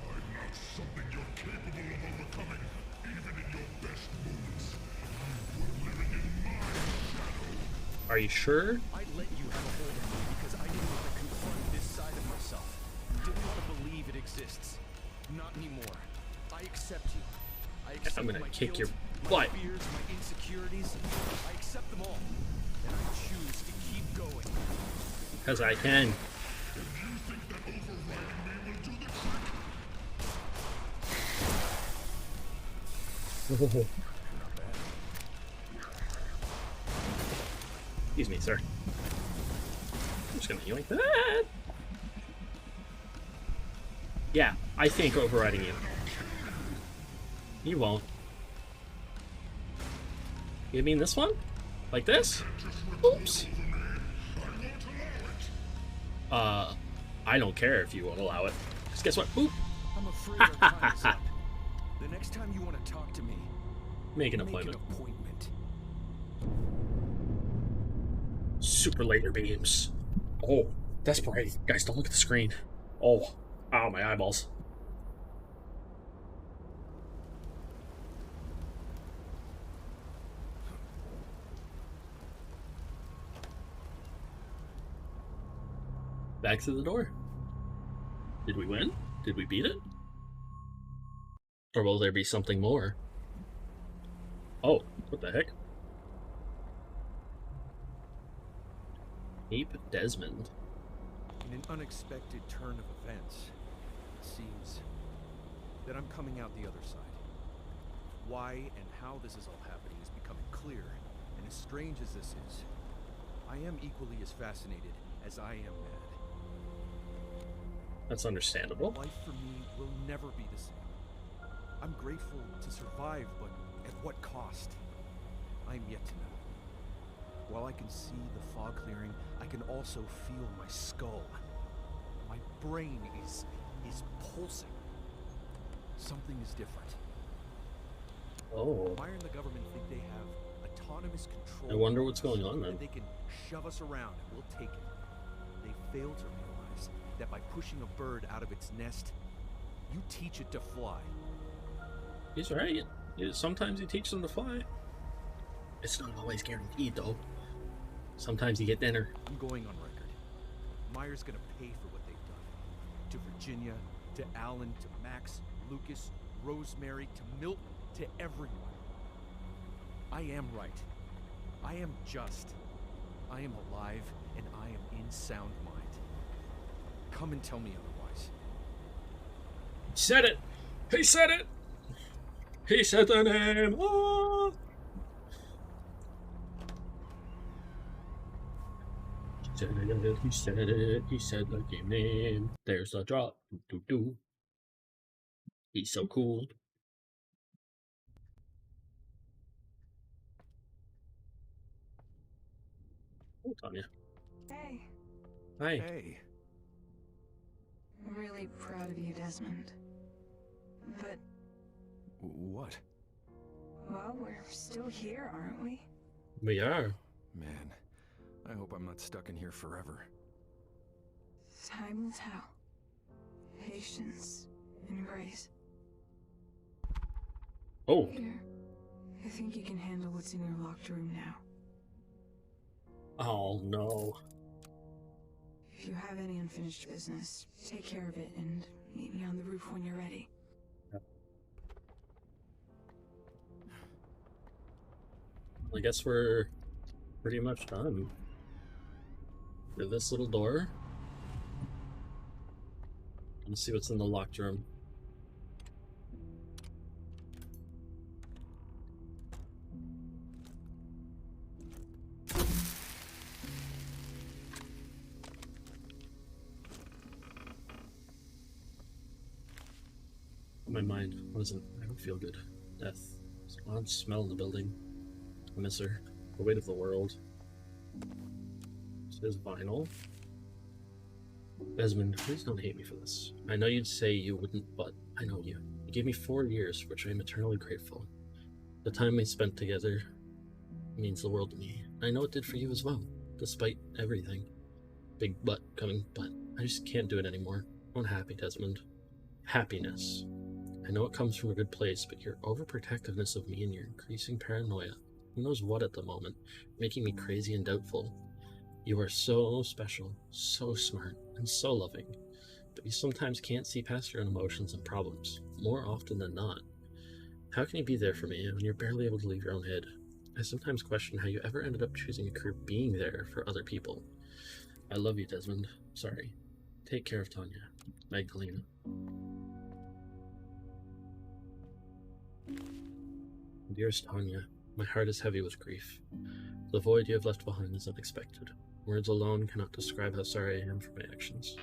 Speaker 9: I'm not something you're capable of overcoming, even in your best moments. You were living in my shadow.
Speaker 1: Are you sure?
Speaker 2: I let you have a hold of me because I didn't want to confront this side of myself. Didn't want to believe it exists. Not anymore. I accept you. I accept
Speaker 1: I'm gonna
Speaker 2: my
Speaker 1: kick
Speaker 2: guilt,
Speaker 1: your
Speaker 2: my
Speaker 1: butt.
Speaker 2: fears, my insecurities. I accept them all. And I choose to keep going.
Speaker 1: Because I can.
Speaker 9: You think that overriding me will do the trick?
Speaker 1: Excuse me, sir. I'm just gonna yoink that. Yeah, I think overriding you. You won't. You mean this one? Like this? Oops. I don't care if you won't allow it. Because guess what? Oop.
Speaker 2: I'm afraid our time is up. The next time you want to talk to me,
Speaker 1: Make an appointment.
Speaker 2: Make an appointment.
Speaker 1: Super laser beams. Oh, that's bright. Guys, don't look at the screen. Oh, ow, my eyeballs. Back to the door. Did we win? Did we beat it? Or will there be something more? Oh, what the heck? Ape Desmond.
Speaker 2: In an unexpected turn of events, it seems that I'm coming out the other side. Why and how this is all happening is becoming clear, and as strange as this is, I am equally as fascinated as I am mad.
Speaker 1: That's understandable.
Speaker 2: Life for me will never be the same. I'm grateful to survive, but at what cost? I'm yet to know. While I can see the fog clearing, I can also feel my skull. My brain is pulsing. Something is different.
Speaker 1: Oh.
Speaker 2: Meyer and the government think they have autonomous control.
Speaker 1: I wonder what's going on then.
Speaker 2: They can shove us around and we'll take it. They fail to realize that by pushing a bird out of its nest, you teach it to fly.
Speaker 1: He's right. Sometimes you teach them to fly. It's not always guaranteed, though. Sometimes you get dinner.
Speaker 2: I'm going on record. Meyer's gonna pay for what they've done. To Virginia, to Alan, to Max, Lucas, Rosemary, to Milton, to everyone. I am right. I am just. I am alive, and I am in sound mind. Come and tell me otherwise.
Speaker 1: Said it! He said it! He said the name! Oh! He said it. He said the game name. There's a drop. Doo-doo-doo. He's so cool. Oh, Tanya.
Speaker 5: Hey,
Speaker 1: Hi.
Speaker 2: Hey.
Speaker 5: I'm really proud of you, Desmond. But,
Speaker 2: What?
Speaker 5: well, we're still here, aren't we?
Speaker 1: We are.
Speaker 8: Man, I hope I'm not stuck in here forever.
Speaker 5: Time will tell. Patience and grace.
Speaker 1: Oh.
Speaker 5: Here, I think you can handle what's in your locked room now.
Speaker 1: Oh, no.
Speaker 5: If you have any unfinished business, take care of it and meet me on the roof when you're ready.
Speaker 1: I guess we're pretty much done. Through this little door. Let's see what's in the locked room. My mind wasn't. I don't feel good. Death. There's an odd smell in the building. I miss her. The weight of the world. This is vinyl. Desmond, please don't hate me for this. I know you'd say you wouldn't, but I know you. You gave me 4 years, for which I am eternally grateful. The time we spent together means the world to me. I know it did for you as well, despite everything. Big butt coming, but I just can't do it anymore. I'm unhappy, Desmond. Happiness. I know it comes from a good place, but your overprotectiveness of me and your increasing paranoia, who knows what at the moment, making me crazy and doubtful. You are so special, so smart, and so loving, but you sometimes can't see past your own emotions and problems, more often than not. How can you be there for me when you're barely able to leave your own head? I sometimes question how you ever ended up choosing a career being there for other people. I love you, Desmond. Sorry. Take care of Tanya. Magdalena. Dearest Tanya, my heart is heavy with grief. The void you have left behind is unexpected. Words alone cannot describe how sorry I am for my actions.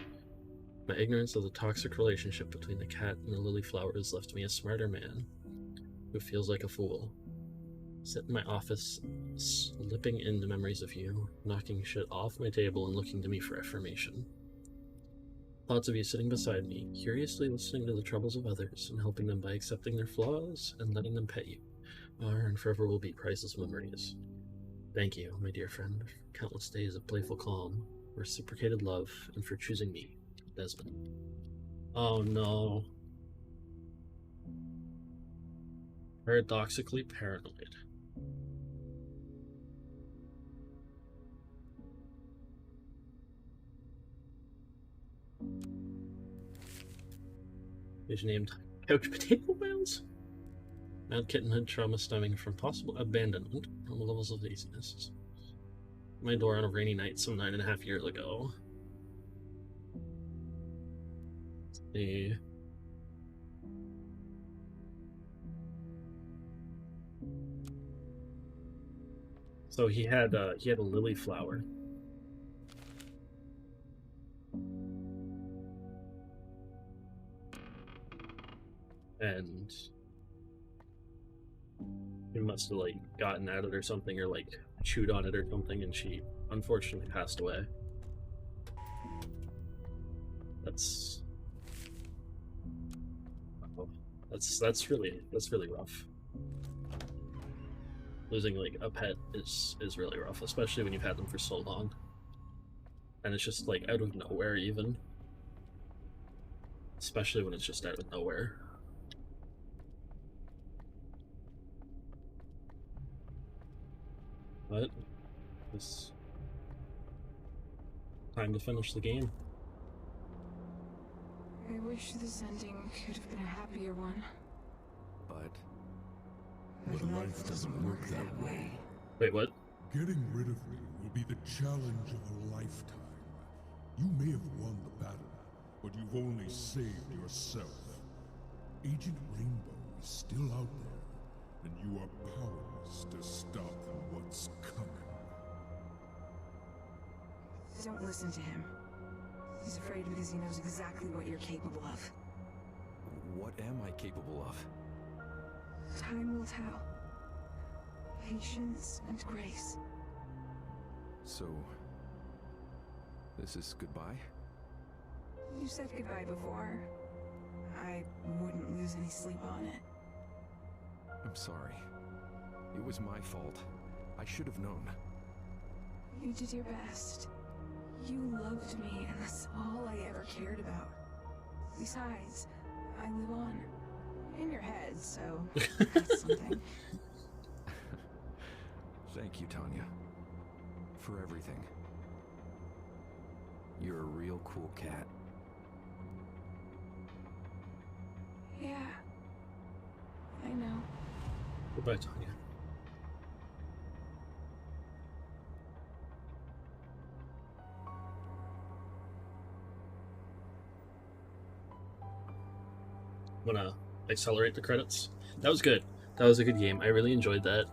Speaker 1: My ignorance of the toxic relationship between the cat and the lily flowers left me a smarter man who feels like a fool. Sit in my office, slipping into memories of you, knocking shit off my table and looking to me for affirmation. Thoughts of you sitting beside me, curiously listening to the troubles of others and helping them by accepting their flaws and letting them pet you, are and forever will be priceless memories. Thank you, my dear friend, for countless days of playful calm, reciprocated love, and for choosing me, Desmond. Oh no. Paradoxically paranoid. Is named Couch Potato Whales? Mad kittenhood trauma stemming from possible abandonment, normal levels of laziness. My door on a rainy night some 9.5 years ago. Let's see. So he had a lily flower. And he must have like gotten at it or something, or like chewed on it or something, and she unfortunately passed away. That's really rough. Losing like a pet is really rough, especially when you've had them for so long. And it's just like out of nowhere even. especially when it's just out of nowhere. But it's time to finish the game.
Speaker 5: I wish this ending could have been a happier one.
Speaker 8: But
Speaker 10: life doesn't work that way.
Speaker 1: Wait, what?
Speaker 10: Getting rid of me will be the challenge of a lifetime. You may have won the battle, but you've only saved yourself. Agent Rainbow is still out there, and you are powerless to stop what's coming.
Speaker 5: Don't listen to him. He's afraid because he knows exactly what you're capable of.
Speaker 8: what am I capable of?
Speaker 5: Time will tell. Patience and grace.
Speaker 8: So, this is goodbye?
Speaker 5: You said goodbye before. I wouldn't lose any sleep on it.
Speaker 8: I'm sorry. It was my fault. I should have known.
Speaker 5: You did your best. You loved me, and that's all I ever cared about. Besides, I live on. In your head, so that's something.
Speaker 8: Thank you, Tanya. For everything. You're a real cool cat.
Speaker 5: Yeah. I know.
Speaker 1: Goodbye, Tanya. I'm gonna accelerate the credits. That was good. That was a good game. I really enjoyed that.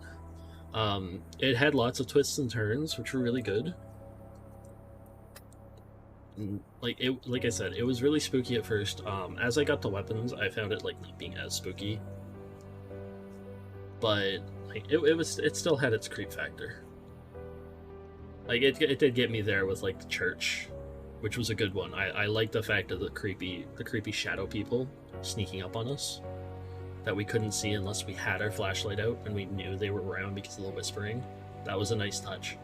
Speaker 1: It had lots of twists and turns, which were really good. Like I said, it was really spooky at first. As I got the weapons, I found it like not being as spooky, but like it still had its creep factor. Like it did get me there with like the church, which was a good one. I like the fact of the creepy shadow people sneaking up on us that we couldn't see unless we had our flashlight out and we knew they were around because of the whispering. That was a nice touch.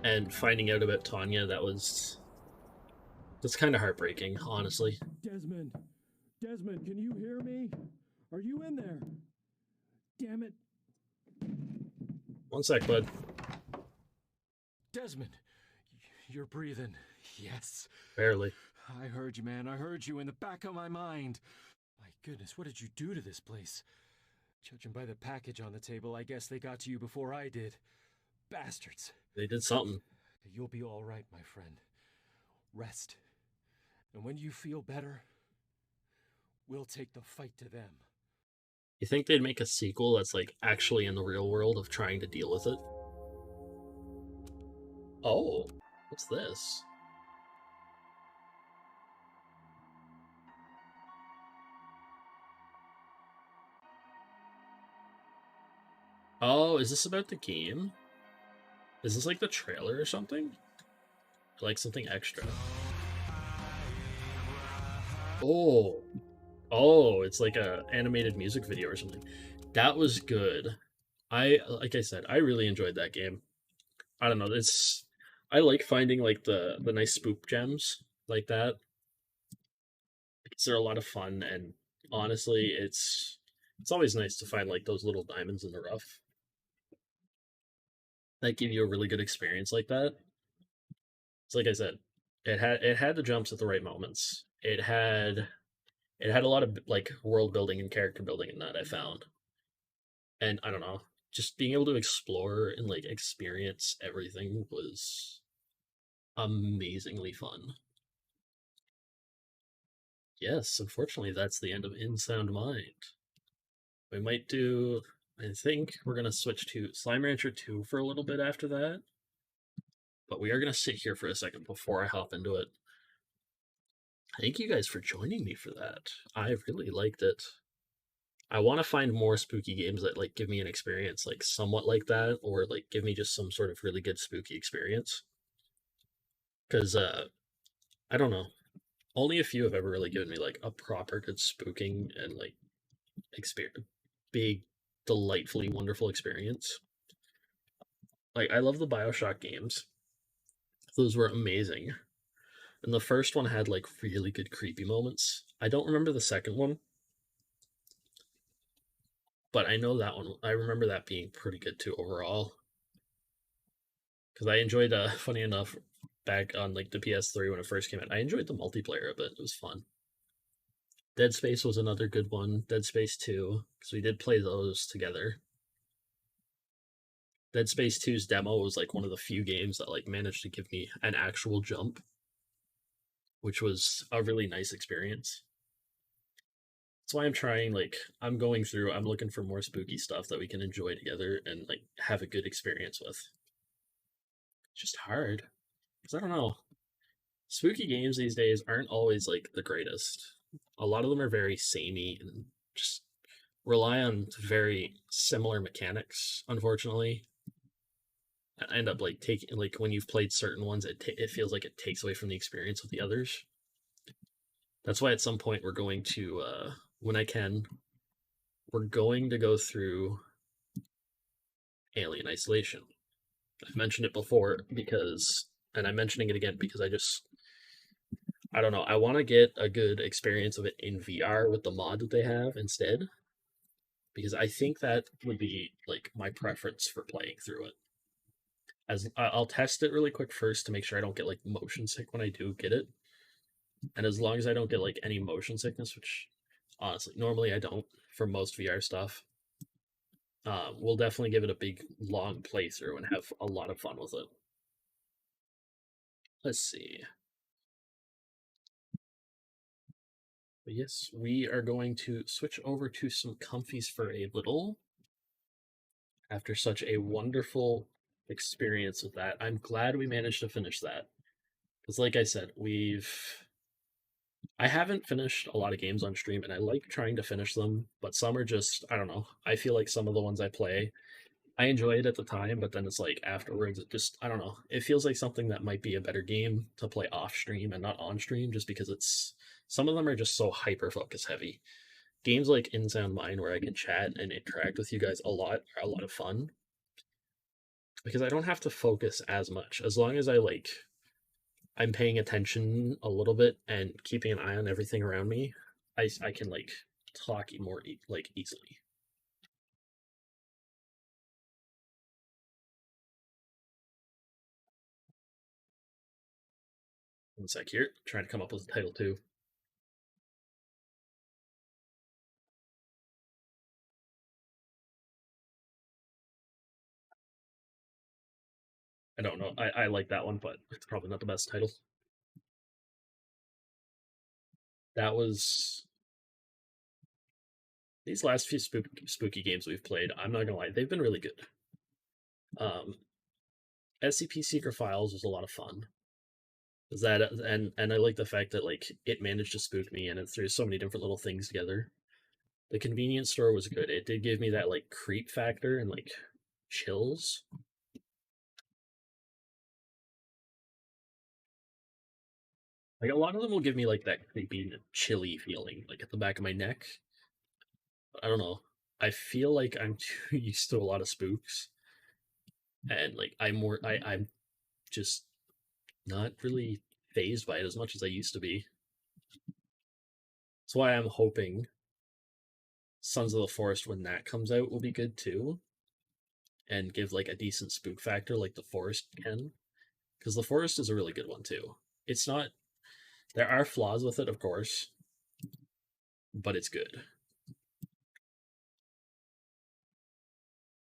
Speaker 1: And finding out about Tanya, that's kind of heartbreaking, honestly.
Speaker 11: Desmond, can you hear me? Are you in there? Damn it.
Speaker 1: One sec, bud.
Speaker 2: Desmond, you're breathing. Yes.
Speaker 1: Barely.
Speaker 2: I heard you, man. I heard you in the back of my mind. My goodness, what did you do to this place? Judging by the package on the table, I guess they got to you before I did. Bastards.
Speaker 1: They did something.
Speaker 2: You'll be all right, my friend. Rest. And when you feel better, we'll take the fight to them.
Speaker 1: You think they'd make a sequel that's like actually in the real world of trying to deal with it? Oh, what's this? Oh, is this about the game? Is this like the trailer or something? Like something extra? Oh. Oh, it's like a animated music video or something. That was good. Like I said, I really enjoyed that game. I don't know, I like finding like the nice spoop gems like that. Because they're a lot of fun, and honestly, it's always nice to find like those little diamonds in the rough that give you a really good experience like that. It's like I said, it had the jumps at the right moments. It had a lot of like world building and character building in that, I found. And I don't know, just being able to explore and like experience everything was amazingly fun. Yes, unfortunately, that's the end of In Sound Mind. We might do, I think we're going to switch to Slime Rancher 2 for a little bit after that. But we are going to sit here for a second before I hop into it. Thank you guys for joining me for that. I really liked it. I want to find more spooky games that like give me an experience like somewhat like that, or like give me just some sort of really good spooky experience. Because I don't know, only a few have ever really given me like a proper good spooking and like big, delightfully wonderful experience. Like I love the BioShock games; those were amazing. And the first one had like really good creepy moments. I don't remember the second one, but I know that one. I remember that being pretty good too overall. Because I enjoyed, funny enough, back on like the PS3 when it first came out, I enjoyed the multiplayer a bit. It was fun. Dead Space was another good one. Dead Space 2, because we did play those together. Dead Space 2's demo was like one of the few games that like managed to give me an actual jump, which was a really nice experience. That's why I'm trying, like, I'm going through, I'm looking for more spooky stuff that we can enjoy together and like have a good experience with. It's just hard. Because I don't know. Spooky games these days aren't always like the greatest. A lot of them are very samey and just rely on very similar mechanics, unfortunately. I end up like taking, like, when you've played certain ones, it feels like it takes away from the experience of the others. That's why at some point we're going to, when I can, we're going to go through Alien Isolation. I've mentioned it before because, and I'm mentioning it again because I don't know, I want to get a good experience of it in VR with the mod that they have instead, because I think that would be like my preference for playing through it. As I'll test it really quick first to make sure I don't get like motion sick when I do get it, and as long as I don't get like any motion sickness, which honestly normally I don't for most VR stuff, we'll definitely give it a big long playthrough and have a lot of fun with it. Let's see. But yes, we are going to switch over to some comfies for a little. After such a wonderful experience with that, I'm glad we managed to finish that. Because, like I said, I haven't finished a lot of games on stream, and I like trying to finish them, but some are just, I don't know. I feel like some of the ones I play, I enjoy it at the time, but then it's like afterwards, it just, I don't know. It feels like something that might be a better game to play off stream and not on stream, just because some of them are just so hyper focus heavy. Games like In Sound Mind, where I can chat and interact with you guys a lot, are a lot of fun because I don't have to focus as much. As long as I'm paying attention a little bit and keeping an eye on everything around me, I can like talk more like easily. One sec here, trying to come up with a title too. I don't know. I like that one, but it's probably not the best title. That was these last few spooky games we've played. I'm not gonna lie, they've been really good. SCP Secret Files was a lot of fun. Is that and I like the fact that like it managed to spook me and it threw so many different little things together. The convenience store was good. It did give me that like creep factor and like chills. Like a lot of them will give me like that creepy, chilly feeling, like at the back of my neck. I don't know. I feel like I'm too used to a lot of spooks, and like I'm just not really phased by it as much as I used to be. That's why I'm hoping Sons of the Forest, when that comes out, will be good too, and give like a decent spook factor like the Forest can, because the Forest is a really good one too. It's not. There are flaws with it, of course, but it's good.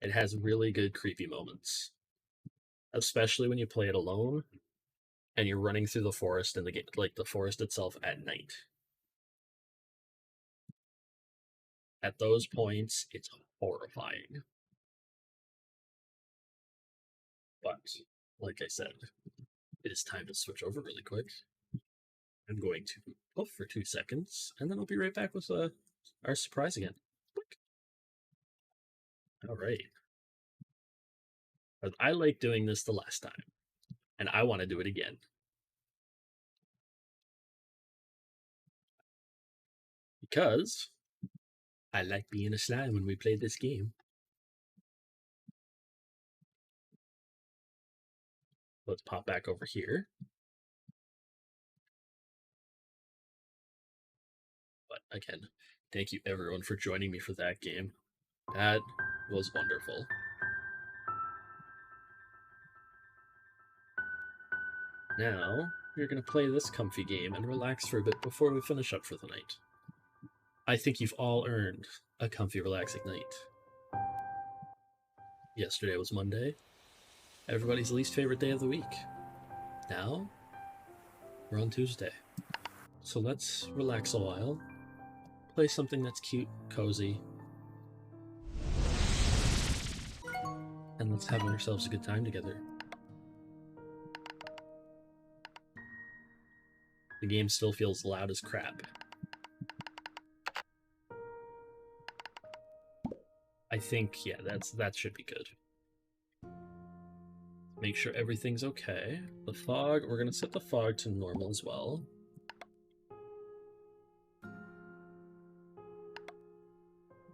Speaker 1: It has really good creepy moments, especially when you play it alone and you're running through the forest and the game, like the forest itself at night. At those points, it's horrifying. But like I said, it is time to switch over really quick. I'm going to puff for 2 seconds, and then I'll be right back with our surprise again. All right. But I like doing this the last time, and I want to do it again. Because I like being a slime when we play this game. Let's pop back over here. again, thank you everyone for joining me for that game. That was wonderful. Now, we're going to play this comfy game and relax for a bit before we finish up for the night. I think you've all earned a comfy, relaxing night. Yesterday was Monday, everybody's least favorite day of the week. Now, we're on Tuesday. So let's relax a while, play something that's cute, cozy, and let's have ourselves a good time together. The game still feels loud as crap. I think, yeah, that should be good. Make sure everything's okay. The fog, we're gonna set the fog to normal as well. Let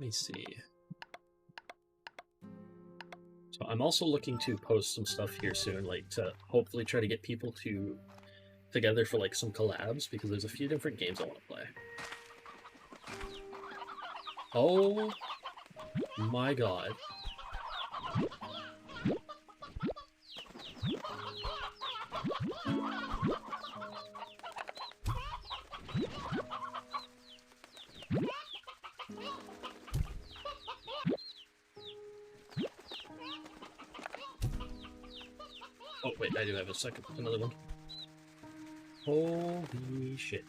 Speaker 1: me see. So I'm also looking to post some stuff here soon, like to hopefully try to get people together for like some collabs, because there's a few different games I want to play. Oh my god. Oh wait, I do have another one. Holy shit.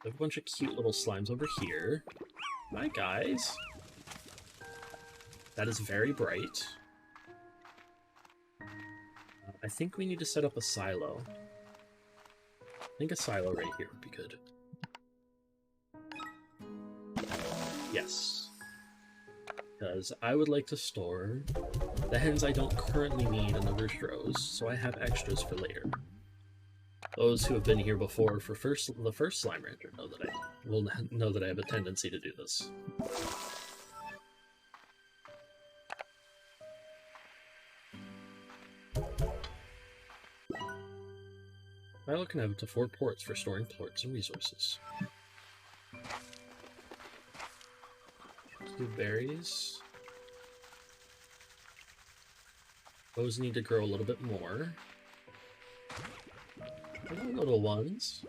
Speaker 1: I have a bunch of cute little slimes over here. Hi guys. That is very bright. I think we need to set up a silo. I think a silo right here would be good. Yes. Because I would like to store the hens I don't currently need in the roost rows, so I have extras for later. Those who have been here before for the first Slime Rancher will know that I have a tendency to do this. Silo can have up to 4 ports for storing plorts and resources. 2 berries. Those need to grow a little bit more. Hello, little ones.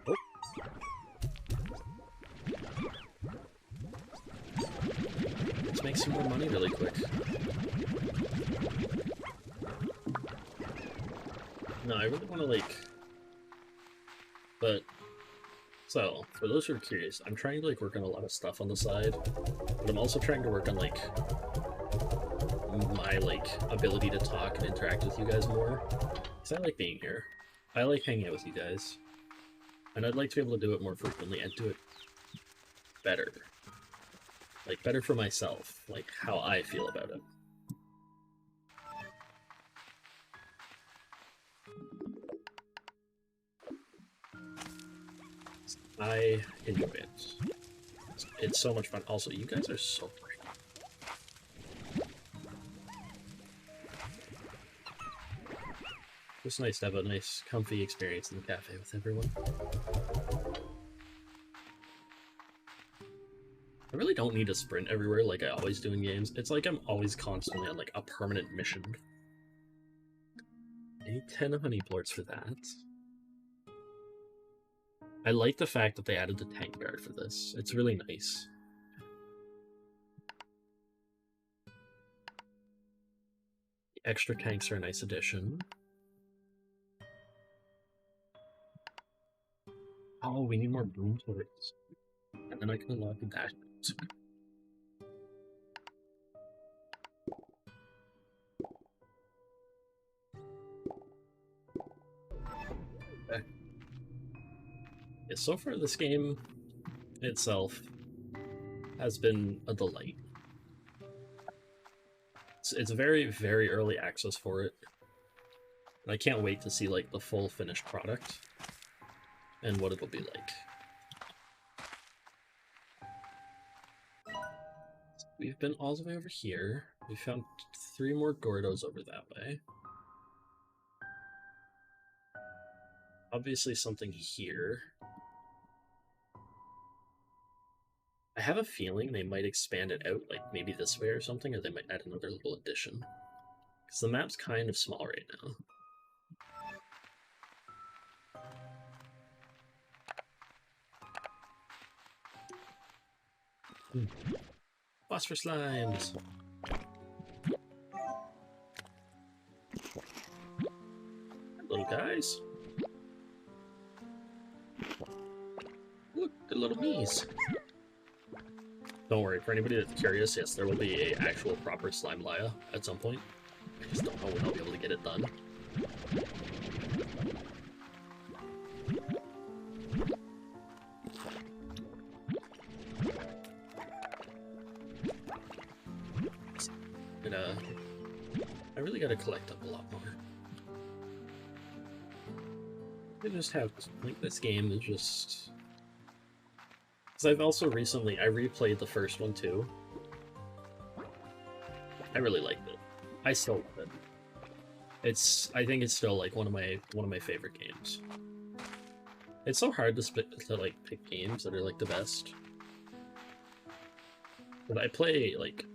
Speaker 1: Oh. Let's make some more money really quick. No, I really want to, like... But... So, for those who are curious, I'm trying to, like, work on a lot of stuff on the side, but I'm also trying to work on, like, my, like, ability to talk and interact with you guys more. Because I like being here. I like hanging out with you guys. And I'd like to be able to do it more frequently and do it better. Like, better for myself. Like, how I feel about it. I enjoy it. It's so much fun. Also, you guys are so bright. It's nice to have a nice, comfy experience in the cafe with everyone. I really don't need to sprint everywhere like I always do in games. It's like I'm always constantly on, like, a permanent mission. I need 10 honey plorts for that. I like the fact that they added the tank guard for this. It's really nice. The extra tanks are a nice addition. Oh, we need more boom turrets. And then I can unlock the dash. Okay. Yeah, so far this game itself has been a delight. It's very, very early access for it. And I can't wait to see, like, the full finished product and what it'll be like. we've been all the way over here. We found 3 more Gordos over that way. Obviously something here. I have a feeling they might expand it out, like maybe this way or something, or they might add another little addition. Because the map's kind of small right now. Phosphor slimes! Little guys. Look, the little bees. Don't worry, for anybody that's curious, yes, there will be an actual proper slime Laya at some point. I just don't know when I'll be able to get it done. I really gotta collect up a lot more. I just have, like, this game is just... Because I've also recently, I replayed the first one too. I really liked it. I still love it. I think it's still like one of my favorite games. It's so hard to like pick games that are like the best. But I play like,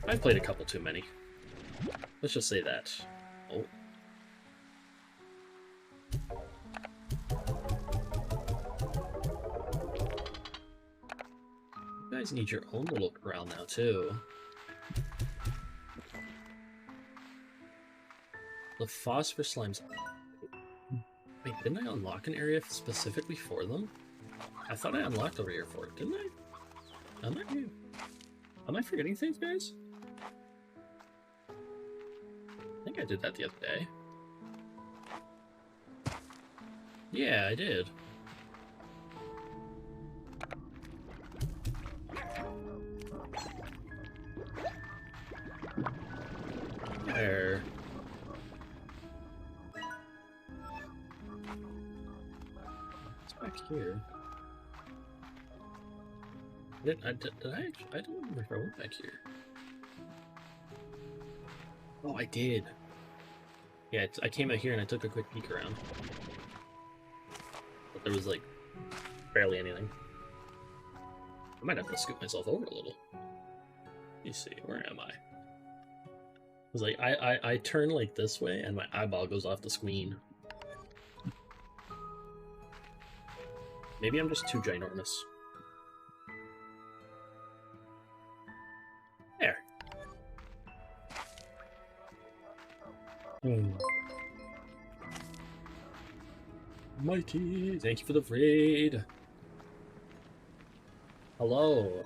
Speaker 1: I've played a couple too many. Let's just say that. Oh. You guys need your own little corral now, too. The phosphor slimes. Wait, didn't I unlock an area specifically for them? I thought I unlocked over here for it, didn't I? Am I forgetting things, guys? I think I did that the other day. Yeah, I did. There. What's back here? Did I? I don't remember if I went back here. Oh, I did. Yeah, I came out here and I took a quick peek around. But there was, like, barely anything. I might have to scoop myself over a little. Let me see, where am I? It's like, I turn, like, this way and my eyeball goes off the screen. Maybe I'm just too ginormous. There. Mighty, thank you for the raid. Hello.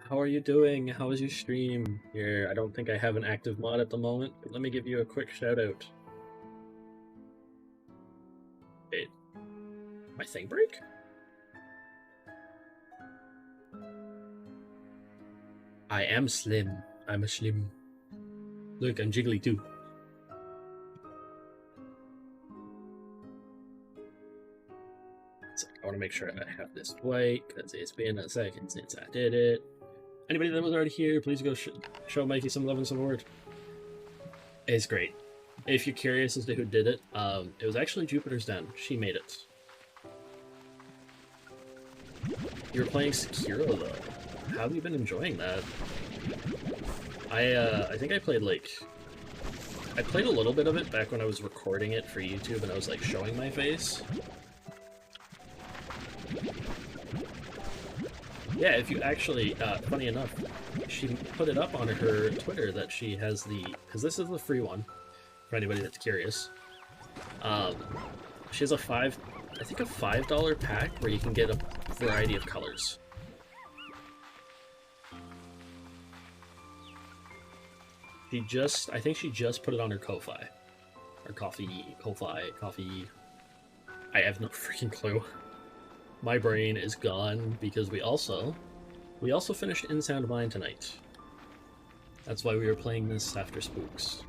Speaker 1: How are you doing? How is your stream? Here, I don't think I have an active mod at the moment, but let me give you a quick shout out. Wait. My thing break? I am slim. I'm a slim. Look, I'm jiggly too. So I want to make sure I have this white, because it's been a second since I did it. Anybody that was already here, please go show Mikey some love and support. It's great. If you're curious as to who did it was actually Jupiter's Den. She made it. You were playing Sekiro though. How have you been enjoying that? I think I played a little bit of it back when I was recording it for YouTube and I was like showing my face. Yeah, if you actually, funny enough, she put it up on her Twitter that she has because this is the free one, for anybody that's curious. She has a $5 pack where you can get a variety of colors. I think she just put it on her Ko-Fi. Or Ko-Fi. I have no freaking clue. My brain is gone because we also finished In Sound Mind tonight. That's why we were playing this after Spooks.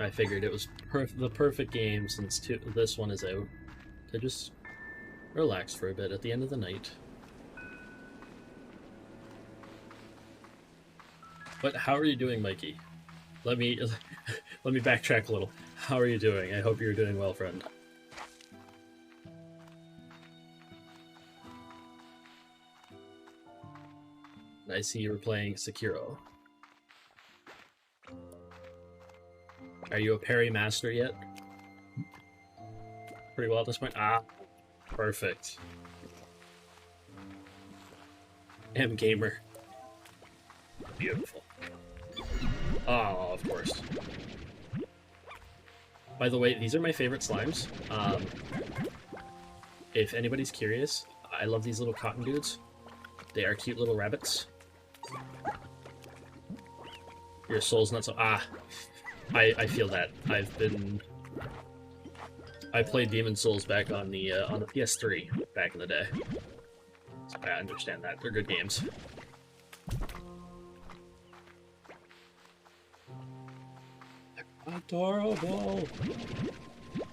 Speaker 1: I figured it was the perfect game since this one is out to just relax for a bit at the end of the night. But how are you doing, Mikey? Let me backtrack a little. How are you doing? I hope you're doing well, friend. I see you were playing Sekiro. Are you a parry master yet? Pretty well at this point. Ah, perfect. Gamer. Beautiful. Oh, of course. By the way, these are my favorite slimes. If anybody's curious, I love these little cotton dudes. They are cute little rabbits. Your soul's not so... Ah! I feel that. I played Demon's Souls back on the PS3 back in the day. So I understand that. They're good games. Adorable!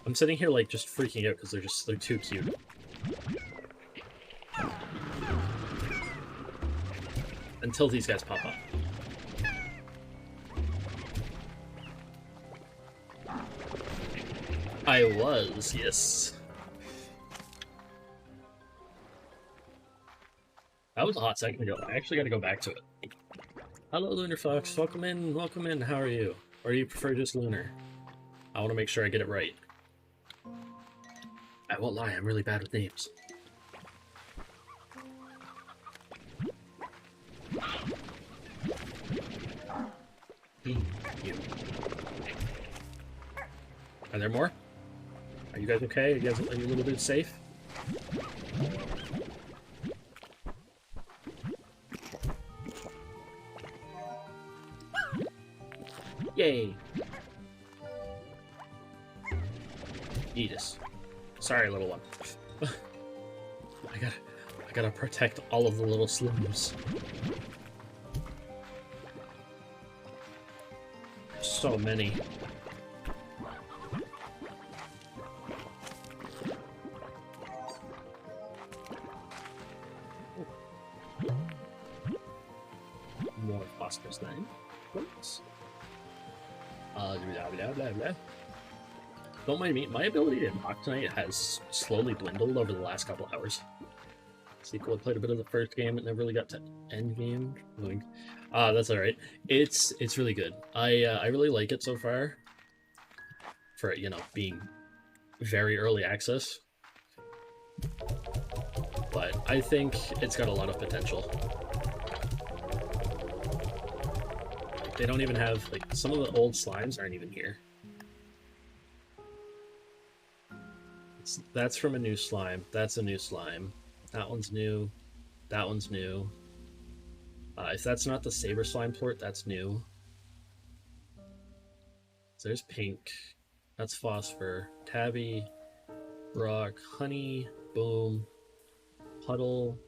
Speaker 1: I'm sitting here like just freaking out because they're too cute. Until these guys pop up. I was, yes. That was a hot second ago. I actually gotta go back to it. Hello, Lunar Fox. Welcome in, welcome in. How are you? Or do you prefer just Lunar? I want to make sure I get it right. I won't lie, I'm really bad with names. You. Are there more? Are you guys okay? Are you a little bit safe? Yay! Edis. Sorry, little one. I gotta protect all of the little slims. So many. More phosphorus 9. Oops. Blah, blah, blah. Don't mind me, my ability to knock tonight has slowly dwindled over the last couple hours. Sequel, I played a bit of the first game, it never really got to end game. That's alright. It's really good. I really like it so far. For, you know, being very early access. But I think it's got a lot of potential. They don't even have, like, some of the old slimes aren't even here. That's from a new slime. That's a new slime. That one's new. That one's new. If that's not the Saber Slime port, that's new. So there's Pink. That's Phosphor. Tabby. Rock. Honey. Boom. Puddle.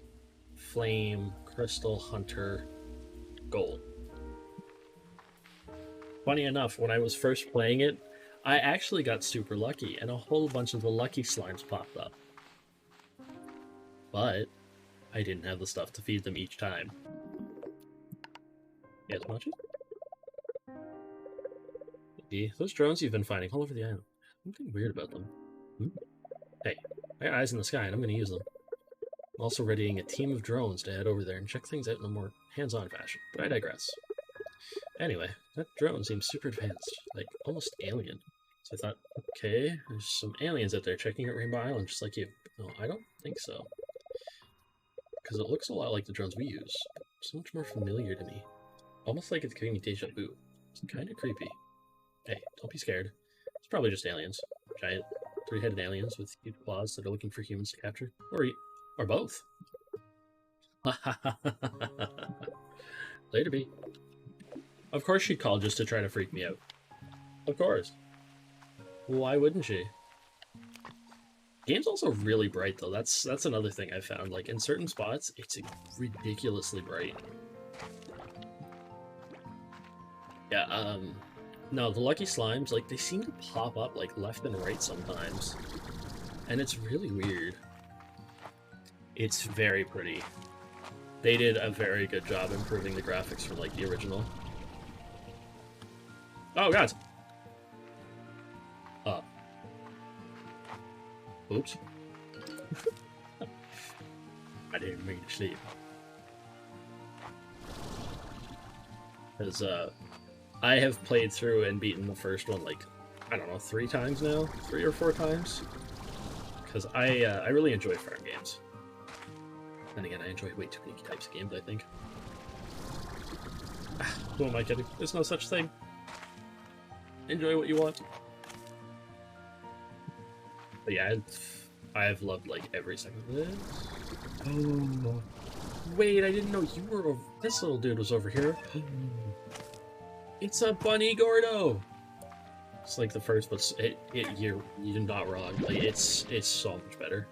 Speaker 1: Flame. Crystal. Hunter. Gold. Funny enough, when I was first playing it, I actually got super lucky, and a whole bunch of the lucky slimes popped up. But I didn't have the stuff to feed them each time. You guys watch it? Those drones you've been finding all over the island. Something weird about them. Hey, I got eyes in the sky, and I'm going to use them. I'm also readying a team of drones to head over there and check things out in a more hands-on fashion, but I digress. Anyway, that drone seems super advanced, like almost alien. So I thought, okay, there's some aliens out there checking out Rainbow Island just like you. No, I don't think so. Because it looks a lot like the drones we use, but so much more familiar to me. Almost like it's giving me deja vu. It's kind of creepy. Hey, don't be scared. It's probably just aliens. Giant, three-headed aliens with huge claws that are looking for humans to capture. Or both. Later, B. Of course she'd call just to try to freak me out. Of course. Why wouldn't she? Game's also really bright though. That's another thing I found. Like in certain spots, it's ridiculously bright. Yeah, no, the lucky slimes, like they seem to pop up like left and right sometimes. And it's really weird. It's very pretty. They did a very good job improving the graphics from like the original. Oh god. Oops. I didn't mean to sleep. Because I have played through and beaten the first one like, I don't know, 3 times now? 3 or 4 times? Because I really enjoy farm games. And again, I enjoy way too many types of games, I think. Who am I kidding? There's no such thing. Enjoy what you want. But yeah, I've loved like every second of this. Oh, wait, I didn't know you were over. This little dude was over here. It's a bunny Gordo. It's like the first, but you're not wrong. Like it's so much better.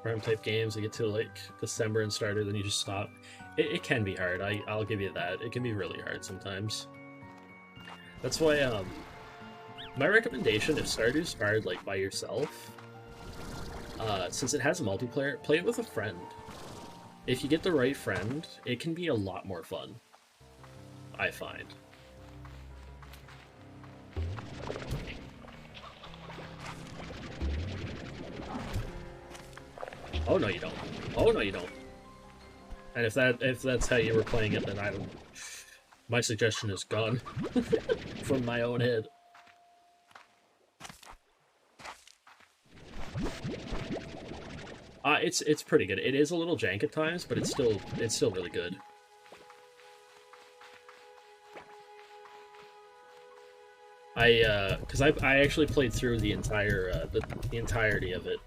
Speaker 1: Farm type games, they get to like December and starter, then you just stop. It can be hard. I'll give you that. It can be really hard sometimes. That's why my recommendation, if Stardew's hard like by yourself, since it has multiplayer, play it with a friend. If you get the right friend, it can be a lot more fun, I find. Oh no you don't. Oh no you don't. And if that's how you were playing it, then I don't. My suggestion is gone from my own head. It's pretty good. It is a little jank at times, but it's still really good. Because I actually played through the entire the entirety of it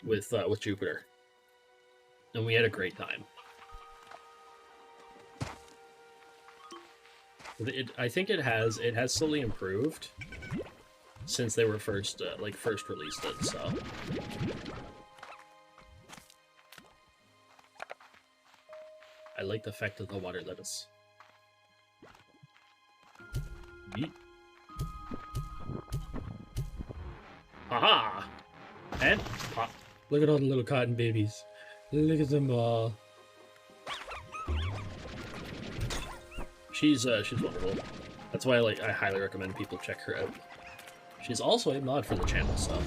Speaker 1: with Jupiter, and we had a great time. I think it has slowly improved since they were first released it. So. I like the effect of the water lettuce. Yeet. Haha! And pop. Look at all the little cotton babies. Look at them all. She's wonderful. That's why I highly recommend people check her out. She's also a mod for the channel, so.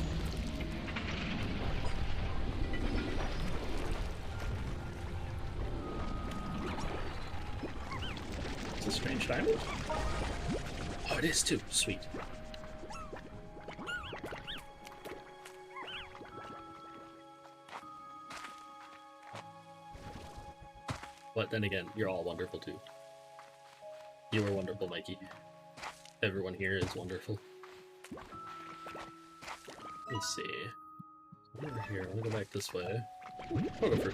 Speaker 1: It's a strange diamond? Oh, it is too. Sweet. But then again, you're all wonderful too. You are wonderful, Mikey. Everyone here is wonderful. Let's see. Over here, I'm gonna go back this way. I'll go for...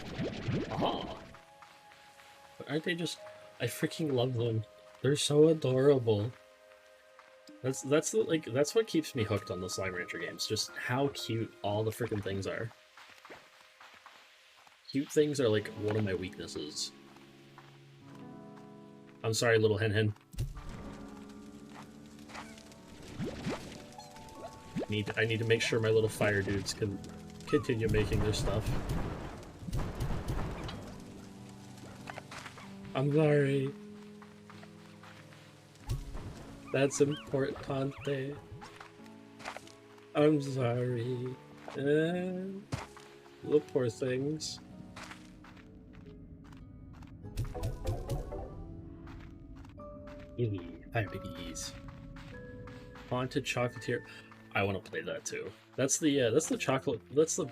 Speaker 1: Aha! But aren't they just... I freaking love them. They're so adorable. That's what keeps me hooked on the Slime Rancher games. Just how cute all the freaking things are. Cute things are like one of my weaknesses. I'm sorry, little hen hen. I need to make sure my little fire dudes can continue making their stuff. I'm sorry. That's importante. I'm sorry. Little poor things. Fire babies. Haunted Chocolatier. I want to play that too. That's the chocolate. That's the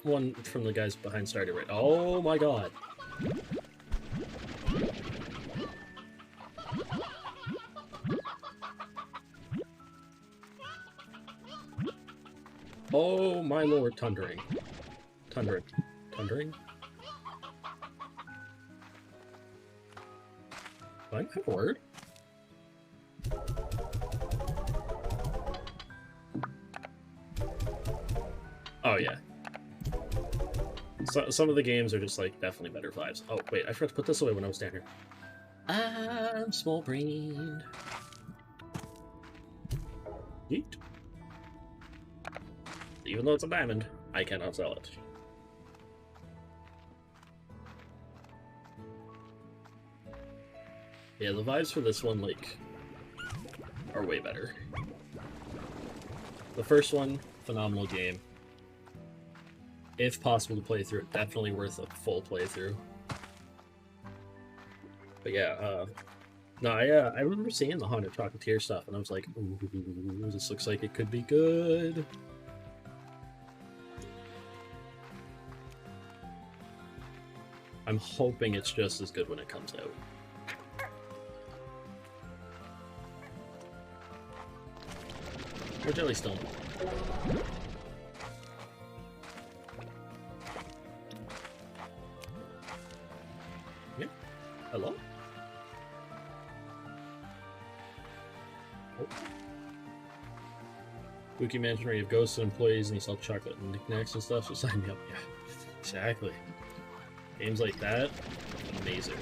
Speaker 1: one from the guys behind Stardew, right? Oh my god. Oh my lord, tundering. Tundering? Do I have a word? Oh yeah. So, some of the games are just like definitely better vibes. Oh wait, I forgot to put this away when I was down here. I'm small-brained. Yeet. Even though it's a diamond. I cannot sell it. Yeah, the vibes for this one, like, are way better. The first one, phenomenal game. If possible to play through, definitely worth a full playthrough. But yeah, no, I remember seeing the Haunted Chocolatier stuff, and I was like, ooh, this looks like it could be good. I'm hoping it's just as good when it comes out. Or Jellystone. Yeah. Hello? Oh. Spooky Mansion where you have ghosts and employees and you sell chocolate and knickknacks and stuff, so sign me up. Yeah, exactly. Games like that, amazing.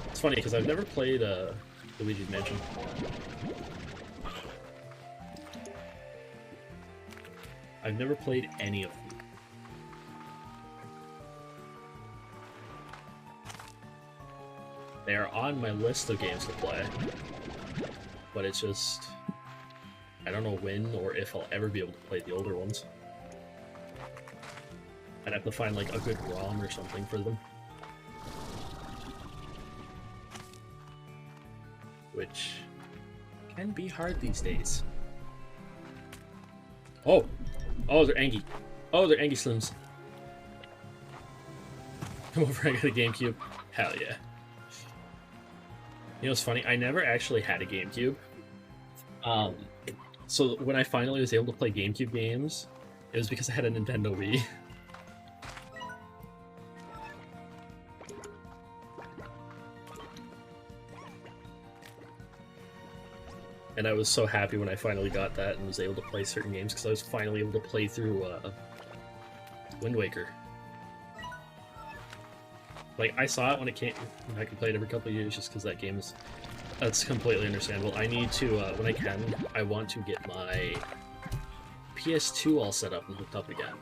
Speaker 1: It's funny because I've never played Luigi's Mansion. I've never played any of them. They are on my list of games to play, but it's just, I don't know when or if I'll ever be able to play the older ones. I'd have to find like a good ROM or something for them. Which can be hard these days. Oh! Oh, they're Angie. Oh, they're Angie Slims. Come over, I got a GameCube. Hell yeah. You know what's funny? I never actually had a GameCube. So when I finally was able to play GameCube games, it was because I had a Nintendo Wii. And I was so happy when I finally got that and was able to play certain games because I was finally able to play through Wind Waker. Like, I saw it when it came, and I could play it every couple of years just because that game is... That's completely understandable. I need to, when I can, I want to get my PS2 all set up and hooked up again.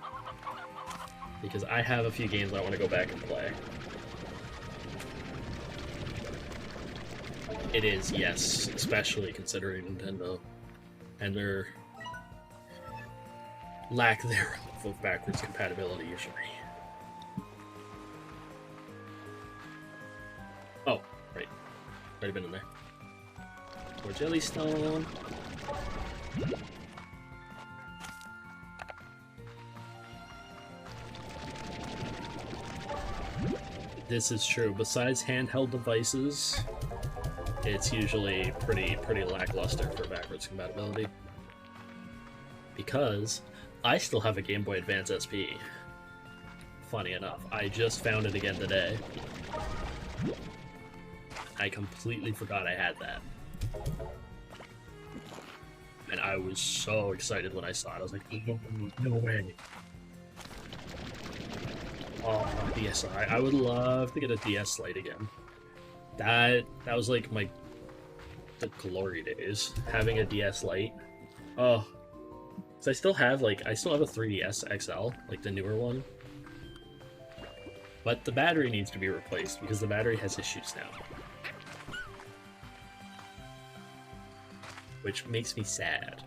Speaker 1: Because I have a few games I want to go back and play. It is, yes, especially considering Nintendo and their lack thereof of backwards compatibility usually. Oh, right. Already been in there. More Jellystone. This is true. Besides handheld devices, it's usually pretty lackluster for backwards compatibility. Because I still have a Game Boy Advance SP. Funny enough, I just found it again today. I completely forgot I had that. And I was so excited when I saw it. I was like, no way. Oh, DSi. I would love to get a DS Lite again. That was like the glory days, having a DS Lite. Oh, so I still have a 3DS XL, like the newer one. But the battery needs to be replaced because the battery has issues now. Which makes me sad.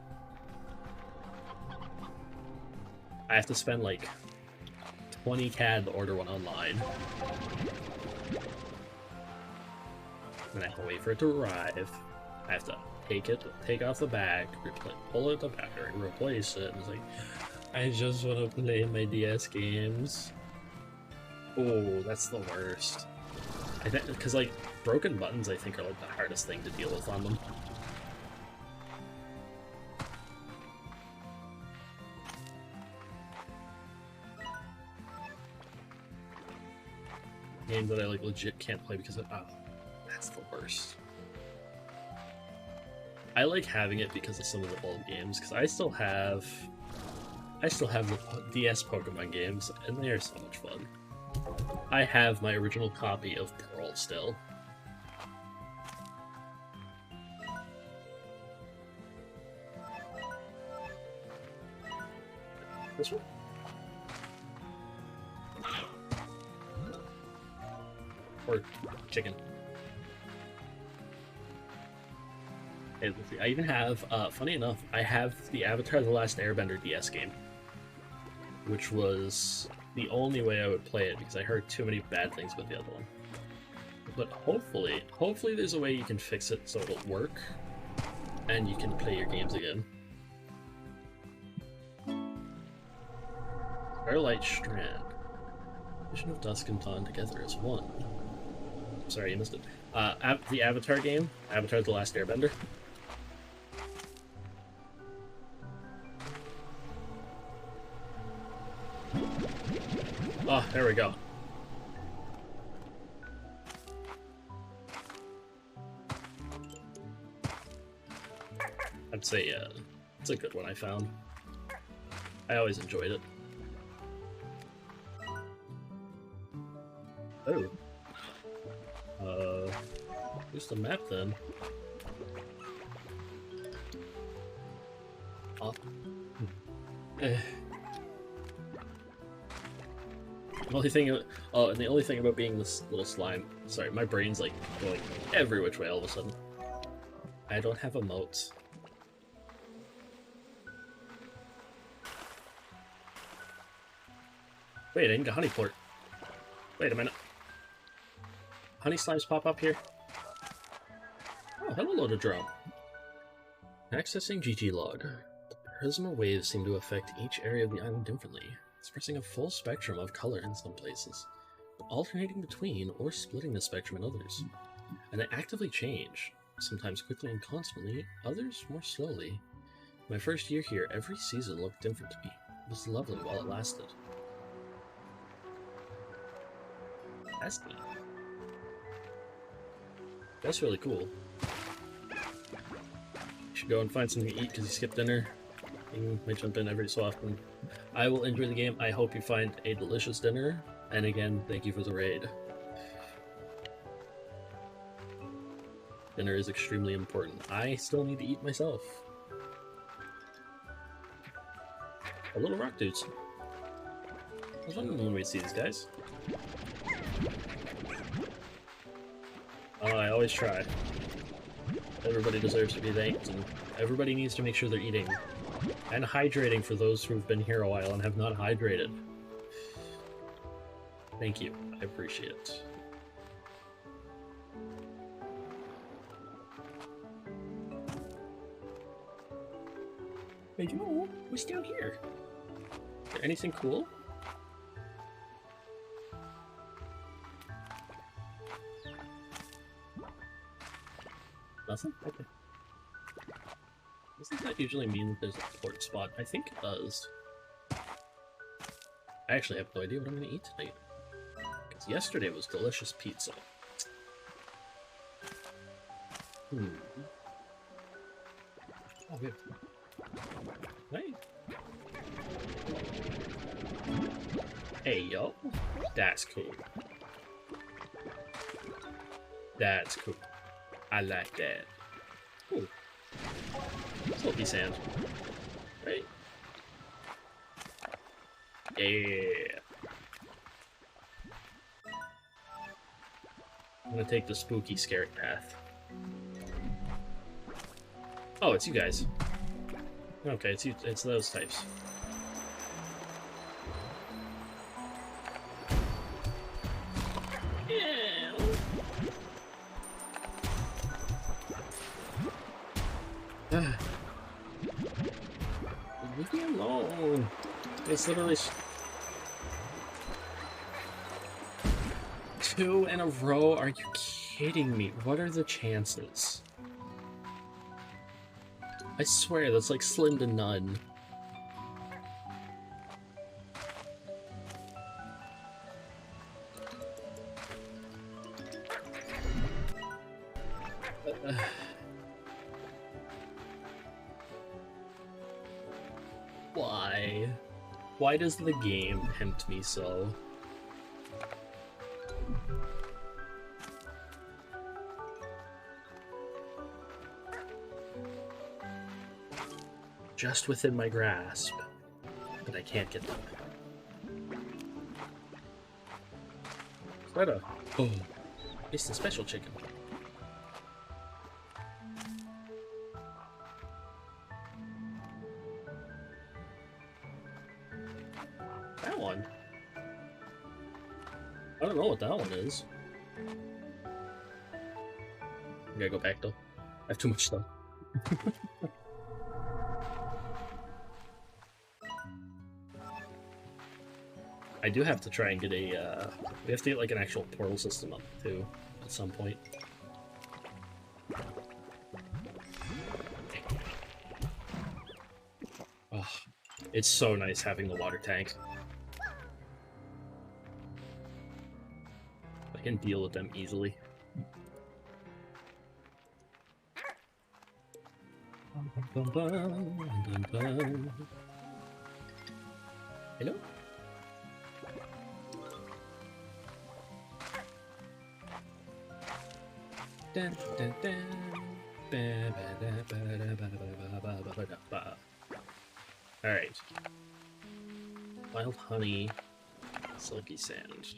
Speaker 1: I have to spend like 20 CAD to order one online. And I have to wait for it to arrive. I have to take off the back, pull out the battery, replace it. And it's like, I just want to play my DS games. Oh, that's the worst. I think because like broken buttons, I think are like the hardest thing to deal with on them. Games that I like legit can't play because of that's the worst. I like having it because of some of the old games because I still have the DS Pokemon games and they are so much fun. I have my original copy of Pearl still. This one? Chicken. Hey, let's see. I even have, funny enough, I have the Avatar The Last Airbender DS game, which was the only way I would play it because I heard too many bad things about the other one. But hopefully there's a way you can fix it so it'll work, and you can play your games again. Starlight Strand. Vision of Dusk and Dawn together as one. Sorry, you missed it. The Avatar game, Avatar The Last Airbender. Oh, there we go. I'd say it's a good one I found. I always enjoyed it. Oh. Here's the map then. Oh. The only thing, and the only thing about being this little slime, sorry, my brain's like going every which way all of a sudden. I don't have emotes. Wait, I didn't get honey port. Wait a minute. Honey slimes pop up here? Oh, hello, loaded drum. Accessing GG log. The prisma waves seem to affect each area of the island differently, expressing a full spectrum of color in some places, but alternating between or splitting the spectrum in others. And they actively change, sometimes quickly and constantly, others more slowly. My first year here, every season looked different to me. It was lovely while it lasted. That's neat. That's really cool. You should go and find something to eat because you skipped dinner. You might jump in every so often. I will enjoy the game. I hope you find a delicious dinner. And again, thank you for the raid. Dinner is extremely important. I still need to eat myself. A little rock dudes. I was wondering when we'd see these guys. Oh, I always try. Everybody deserves to be thanked, and everybody needs to make sure they're eating. And hydrating for those who've been here a while and have not hydrated. Thank you. I appreciate it. Hey, Joel, what's down here? Is there anything cool? Nothing? Okay. Doesn't that usually mean that there's a port spot? I think it does. I actually have no idea what I'm going to eat tonight. Because yesterday was delicious pizza. Oh, we have... Hey. Hey, yo. That's cool. That's cool. I like that. Ooh. Salty sand. Right? Yeah. I'm gonna take the spooky, scary path. Oh, it's you guys. Okay, it's you. It's those types. Leave me alone. It's literally 2 in a row. Are you kidding me? What are the chances? I swear that's like slim to none. Why? Why does the game tempt me so? Just within my grasp, but I can't get them. Is It's the special chicken. That one? I don't know what that one is. I gotta go back though. I have too much stuff. I do have to try and get a, we have to get like an actual portal system up too, at some point. Oh, it's so nice having the water tank. I can deal with them easily. Hello? Dun, dun, dun. Alright. Wild honey, silky sand.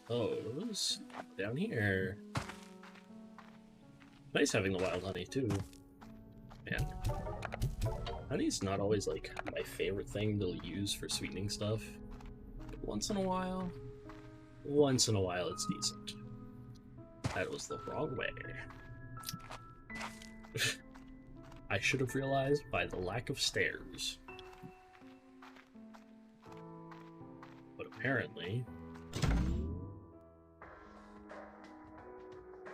Speaker 1: Oh, those down here. Nice having the wild honey too. Man. Honey's not always like my favorite thing to use for sweetening stuff. But once in a while it's decent. That was the wrong way. I should have realized by the lack of stairs. But apparently,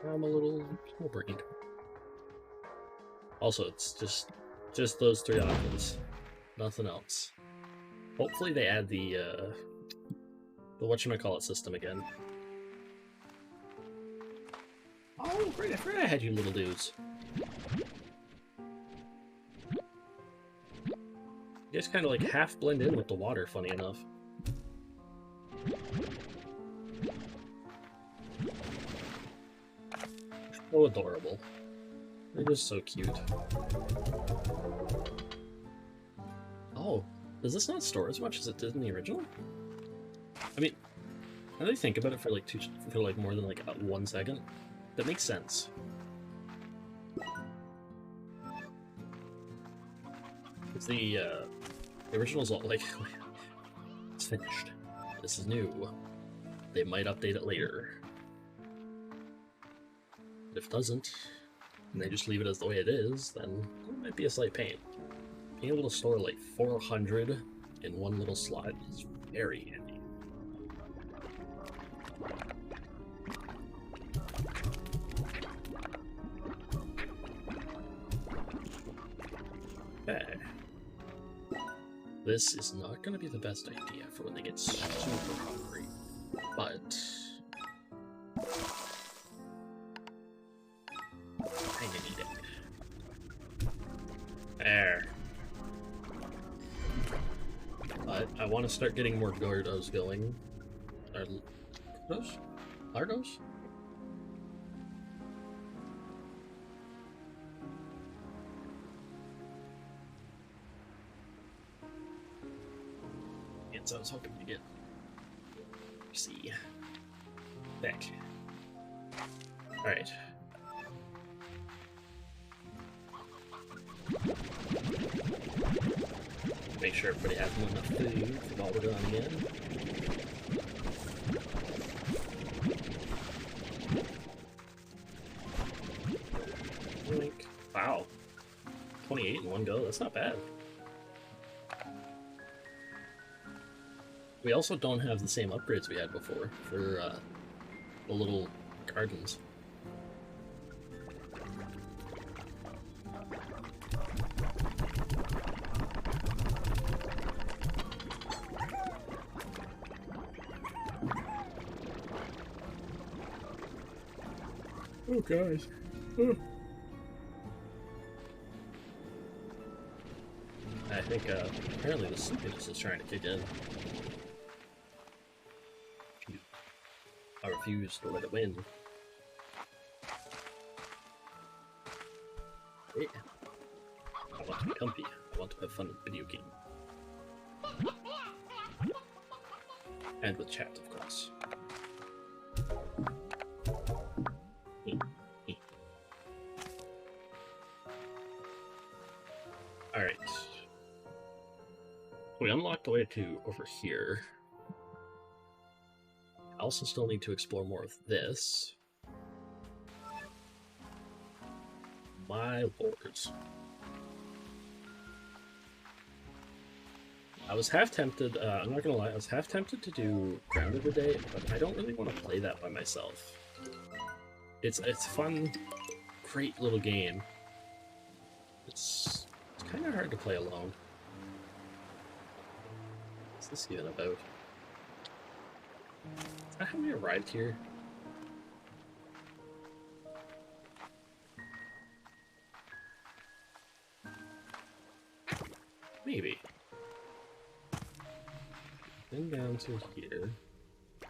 Speaker 1: I'm a little brained. Also, it's just those three options. Nothing else. Hopefully they add the whatchamacallit system again. Oh, great, I forgot I had you little dudes. You guys kind of like half blend in with the water, funny enough. So adorable. They're just so cute. Oh, does this not store as much as it did in the original? I mean, now that I think about it for like more than like 1 second, that makes sense. It's the original's all like, it's finished. This is new. They might update it later. But if it doesn't, and they just leave it as the way it is, then it might be a slight pain. Being able to store like 400 in one little slot is very handy. Okay. This is not going to be the best idea for when they get super hungry, but I need it. There. But I want to start getting more Gordos going. Lardos? Lardos? I was hoping to get. Let's see. Back. Alright. Make sure everybody has enough food while we're going again. Wow. 28 in one go, that's not bad. We also don't have the same upgrades we had before for the little gardens. Oh, guys. Oh. I think apparently the sleepiness is trying to kick in. I refuse to let it win. Yeah. I want to be comfy. I want to have fun with video game. And with chat, of course. We unlocked the way to over here. I also still need to explore more of this. My lords. I was half tempted, I'm not gonna lie, I was half tempted to do Grounded today, but I don't really want to play that by myself. It's fun, great little game. It's kind of hard to play alone. What's this even about? Is that how we arrived here? Maybe. Then down to here.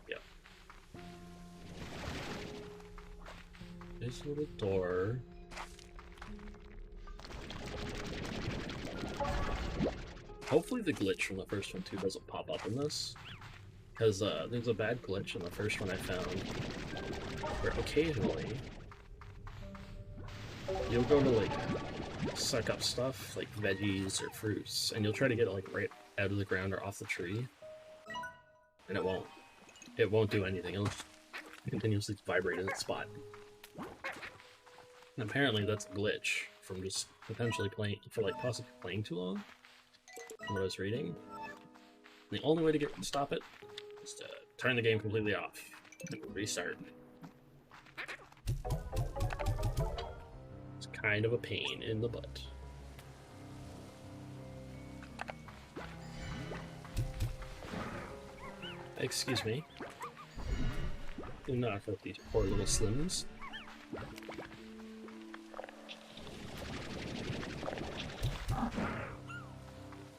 Speaker 1: Yep. This little door. Hopefully the glitch from the first one too doesn't pop up in this. Because there's a bad glitch in the first one I found where occasionally you'll go to like suck up stuff like veggies or fruits and you'll try to get it like right out of the ground or off the tree and it won't do anything. It'll just continuously vibrate in its spot. And apparently that's a glitch from just potentially playing for like possibly playing too long from what I was reading. And the only way to stop it is to turn the game completely off and restart. It's kind of a pain in the butt. Excuse me. Do not hurt these poor little slims.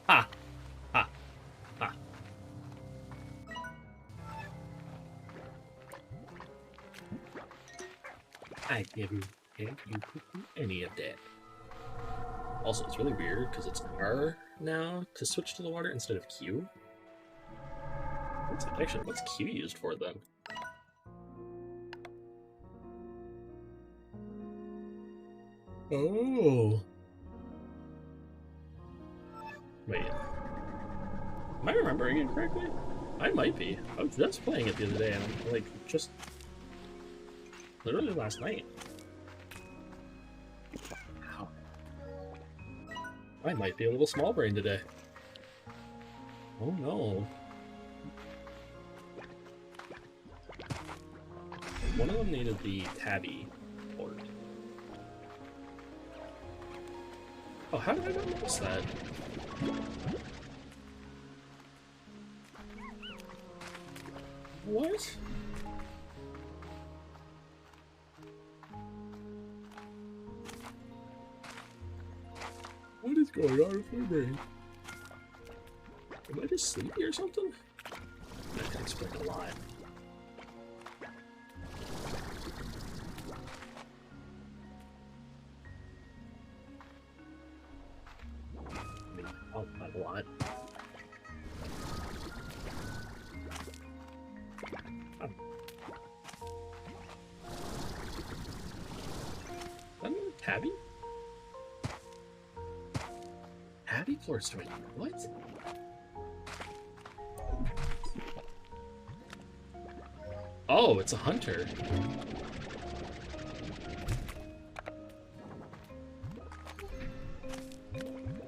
Speaker 1: Ha! Ha! Ha! I never had you could do any of that. Also, it's really weird because it's R now to switch to the water instead of Q. What's Q used for then? Oh. Wait. Am I remembering it correctly? I might be. I was just playing it the other day and I'm like, just literally last night. Wow. I might be a little small brain today. Oh no. One of them needed the tabby port. Oh, how did I not notice that? What? What is going on with my brain? Am I just sleepy or something? That can explain a lot. A lot. Oh. Tabby? Tabby floor story. What? Oh, it's a hunter.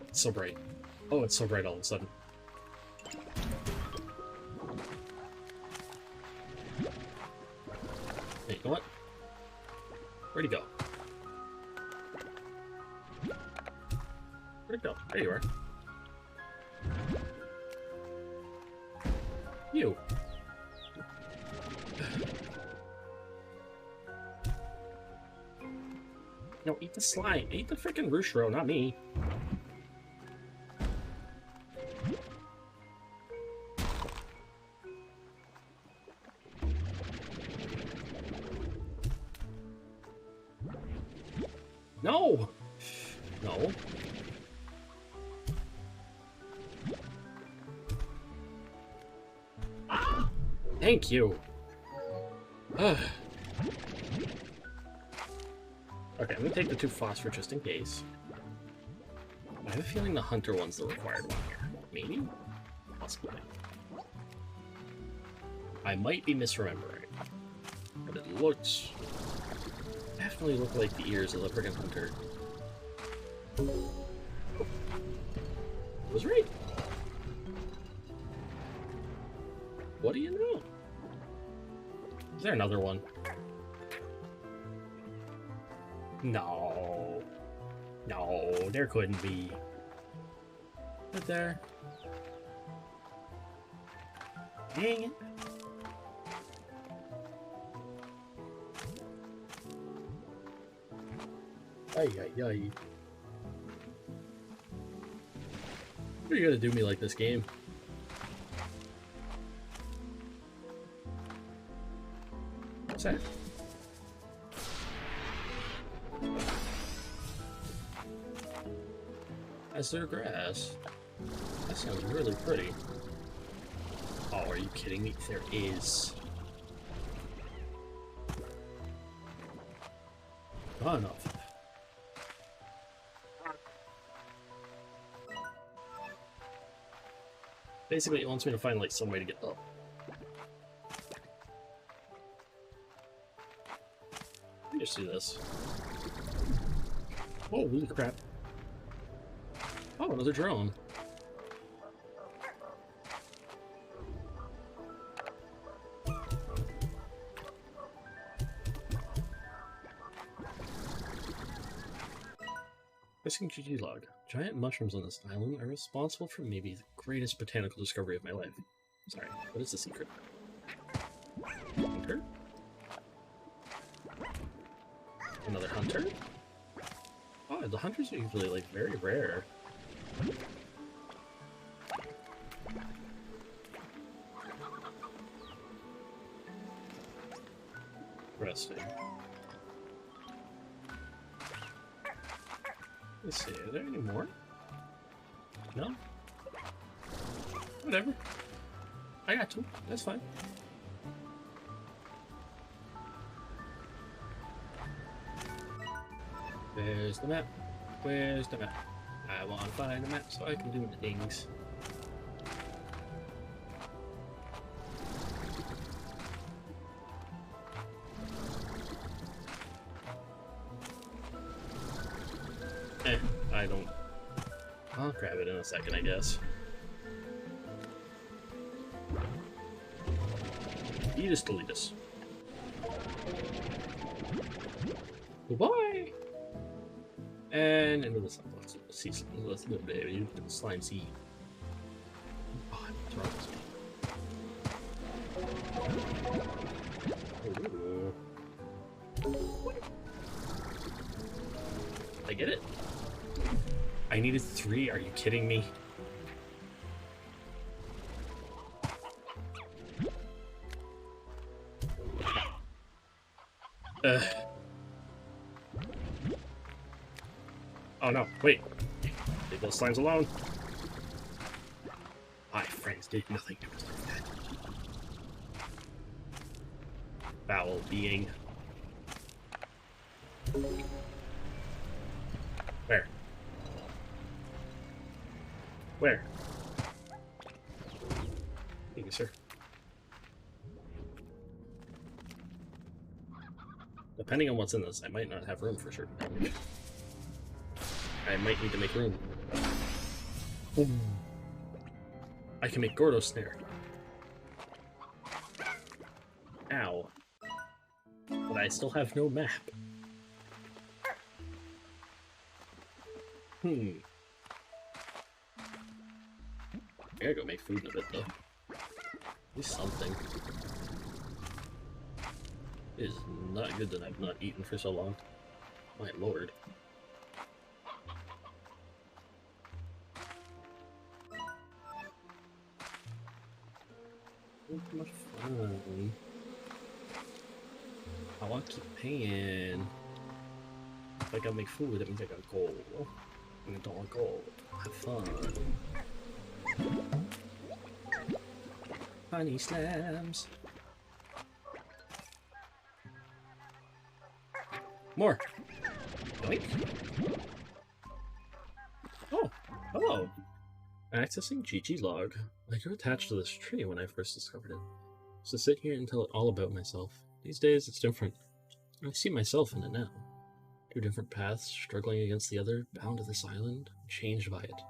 Speaker 1: It's so bright. Oh, it's so bright all of a sudden. Hey, you know what? Where'd he go? Where'd it go? There you are. You. No, eat the slime. Eat the frickin' Roostro, not me. No! No. Ah! Thank you. Okay, I'm gonna take the 2 phosphor just in case. I have a feeling the hunter one's the required one here. Maybe? Possibly. I might be misremembering, but it looks... definitely look like the ears of the friggin' hunter. Was right. What do you know? Is there another one? No. No, there couldn't be. Right there. Dang it. Ay, ay, ay. What are you gonna do me like this game? What's that? Is there grass? That sounds really pretty. Oh, are you kidding me? There is. Oh, no. Basically, it wants me to find, like, some way to get up. Let me just do this. Oh, holy crap. Oh, another drone. Missing GG log. Giant mushrooms on this island are responsible for maybe the greatest botanical discovery of my life. Sorry, what is the secret? Hunter? Another hunter? Oh, the hunters are usually, like, very rare. Resting. Let's see, are there any more? No? Whatever. I got two. That's fine. Where's the map? Where's the map? I want to find the map so I can do things. I don't... I'll grab it in a second, I guess. Eatus deletus. Goodbye! And into the slime sea. Oh, what's wrong with me? I get it? I needed 3, are you kidding me? Oh no, wait. Leave those slimes alone. My friends did nothing to deserve that. Foul being. Where? Where? Thank you, sir. Depending on what's in this, I might not have room for sure. I might need to make room. Ooh. I can make Gordo snare. Ow. But I still have no map. I gotta go make food in a bit though. At least something. It is not good that I've not eaten for so long. My lord. So much fun. I want to keep paying. If I gotta make food, that means I got gold. And I don't want gold. Have fun. Honey slams. More. Yoink. Oh, hello. Accessing GG log. I grew attached to this tree when I first discovered it. So to sit here and tell it all about myself. These days, it's different. I see myself in it now. Two different paths, struggling against the other, bound to this island, changed by it.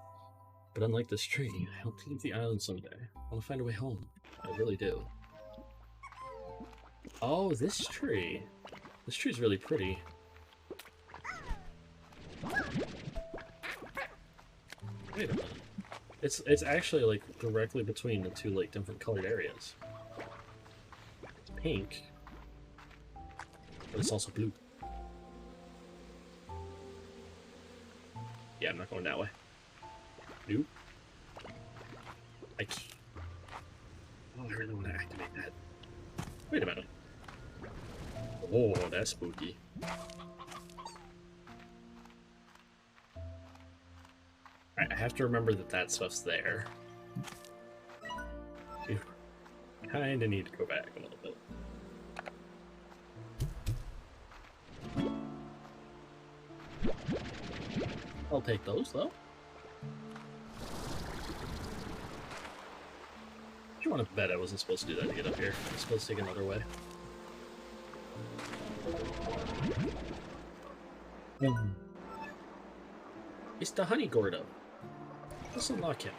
Speaker 1: But unlike this tree, I hope to leave the island someday. I want to find a way home. I really do. Oh, this tree. This tree's really pretty. Wait a minute. It's actually like directly between the two like different colored areas. It's pink, but it's also blue. Yeah, I'm not going that way. Nope. I can't. Oh, I really want to activate that. Wait a minute. Oh, that's spooky. I have to remember that that stuff's there. You kinda need to go back a little bit. I'll take those, though. You want to bet I wasn't supposed to do that to get up here. I was supposed to take another way. It's the Honey Gordo. Let's unlock him.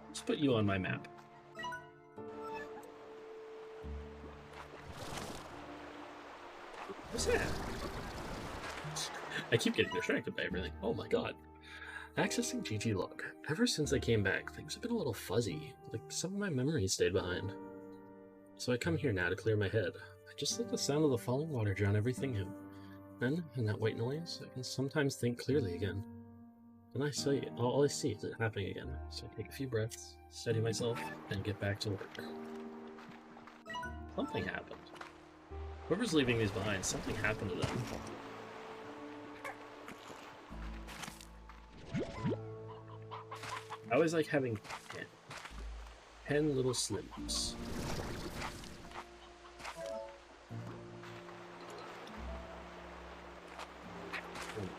Speaker 1: Let's put you on my map. What's that? I keep getting distracted by everything. Oh my god. Accessing GG log. Ever since I came back, things have been a little fuzzy. Like some of my memories stayed behind. So I come here now to clear my head. I just let the sound of the falling water drown everything out. Then, in that white noise, I can sometimes think clearly again. And I see it. All I see is it happening again. So I take a few breaths, steady myself, and get back to work. Something happened. Whoever's leaving these behind, something happened to them. I always like having 10 little slims.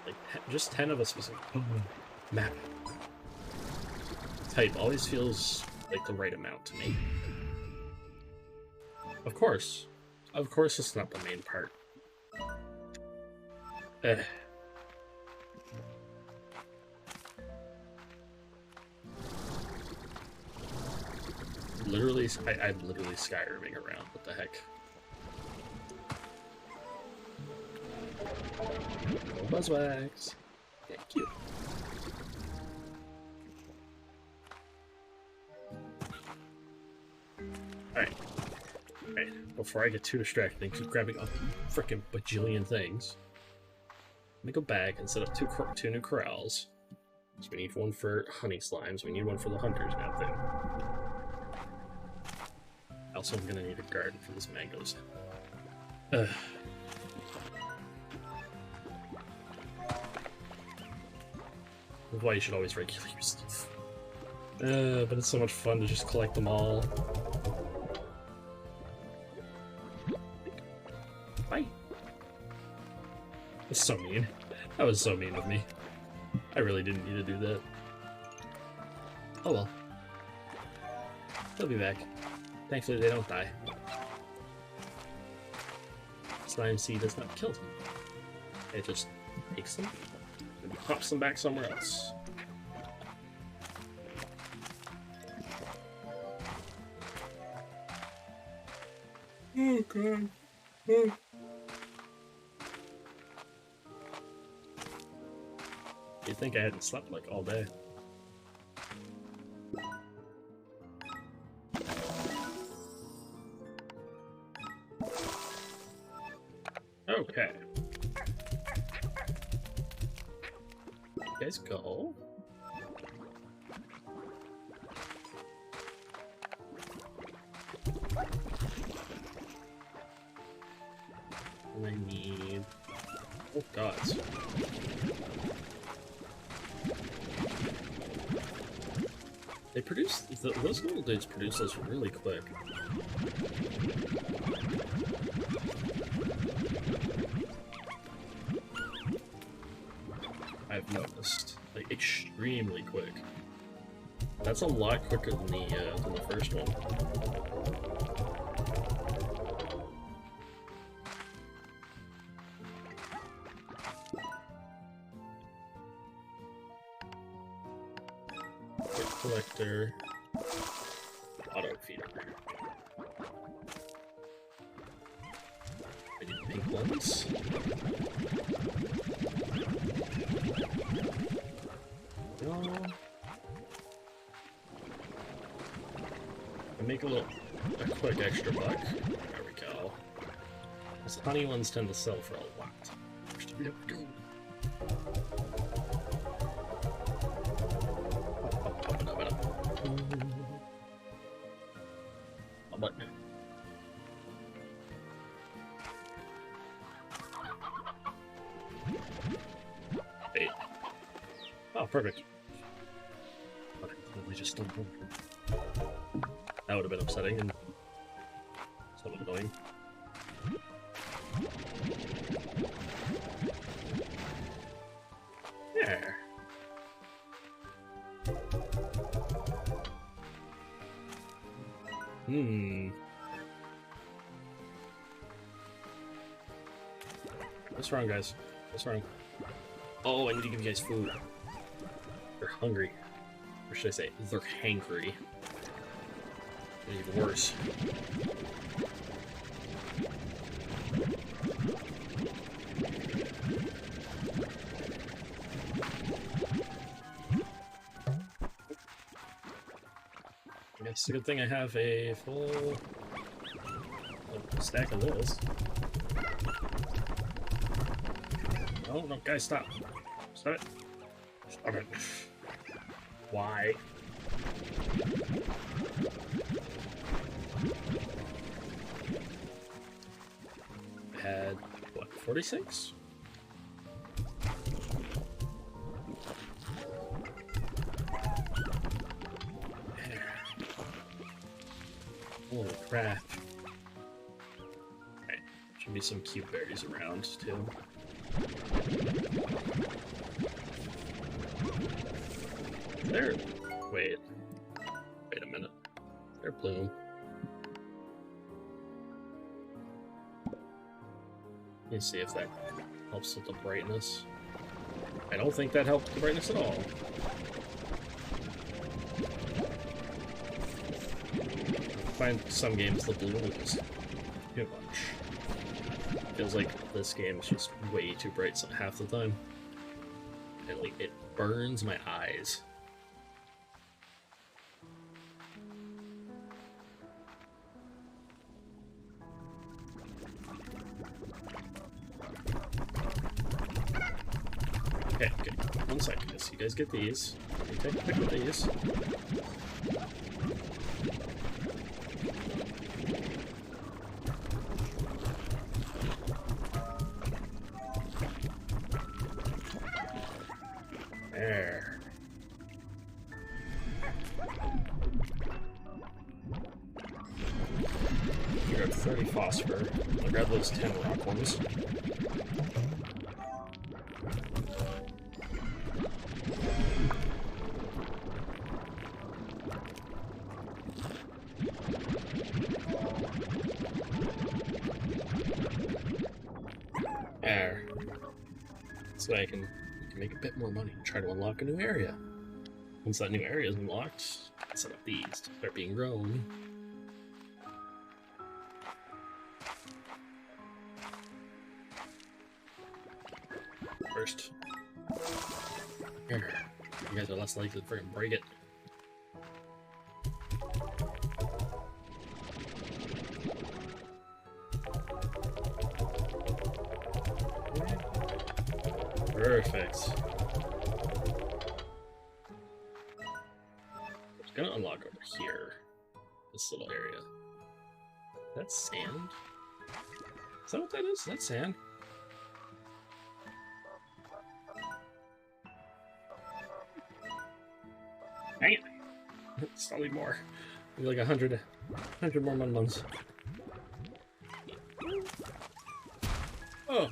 Speaker 1: Like just 10 of a specific map type always feels like the right amount to me. Of course it's not the main part. Literally, I'm literally Skyriming around. What the heck? Buzzwax. Thank you. Alright. Alright. Before I get too distracted and keep grabbing a frickin' bajillion things, let me go back and set up two new corrals. So we need one for honey slimes. We need one for the hunters now, too. Also, I'm gonna need a garden for this mangoes. That's why you should always regulate your stuff. But it's so much fun to just collect them all. Bye. That's so mean. That was so mean of me. I really didn't need to do that. Oh well. They'll be back. Thankfully, they don't die. Slime seed does not kill them. It just takes them and pops them back somewhere else. Oh god. Oh. You'd think I hadn't slept like all day. Okay. You guys go. I need... Oh gods. They produce... Those little dudes produce those really quick. I've noticed. Like, extremely quick. That's a lot quicker than the first one. Collector, auto feeder. I need pink ones. No. I make a quick extra buck. There we go. Those honey ones tend to sell for a lot. There we go. Wait. Oh, perfect. We just don't. That would have been upsetting and somewhat annoying. There. What's wrong, guys? What's wrong? Oh, I need to give you guys food. They're hungry. Or should I say, they're hangry. Even worse. It's a good thing I have a full stack of this. Oh, no, guys, stop. Stop it. Stop it. Why? I had, what, 46? Holy crap. Alright, should be some cute berries around, too. There. Wait a minute. They're bloom. Let me see if that helps with the brightness. I don't think that helped the brightness at all. I find some games the bloom is too much. Feels like this game is just way too bright half the time. And like it burns my eyes. Okay, good. 1 second. So you guys get these. Take a pick of these. There. You got 30 phosphor. I'll grab those 10 rock ones. There. So I can make a bit more money and try to unlock a new area. Once that new area is unlocked, I'll set up these to start being grown. First. Here. You guys are less likely to freaking break it. Perfect. It's gonna unlock over here. This little area. That's sand? Is that what that is? That's sand. Dang it! Still need more. Need like 100 more mun-muns. Oh!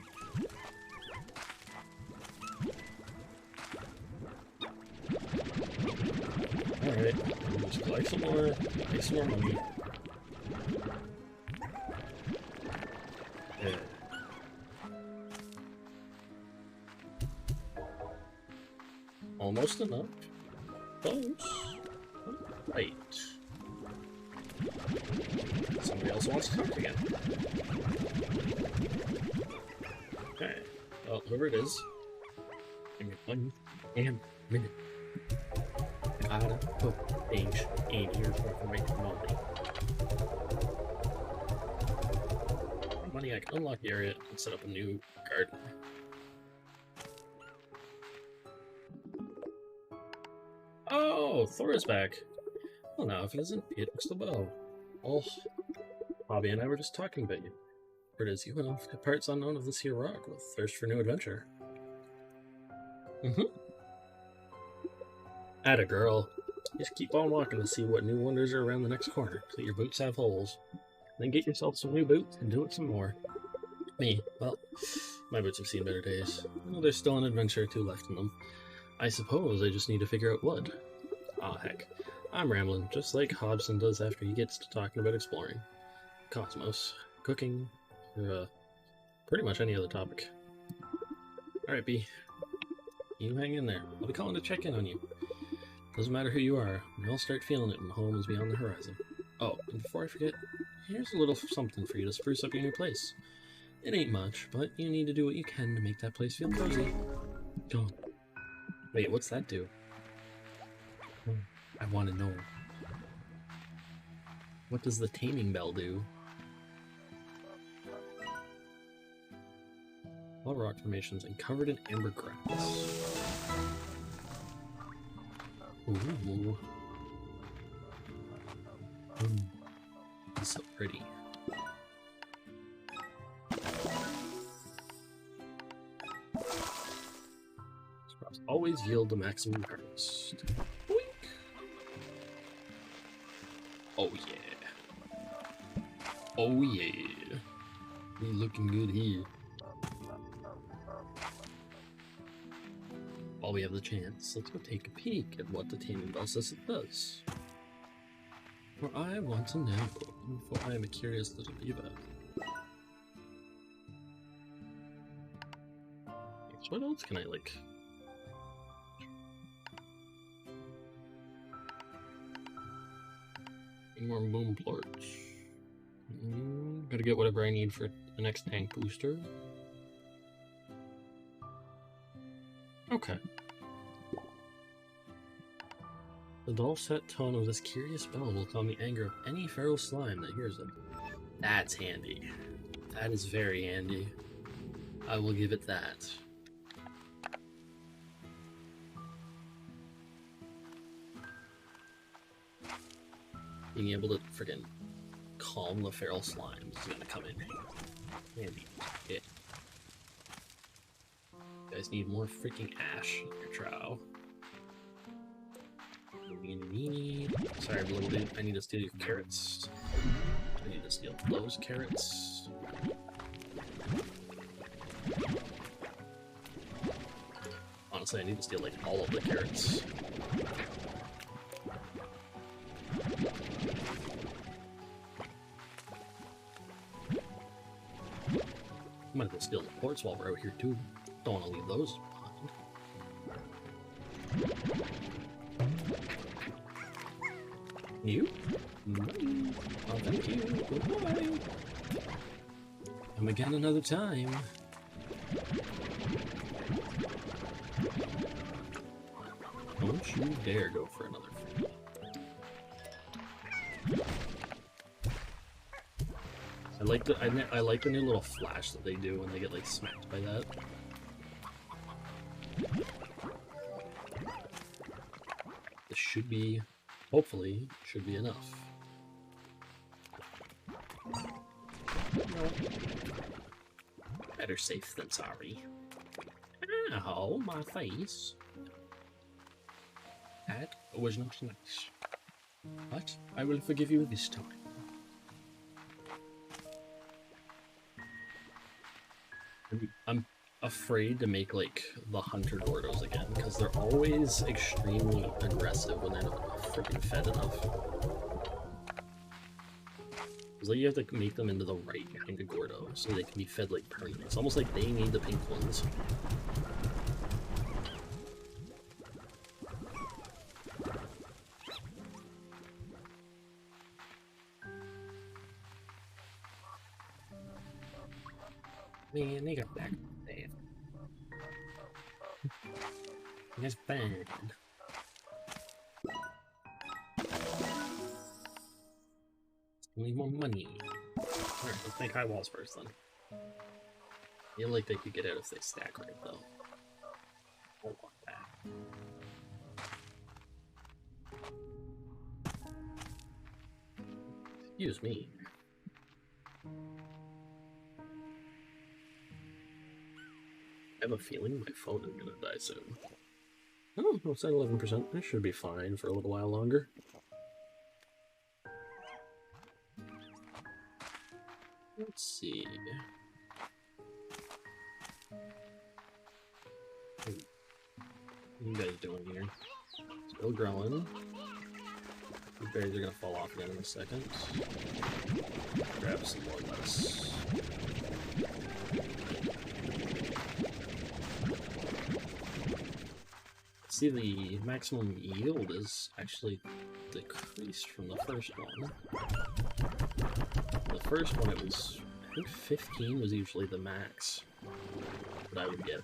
Speaker 1: Alright. Make some more money. Yeah. Almost enough. Close. Right. Somebody else wants to talk again. Okay. Well, whoever it is, give me 1 damn minute. Gotta put things in here so I can make money. Money, I can unlock the area and set up a new garden. Oh, Thor is back. Well, now if it isn't, it looks the bow. Oh, Bobby and I were just talking about you. For it is you and off to parts unknown of this here rock with thirst for new adventure. Atta girl. Just keep on walking to see what new wonders are around the next corner, so your boots have holes. Then get yourself some new boots and do it some more. Me, well, my boots have seen better days. Well, there's still an adventure or two left in them. I suppose I just need to figure out what. Aw, heck. I'm rambling, just like Hobson does after he gets to talking about exploring. Cosmos, cooking, or, pretty much any other topic. Alright, B. You hang in there. I'll be calling to check in on you. Doesn't matter who you are, we all start feeling it when home is beyond the horizon. Oh, and before I forget, here's a little something for you to spruce up your new place. It ain't much, but you need to do what you can to make that place feel cozy. Go on. Wait, what's that do? I want to know. What does the taming bell do? All rock formations and covered in amber grass. Ooh. It's so pretty. Scraps always yield the maximum harvest. Boink. Oh yeah. Oh yeah. We looking good here. While we have the chance, let's go take a peek at what the taming bell says it does. For I want to know, for I am a curious little beaver. What else can I like? More boom plorts. Gotta get whatever I need for the next tank booster. Okay. The dulcet tone of this curious bell will calm the anger of any feral slime that hears it. That's handy. That is very handy. I will give it that. Being able to friggin' calm the feral slimes is gonna come in handy. Yeah. You guys need more freaking ash in your trow. Sorry, little dude. I need to steal your carrots. I need to steal those carrots. Honestly, I need to steal like all of the carrots. I might as well steal the quartz while we're out here too. Don't want to leave those behind. You? Oh, thank you. Goodbye. Come again another time. Don't you dare go for another fight. I like the new little flash that they do when they get like smacked by that. This should be, hopefully, should be enough. No. Better safe than sorry. Ow, my face. That was not nice. But I will forgive you this time. I'm afraid to make like the hunter Gordos again because they're always extremely aggressive when they're not freaking fed enough. like you have to make them into the right kind of Gordo so they can be fed like permanently. It's almost like they need the pink ones. Man, they got back. Damn. That's bad. Need more money. Alright, let's make high walls first then. I feel like they could get out if they stack right though. I don't want that. Excuse me. I have a feeling my phone is gonna die soon. Oh, it's at 11%. I should be fine for a little while longer. Let's see. What are you guys doing here? Still growing. The berries are gonna fall off again in a second. Grab some more lettuce. See, the maximum yield is actually decreased from the first one. The first one, it was, I think 15 was usually the max that I would get.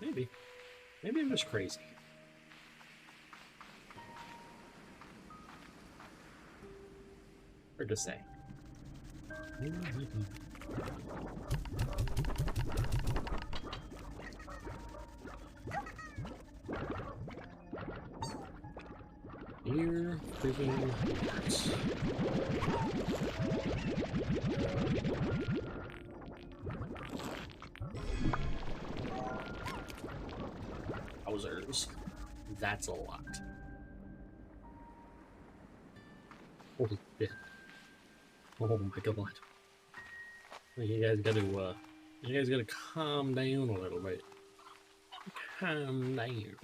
Speaker 1: Maybe. Maybe I'm just crazy. Hard to say. Here, freaking hearts. Wowzers. That's a lot. Holy shit. Oh my god. You guys gotta calm down a little bit. Calm down.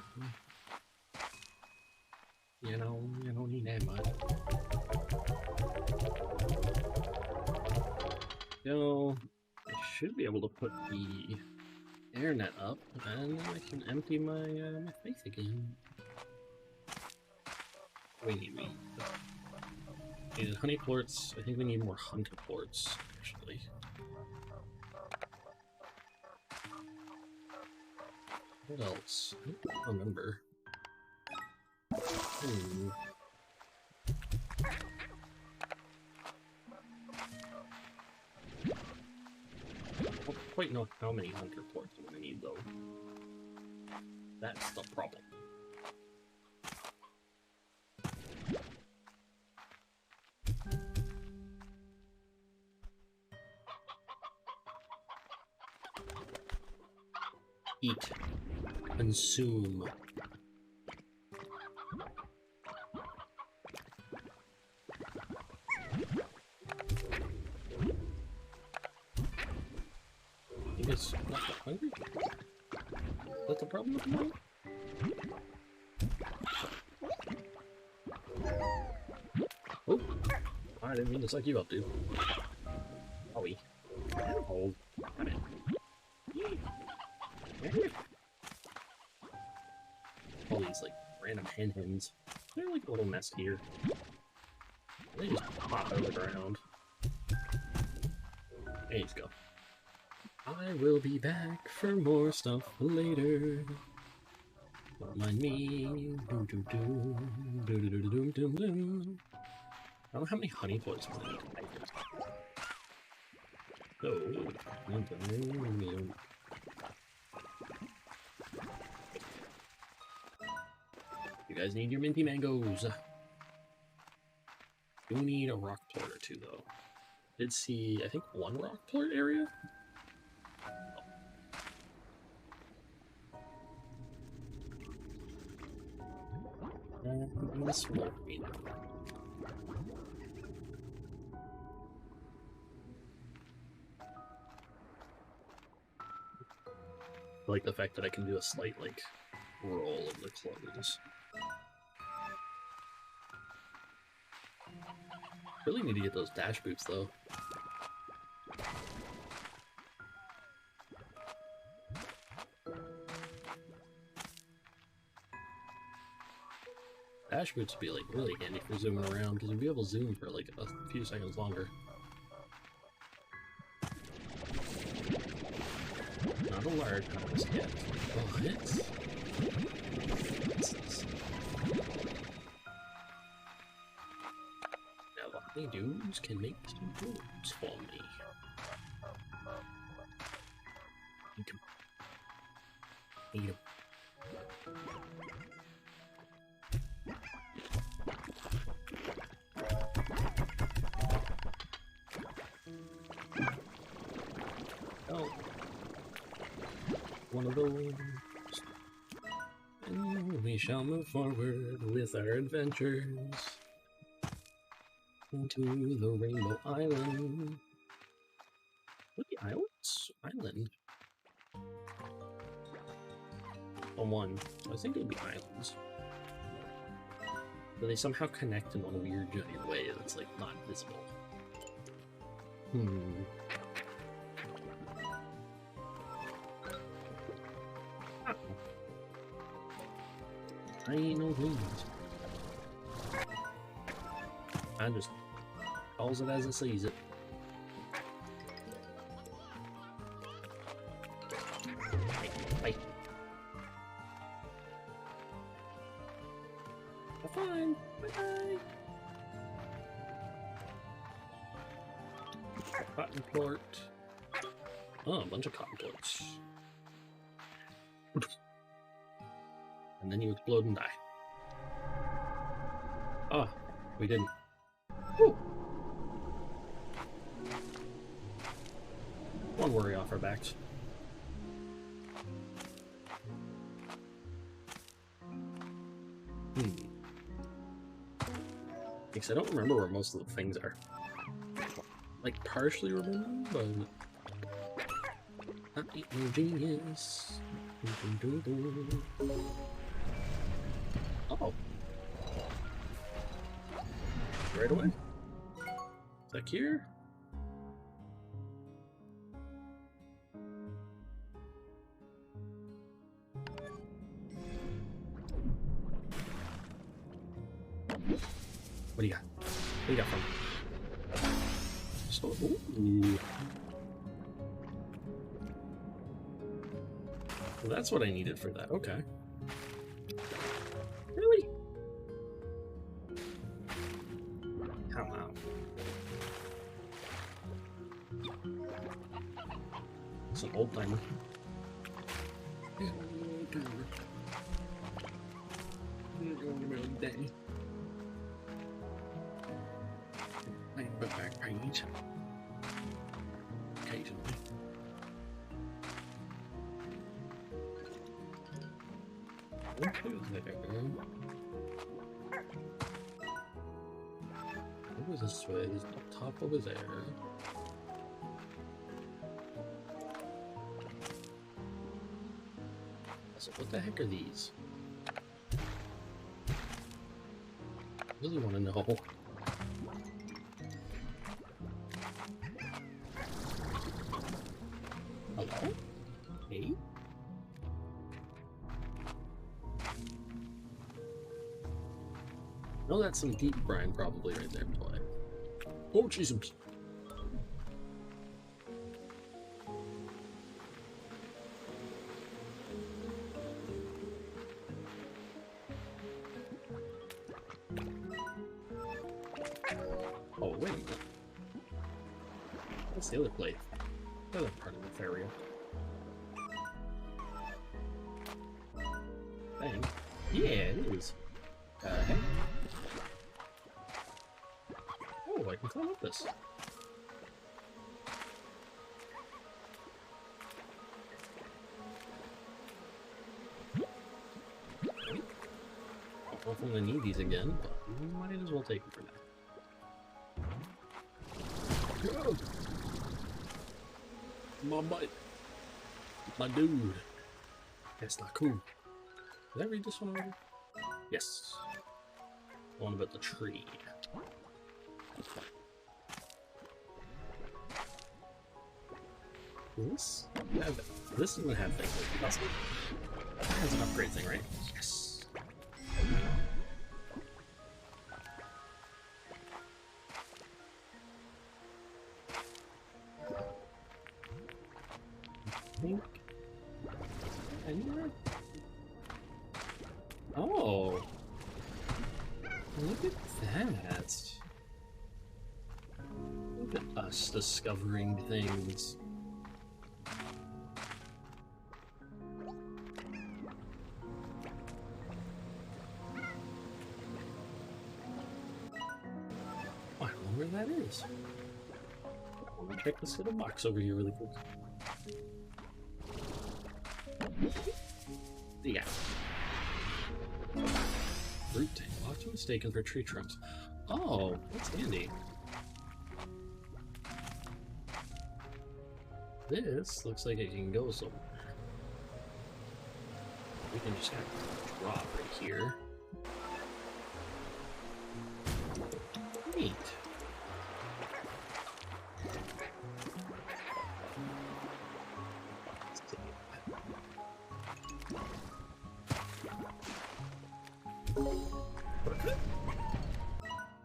Speaker 1: You know, you don't need that much. So, I should be able to put the air net up, and then I can empty my, my face again. We need needed honey plorts. I think we need more hunter plorts, actually. What else? I don't remember. I don't quite know how many hunter plorts I'm gonna need, though. That's the problem. Eat. Consume. You guys not that hungry? Is that the problem with the moment? Oh! I didn't mean to suck you up, dude. Owie. Hold. Damn it. All these, like, random hens. They're, like, a little mess here. They just pop out of the ground. There you go. I will be back for more stuff later. Don't mind me. I don't know how many honey plorts we need. You guys need your minty mangoes. Do need a rock plort or two, though. Did see, I think, one rock plort area? And this will be now. like the fact that I can do a slight, like, roll of the clothes. Really need to get those dash boots, though. Dash boots would be, like, really handy for zooming around, because you'd be able to zoom for, like, a few seconds longer. Not a large house yet. Oh, it's... Now, lucky dudes can make some boots for me. Eat them. Eat them. Oh. One of those. And we shall move forward with our adventures into the Rainbow Island. What the islands? Island? On one. I think it would be islands. But they somehow connect in one weird giant way that's like not visible. I ain't no things. I just calls it as it sees it. Bye. Have fun. Bye. Cotton plort. Oh, a bunch of cotton plorts. And then you explode and die. Oh, we didn't. Whew. One worry off our backs. Because I don't remember where most of the things are. Like, partially remember, but... I ain't no genius. Oh. Right away? Is that here? What do you got? What do you got from? So, ooh. Well, that's what I needed for that. Okay. Really? Come on. It's an old timer. Back page. Occasionally. What was this way? There's up top over there. So what the heck are these? I really want to know. Hello? Hey? No, that's some deep brine probably right there. Oh, Jesus. Oh, wait a minute. What's the other plate? The other part of this area. Dang. Yeah, it is. Hey. Oh, I can climb up this. I don't know if I'm gonna need these again, but we might as well take them for now. Go! My butt. My dude. That's not cool. Did I read this one already? Yes. One about the tree. This is what have things. That has an upgrade thing, right? Yes. I think. Anywhere? Oh. Look at that. Look at us discovering things. I don't know where that is. Let me check this little box over here really quick. Yeah. Root tank. Locked and mistaken for tree trunks. Oh, that's handy. This looks like it can go somewhere. We can just kind of drop right here. Neat.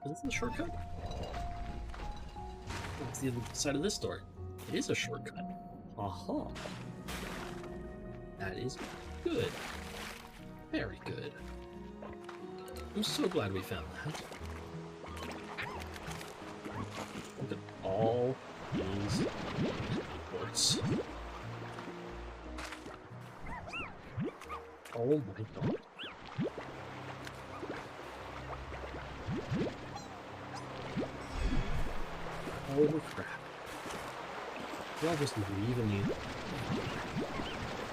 Speaker 1: Is this a shortcut? What's the other side of this door? It is a shortcut. Aha. That is good. Very good. I'm so glad we found that. Look at all these ports. Oh my god. Holy crap. Y'all just leaving me.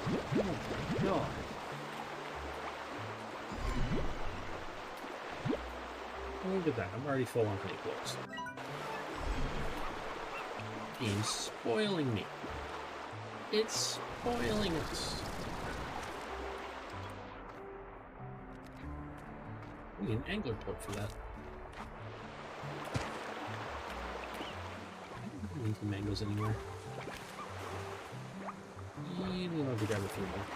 Speaker 1: Oh my god. Look at that, I'm already full on honey clothes. Game's spoiling me. It's spoiling us. I need an angler port for that. I don't need the mangoes anymore. You need to grab a few more.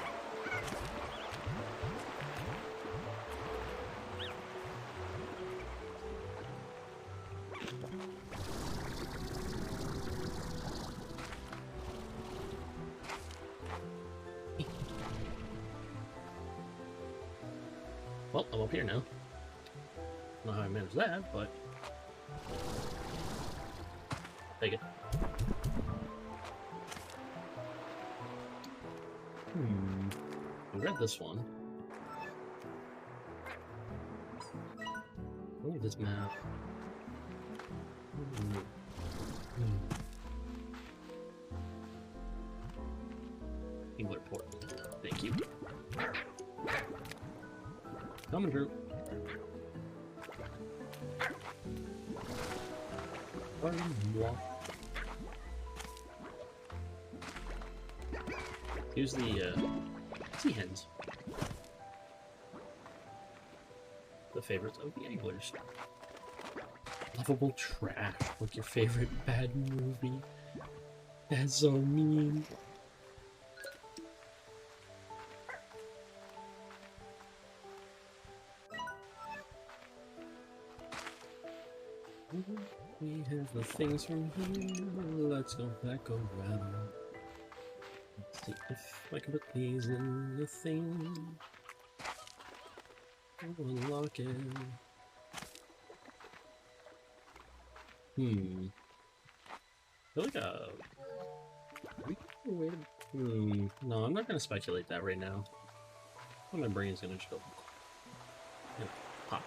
Speaker 1: Well, I'm up here now. Don't know how I managed that, but take it. I read this one. Look at this map. Engler Port. Thank you. Coming through. Here's the sea hens. The favorites of the anglers. Lovable trash, like your favorite bad movie. That's so mean. We have the things from here. Let's go back around. Let's see if I can put these in the thing. Unlock it. I feel like no, I'm not gonna speculate that right now. My brain's gonna just go. Yeah, pop.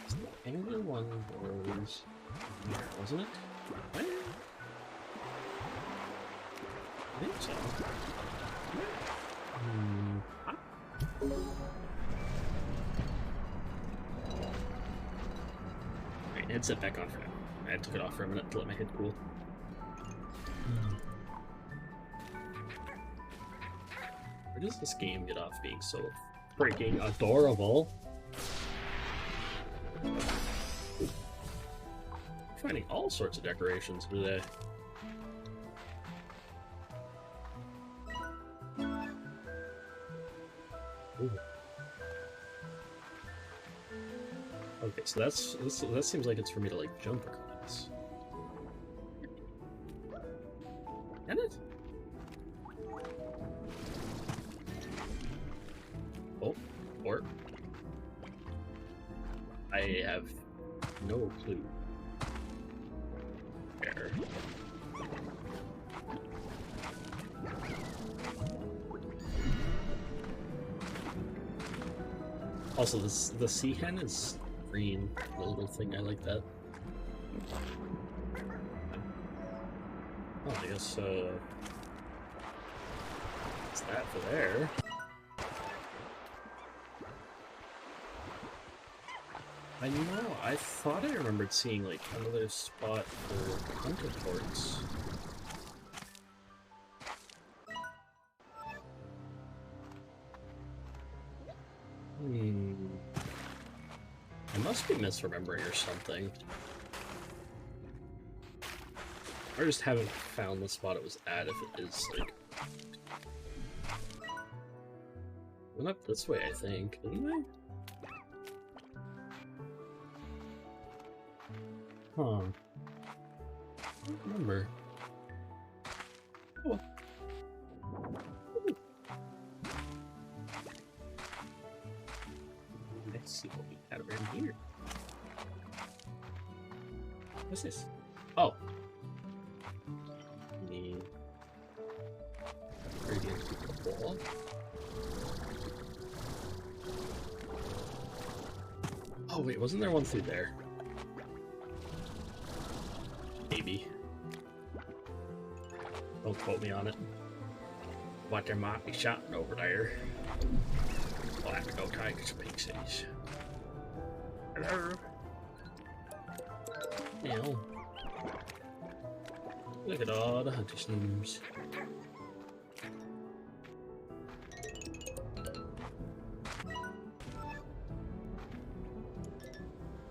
Speaker 1: The angler one was here, wasn't it? What? I think so. Alright, headset back on for now. I took it off for a minute to let my head cool. Where does this game get off being so freaking adorable? Finding all sorts of decorations today. Ooh. Okay, so that seems like it's for me to like jump across. Can it? Oh, or I have no clue. There. Also, the sea hen is green. The little thing, I like that. Oh, I guess it's that for there. I know, I thought I remembered seeing like another spot for hunter ports. I must be misremembering or something. I just haven't found the spot it was at, if it is like... Went up this way, I think, didn't I? Huh. I don't remember. Oh. Let's see what we got around here. What's this? Oh. The radiant wall. Oh wait, wasn't there one through there? Maybe. Don't quote me on it. But there might be something over there. I'll have to go take some pixies. Hello? Ew. Look at all the hunter snooze.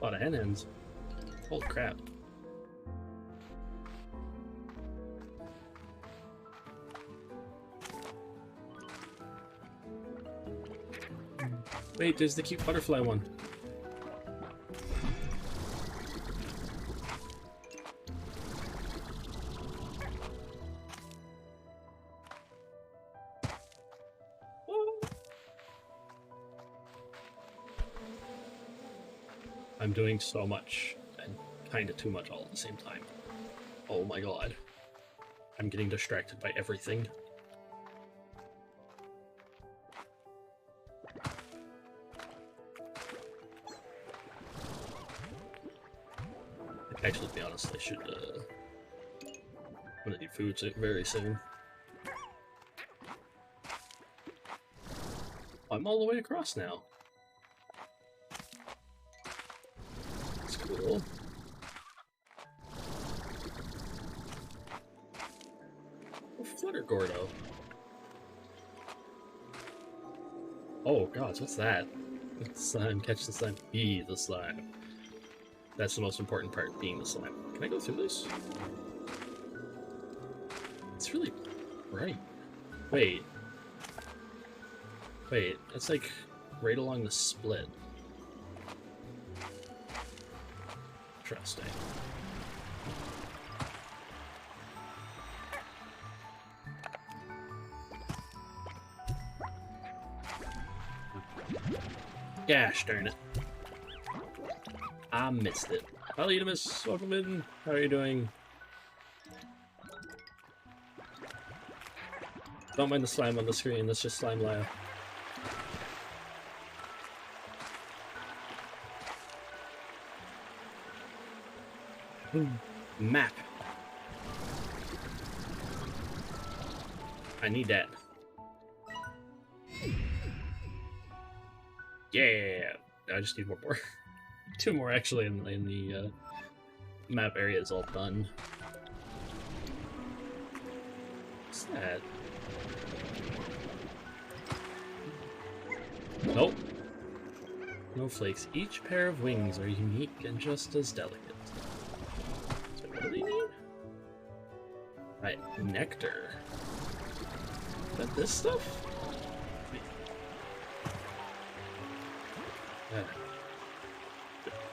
Speaker 1: A lot of hen hens. Holy crap. Wait, there's the cute butterfly one. I'm doing so much and kinda too much all at the same time. Oh my god. I'm getting distracted by everything. Actually, to be honest, I should, I'm gonna need food very soon. I'm all the way across now. That's cool. Oh, Flutter Gordo. Oh gods, what's that? Slime, catch the slime, be the slime. That's the most important part, being the slime. Can I go through this? It's really bright. Wait. Wait, that's like right along the split. Interesting. Gosh darn it. I missed it. Hello, Edemus. Welcome in. How are you doing? Don't mind the slime on the screen. That's just slime Lyle. Map. I need that. Yeah. I just need one more. Two more actually in the map area is all done. What's that? Nope. Snowflakes. Each pair of wings are unique and just as delicate. So what do they mean? Right, nectar. Is that this stuff?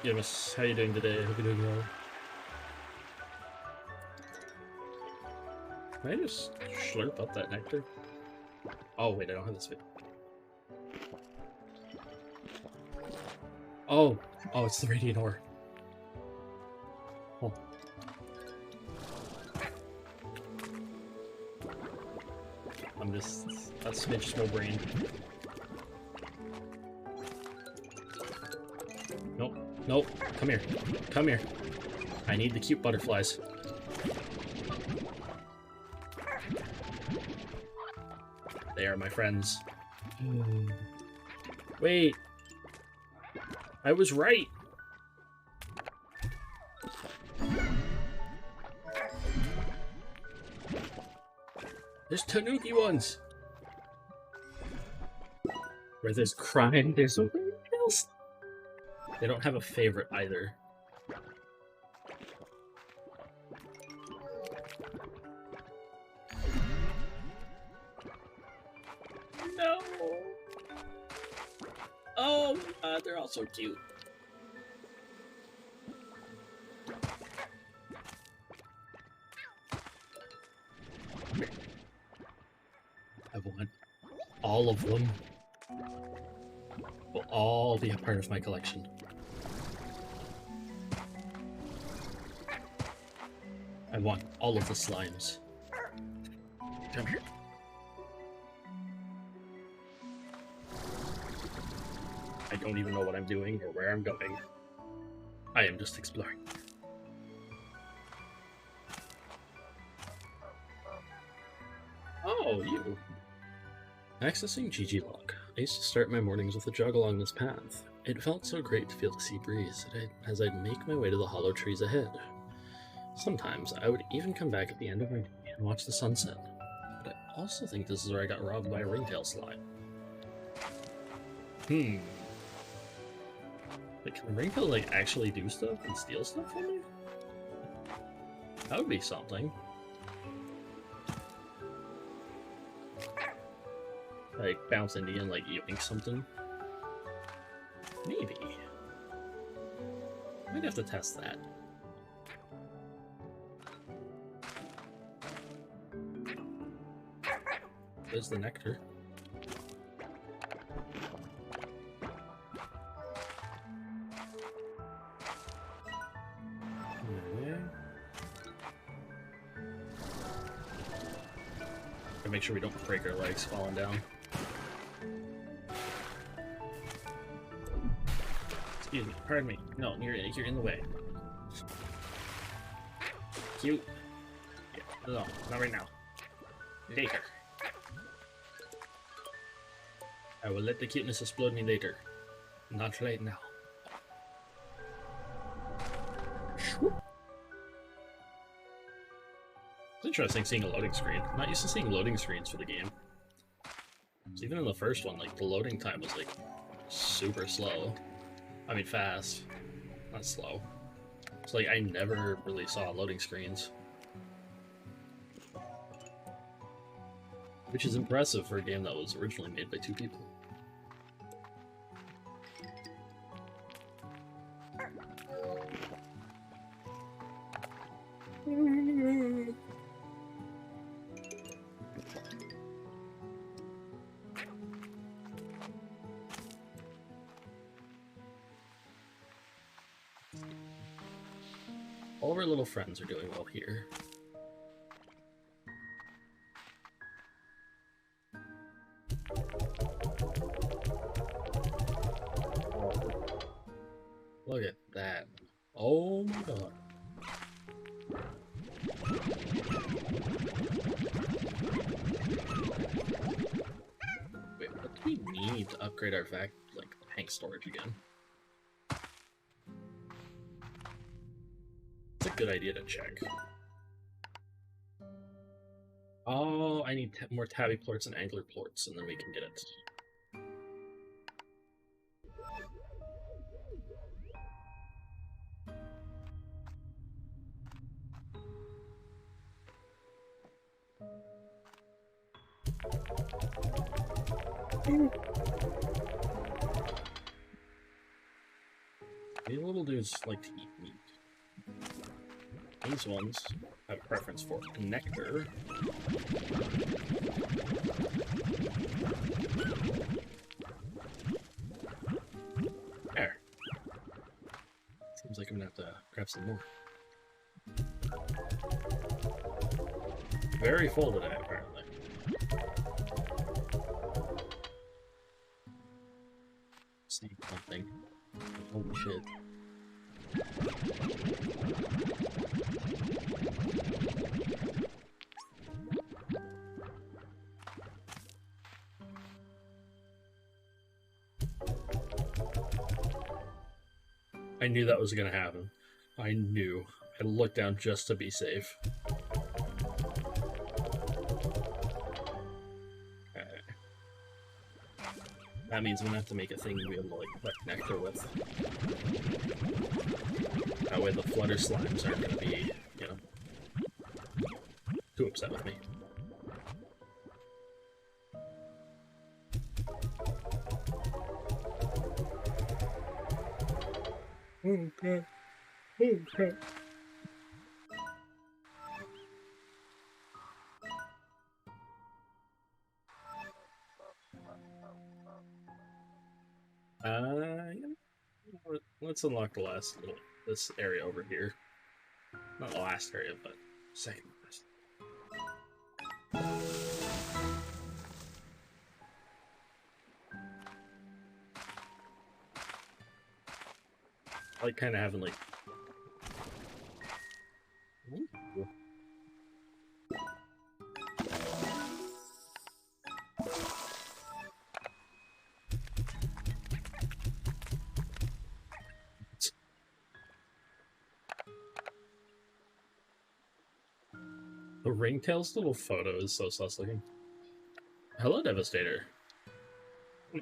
Speaker 1: Yeah, miss, how you doing today? Hope you're doing well. Can I just slurp up that nectar? Oh wait, I don't have this bit. Oh, it's the radiant ore. Oh. I'm just a smidge small brain. Nope, come here. Come here. I need the cute butterflies. They are my friends. Wait. I was right. There's tanuki ones. Where there's crime, there's something else. They don't have a favorite either. No. Oh my god, they're all so cute. I want all of them. Will all be a part of my collection. I want all of the slimes. Come here. I don't even know what I'm doing or where I'm going. I am just exploring. Oh, you. Accessing GG log. I used to start my mornings with a jog along this path. It felt so great to feel the sea breeze as I'd make my way to the hollow trees ahead. Sometimes I would even come back at the end of my day and watch the sunset. But I also think this is where I got robbed by a ringtail slime. Like, can the ringtail, like, actually do stuff and steal stuff from me? That would be something. Like, bounce into you and, like, yoink something? Maybe. Might have to test that. There's the nectar. Gotta make sure we don't break our legs falling down. Excuse me, pardon me. No, you're in the way. Cute. Yeah, no, not right now. Later. I will let the cuteness explode me later. Not right now. It's interesting seeing a loading screen. I'm not used to seeing loading screens for the game. So even in the first one, like, the loading time was, like, super slow. I mean, fast. Not slow. It's like I never really saw loading screens. Which is impressive for a game that was originally made by 2 people. All of our little friends are doing well here. Look at that. Oh my god. Wait, what do we need to upgrade our tank storage again? It's a good idea to check. Oh, I need more tabby plorts and angler plorts, and then we can get it. These little dudes like to eat meat. These ones have a preference for nectar. There. Seems like I'm gonna have to grab some more. Very full today, apparently. See something. Holy shit. I knew that was gonna happen. I knew. I looked down just to be safe. That means I'm gonna have to make a thing to be able to like collect nectar with. That way the flutter slimes aren't gonna be, you know, too upset with me. Okay. Okay. Let's unlock the last little, this area over here. Not the last area, but second last. I like kind of having like. Ooh. The Ringtail's little photo is so sus looking. Hello, Devastator.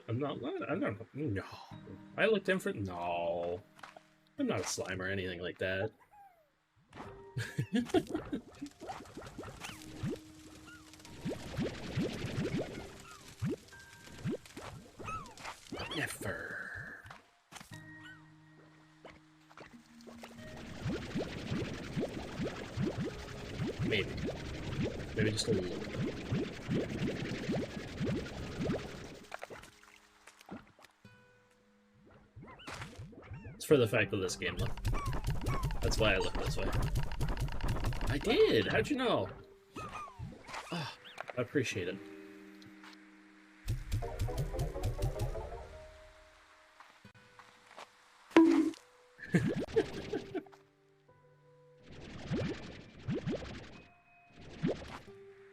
Speaker 1: I'm not, no. I look different? No. I'm not a slime or anything like that. Never. Maybe. Maybe just a little bit. It's for the fact of this game, though. That's why I look this way. I did! How'd you know? Oh, I appreciate it.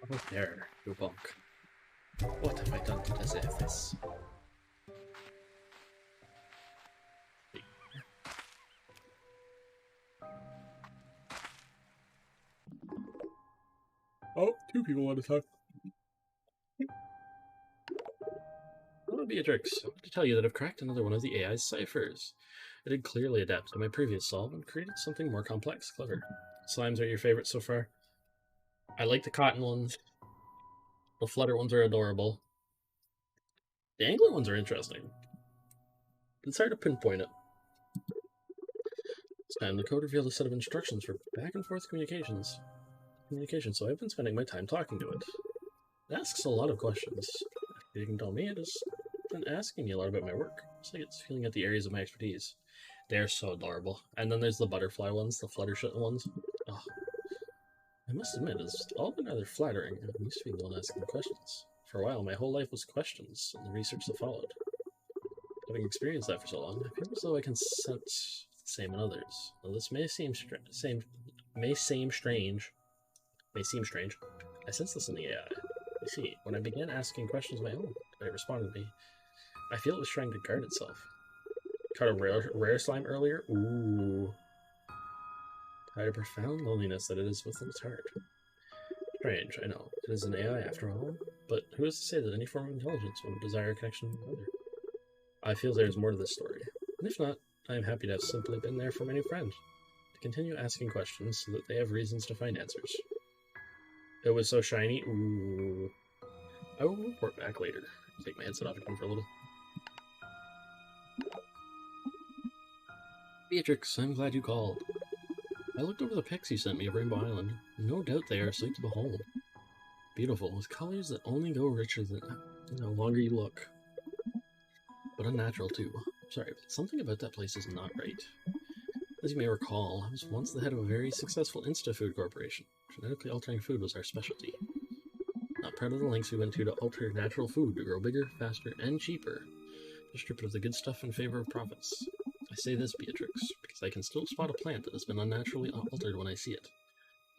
Speaker 1: Oh, there, you bonk. What have I done to deserve this? Oh, two people want to talk. Hello, Beatrix. I want to tell you that I've cracked another one of the AI's ciphers. It had clearly adapted to my previous solve and created something more complex. Clever. Slimes are your favorite so far? I like the cotton ones. The flutter ones are adorable. The angler ones are interesting. It's hard to pinpoint it. This time, the code revealed a set of instructions for back-and-forth communication, so I've been spending my time talking to it. It asks a lot of questions. You can tell me it has been asking me a lot about my work. It's like it's feeling out the areas of my expertise. They're so adorable. And then there's the butterfly ones, the Fluttershy ones. Oh. I must admit, it's all been rather flattering. I'm used to being the one asking questions. For a while, my whole life was questions, and the research that followed. Having experienced that for so long, I feel as though I can sense the same in others. Now, this may seem strange. I sense this in the AI. You see, when I began asking questions of my own, it responded to me. I feel it was trying to guard itself. Caught a rare slime earlier? Ooh. Tied a profound loneliness that it is within its heart. Strange, I know. It is an AI after all, but who is to say that any form of intelligence would desire a connection with another? I feel there is more to this story. And if not, I am happy to have simply been there for my new friend. To continue asking questions so that they have reasons to find answers. It was so shiny. Ooh. I will report back later. Take my headset off again for a little. Beatrix, I'm glad you called. I looked over the pics you sent me of Rainbow Island. No doubt they are a sight to behold. Beautiful, with colors that only go richer the longer you look. But unnatural, too. Sorry, but something about that place is not right. As you may recall, I was once the head of a very successful Insta-Food corporation. Genetically altering food was our specialty. Not proud of the lengths we went to alter natural food to grow bigger, faster, and cheaper. To strip it of the good stuff in favor of profits. I say this, Beatrix, because I can still spot a plant that has been unnaturally altered when I see it.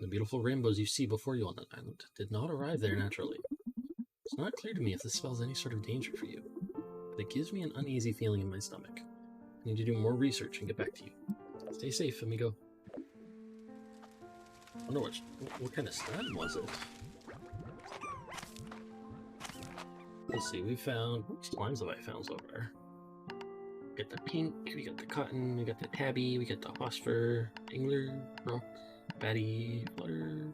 Speaker 1: The beautiful rainbows you see before you on that island did not arrive there naturally. It's not clear to me if this spells any sort of danger for you, but it gives me an uneasy feeling in my stomach. I need to do more research and get back to you. Stay safe, amigo. I wonder what kind of slime was it? Let's see, we found... What slimes have I found so far? We got the pink, we got the cotton, we got the tabby, we got the phosphor, angler, rock, batty, flutter,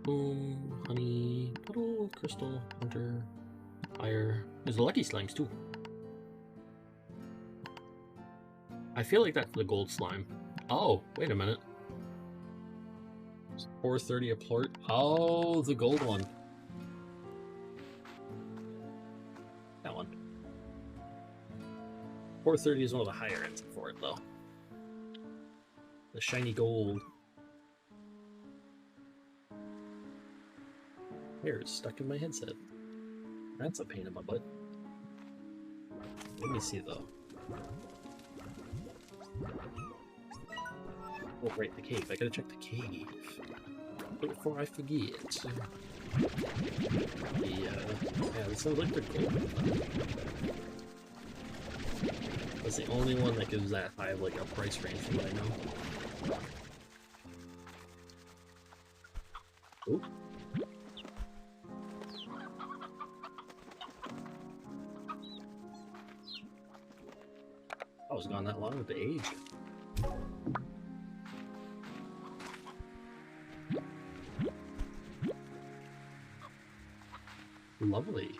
Speaker 1: boom, honey, puddle, crystal, hunter, fire. There's the lucky slimes too. I feel like that's the gold slime. Oh, wait a minute. It's 430 a plort. Oh, the gold one. That one. 430 is one of the higher ends for it, though. The shiny gold. Hair is stuck in my headset. That's a pain in my butt. Let me see, though. Oh, right, the cave. I gotta check the cave. Before I forget. Yeah, this sounds like the gold. That's the only one that gives that high of like a price range from what I know. Oop. I was gone that long with the age. Lovely.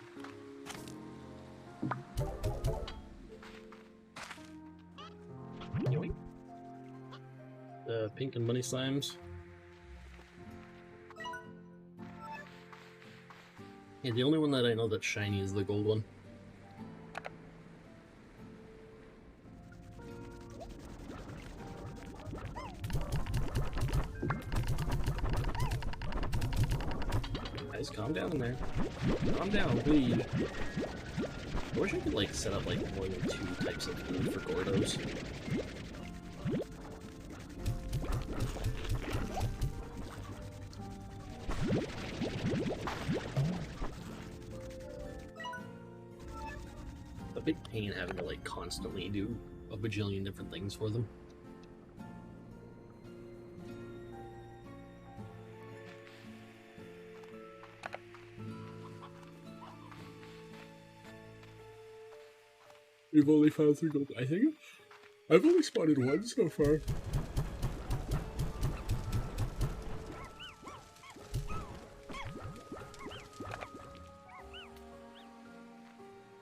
Speaker 1: Yoink. The pink and money slimes. Yeah, the only one that I know that's shiny is the gold one. Guys, calm down in there. Calm down, please. I wish I could like set up like more than 2 types of food for Gordos. A big pain having to like constantly do a bajillion different things for them. We've only found 3 gold. I think I've only spotted 1 so far.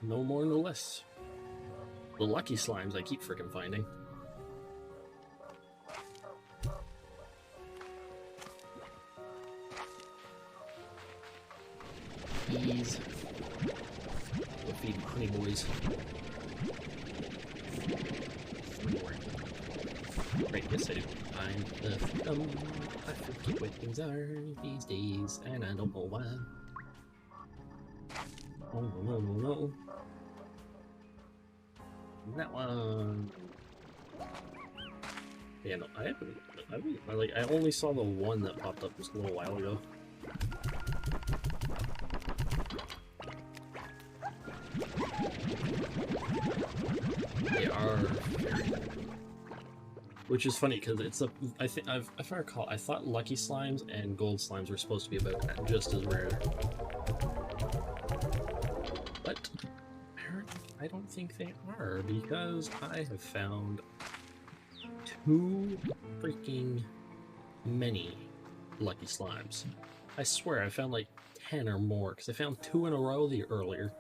Speaker 1: No more, no less. The lucky slimes I keep freaking finding. Bees. We'll feed honey boys. Right, yes I do. I'm the freedom. I forget what things are these days, and I don't know why. Oh no, no, no, no. That one. Yeah, no, I only saw the one that popped up just a little while ago. They are, which is funny because it's a. I think if I recall, I thought lucky slimes and gold slimes were supposed to be about just as rare, but apparently I don't think they are because I have found too freaking many lucky slimes. I swear I found like 10 or more because I found 2 in a row earlier.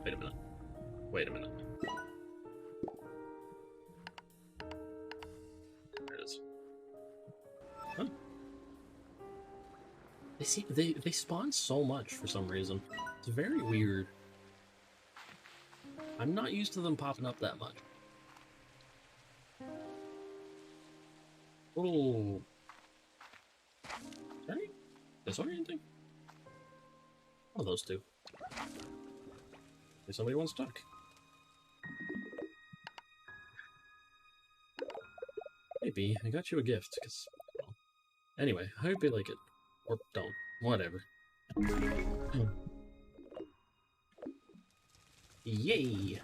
Speaker 1: Wait a minute. Wait a minute. There it is. Huh? They spawn so much for some reason. It's very weird. I'm not used to them popping up that much. Oh. Sorry? Disorienting? Oh, those two. If somebody wants to talk. Maybe. I got you a gift, because... Well, anyway, I hope you like it. Or don't. Whatever. Yay!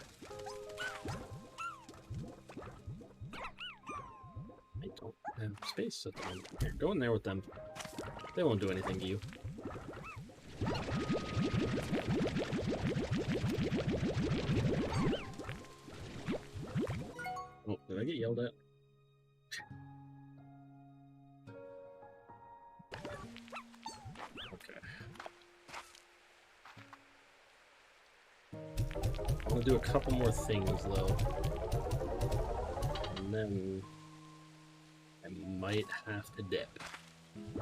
Speaker 1: I don't have space at the moment. Here, go in there with them. They won't do anything to you. Oh, did I get yelled at? Okay. I'm gonna do a couple more things though. And then I might have to dip.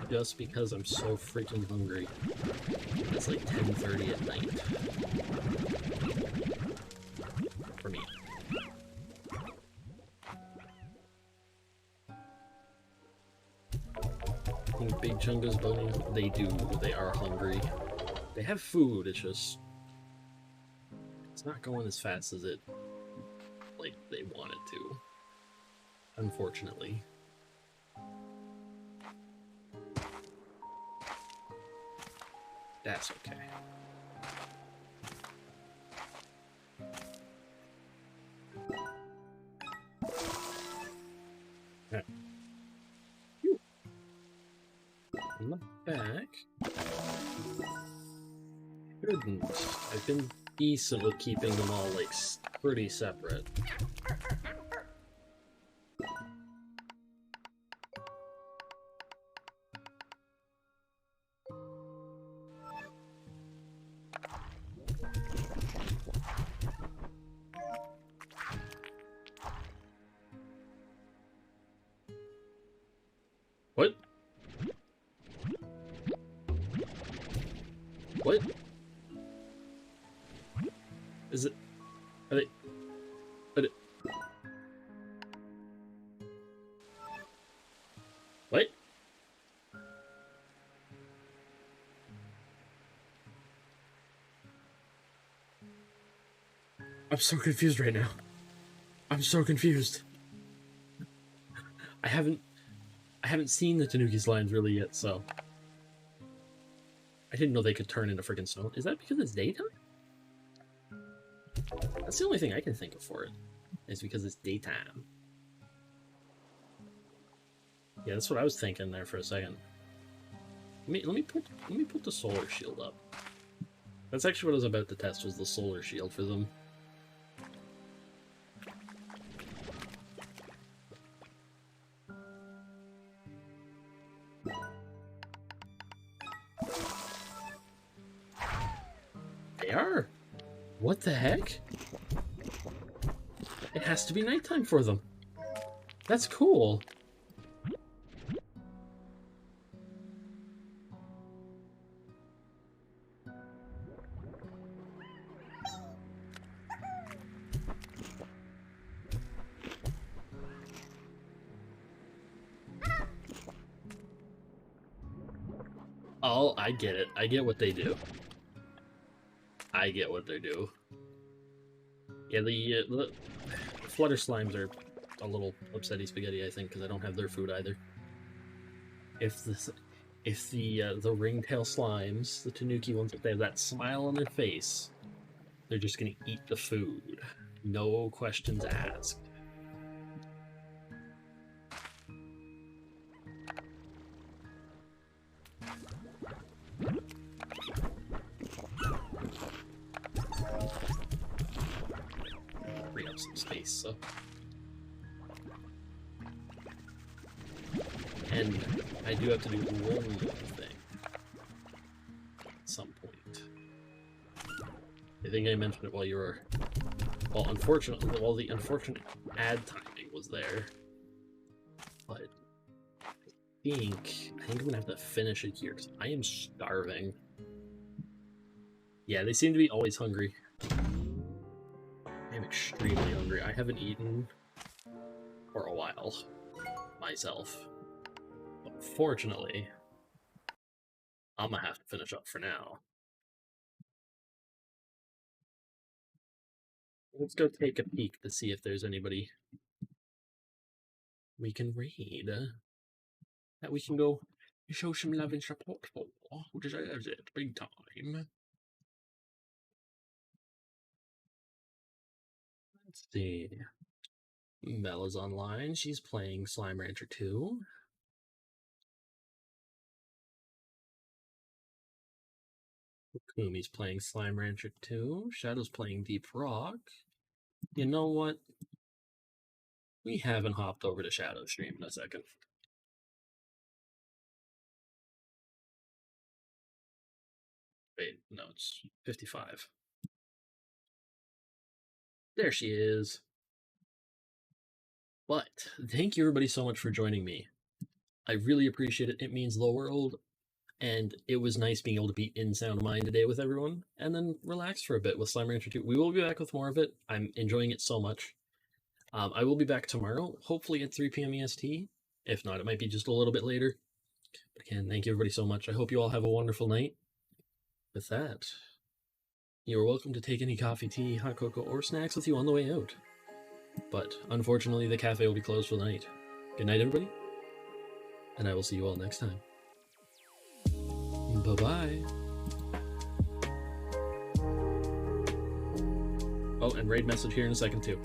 Speaker 1: Just because I'm so freaking hungry. It's like 10:30 at night. For me. I think Big Chunga's bunny, they are hungry. They have food, it's just... It's not going as fast as it, like, they want it to. Unfortunately. That's okay. Right. In the back. Couldn't. I've been decent with keeping them all, like, pretty separate. What? What? Is it... Are they... But it... What? I'm so confused right now. I'm so confused. I haven't seen the Tanuki slimes really yet, so... I didn't know they could turn into freaking snow. Is that because it's daytime? That's the only thing I can think of for it. Is because it's daytime. Yeah, that's what I was thinking there for a second. Let me put the solar shield up. That's actually what I was about to test, was the solar shield for them. They are? What the heck? It has to be nighttime for them. That's cool. Oh, I get it. I get what they do. I get what they do. Yeah, the flutter slimes are a little upsetty spaghetti, I think, because I don't have their food either. If the ringtail slimes, the Tanuki ones, if they have that smile on their face, they're just gonna eat the food. No questions asked. Free up some space, so. And I do have to do one more thing at some point. I think I mentioned it while you were... Well, unfortunately, while the unfortunate ad timing was there. But I think I'm gonna have to finish it here because I am starving. Yeah, they seem to be always hungry. I am extremely hungry. I haven't eaten for a while myself. But fortunately, I'm gonna have to finish up for now. Let's go take a peek to see if there's anybody we can raid. That we can go show some love and support for. Who deserves it big time. Let's see. Bella's online. She's playing Slime Rancher 2. Kumi's playing Slime Rancher 2. Shadow's playing Deep Rock. You know what? We haven't hopped over to Shadow's stream in a second. Wait, no, it's 55. There she is. But thank you everybody so much for joining me. I really appreciate it. It means the world. And it was nice being able to be in sound mind today with everyone and then relax for a bit with Slime Rancher 2. We will be back with more of it. I'm enjoying it so much. I will be back tomorrow, hopefully at 3 p.m. EST. If not, it might be just a little bit later. But again, thank you everybody so much. I hope you all have a wonderful night. With that, you are welcome to take any coffee, tea, hot cocoa, or snacks with you on the way out. But unfortunately, the cafe will be closed for the night. Good night, everybody. And I will see you all next time. Bye-bye. Oh, and raid message here in a second, too.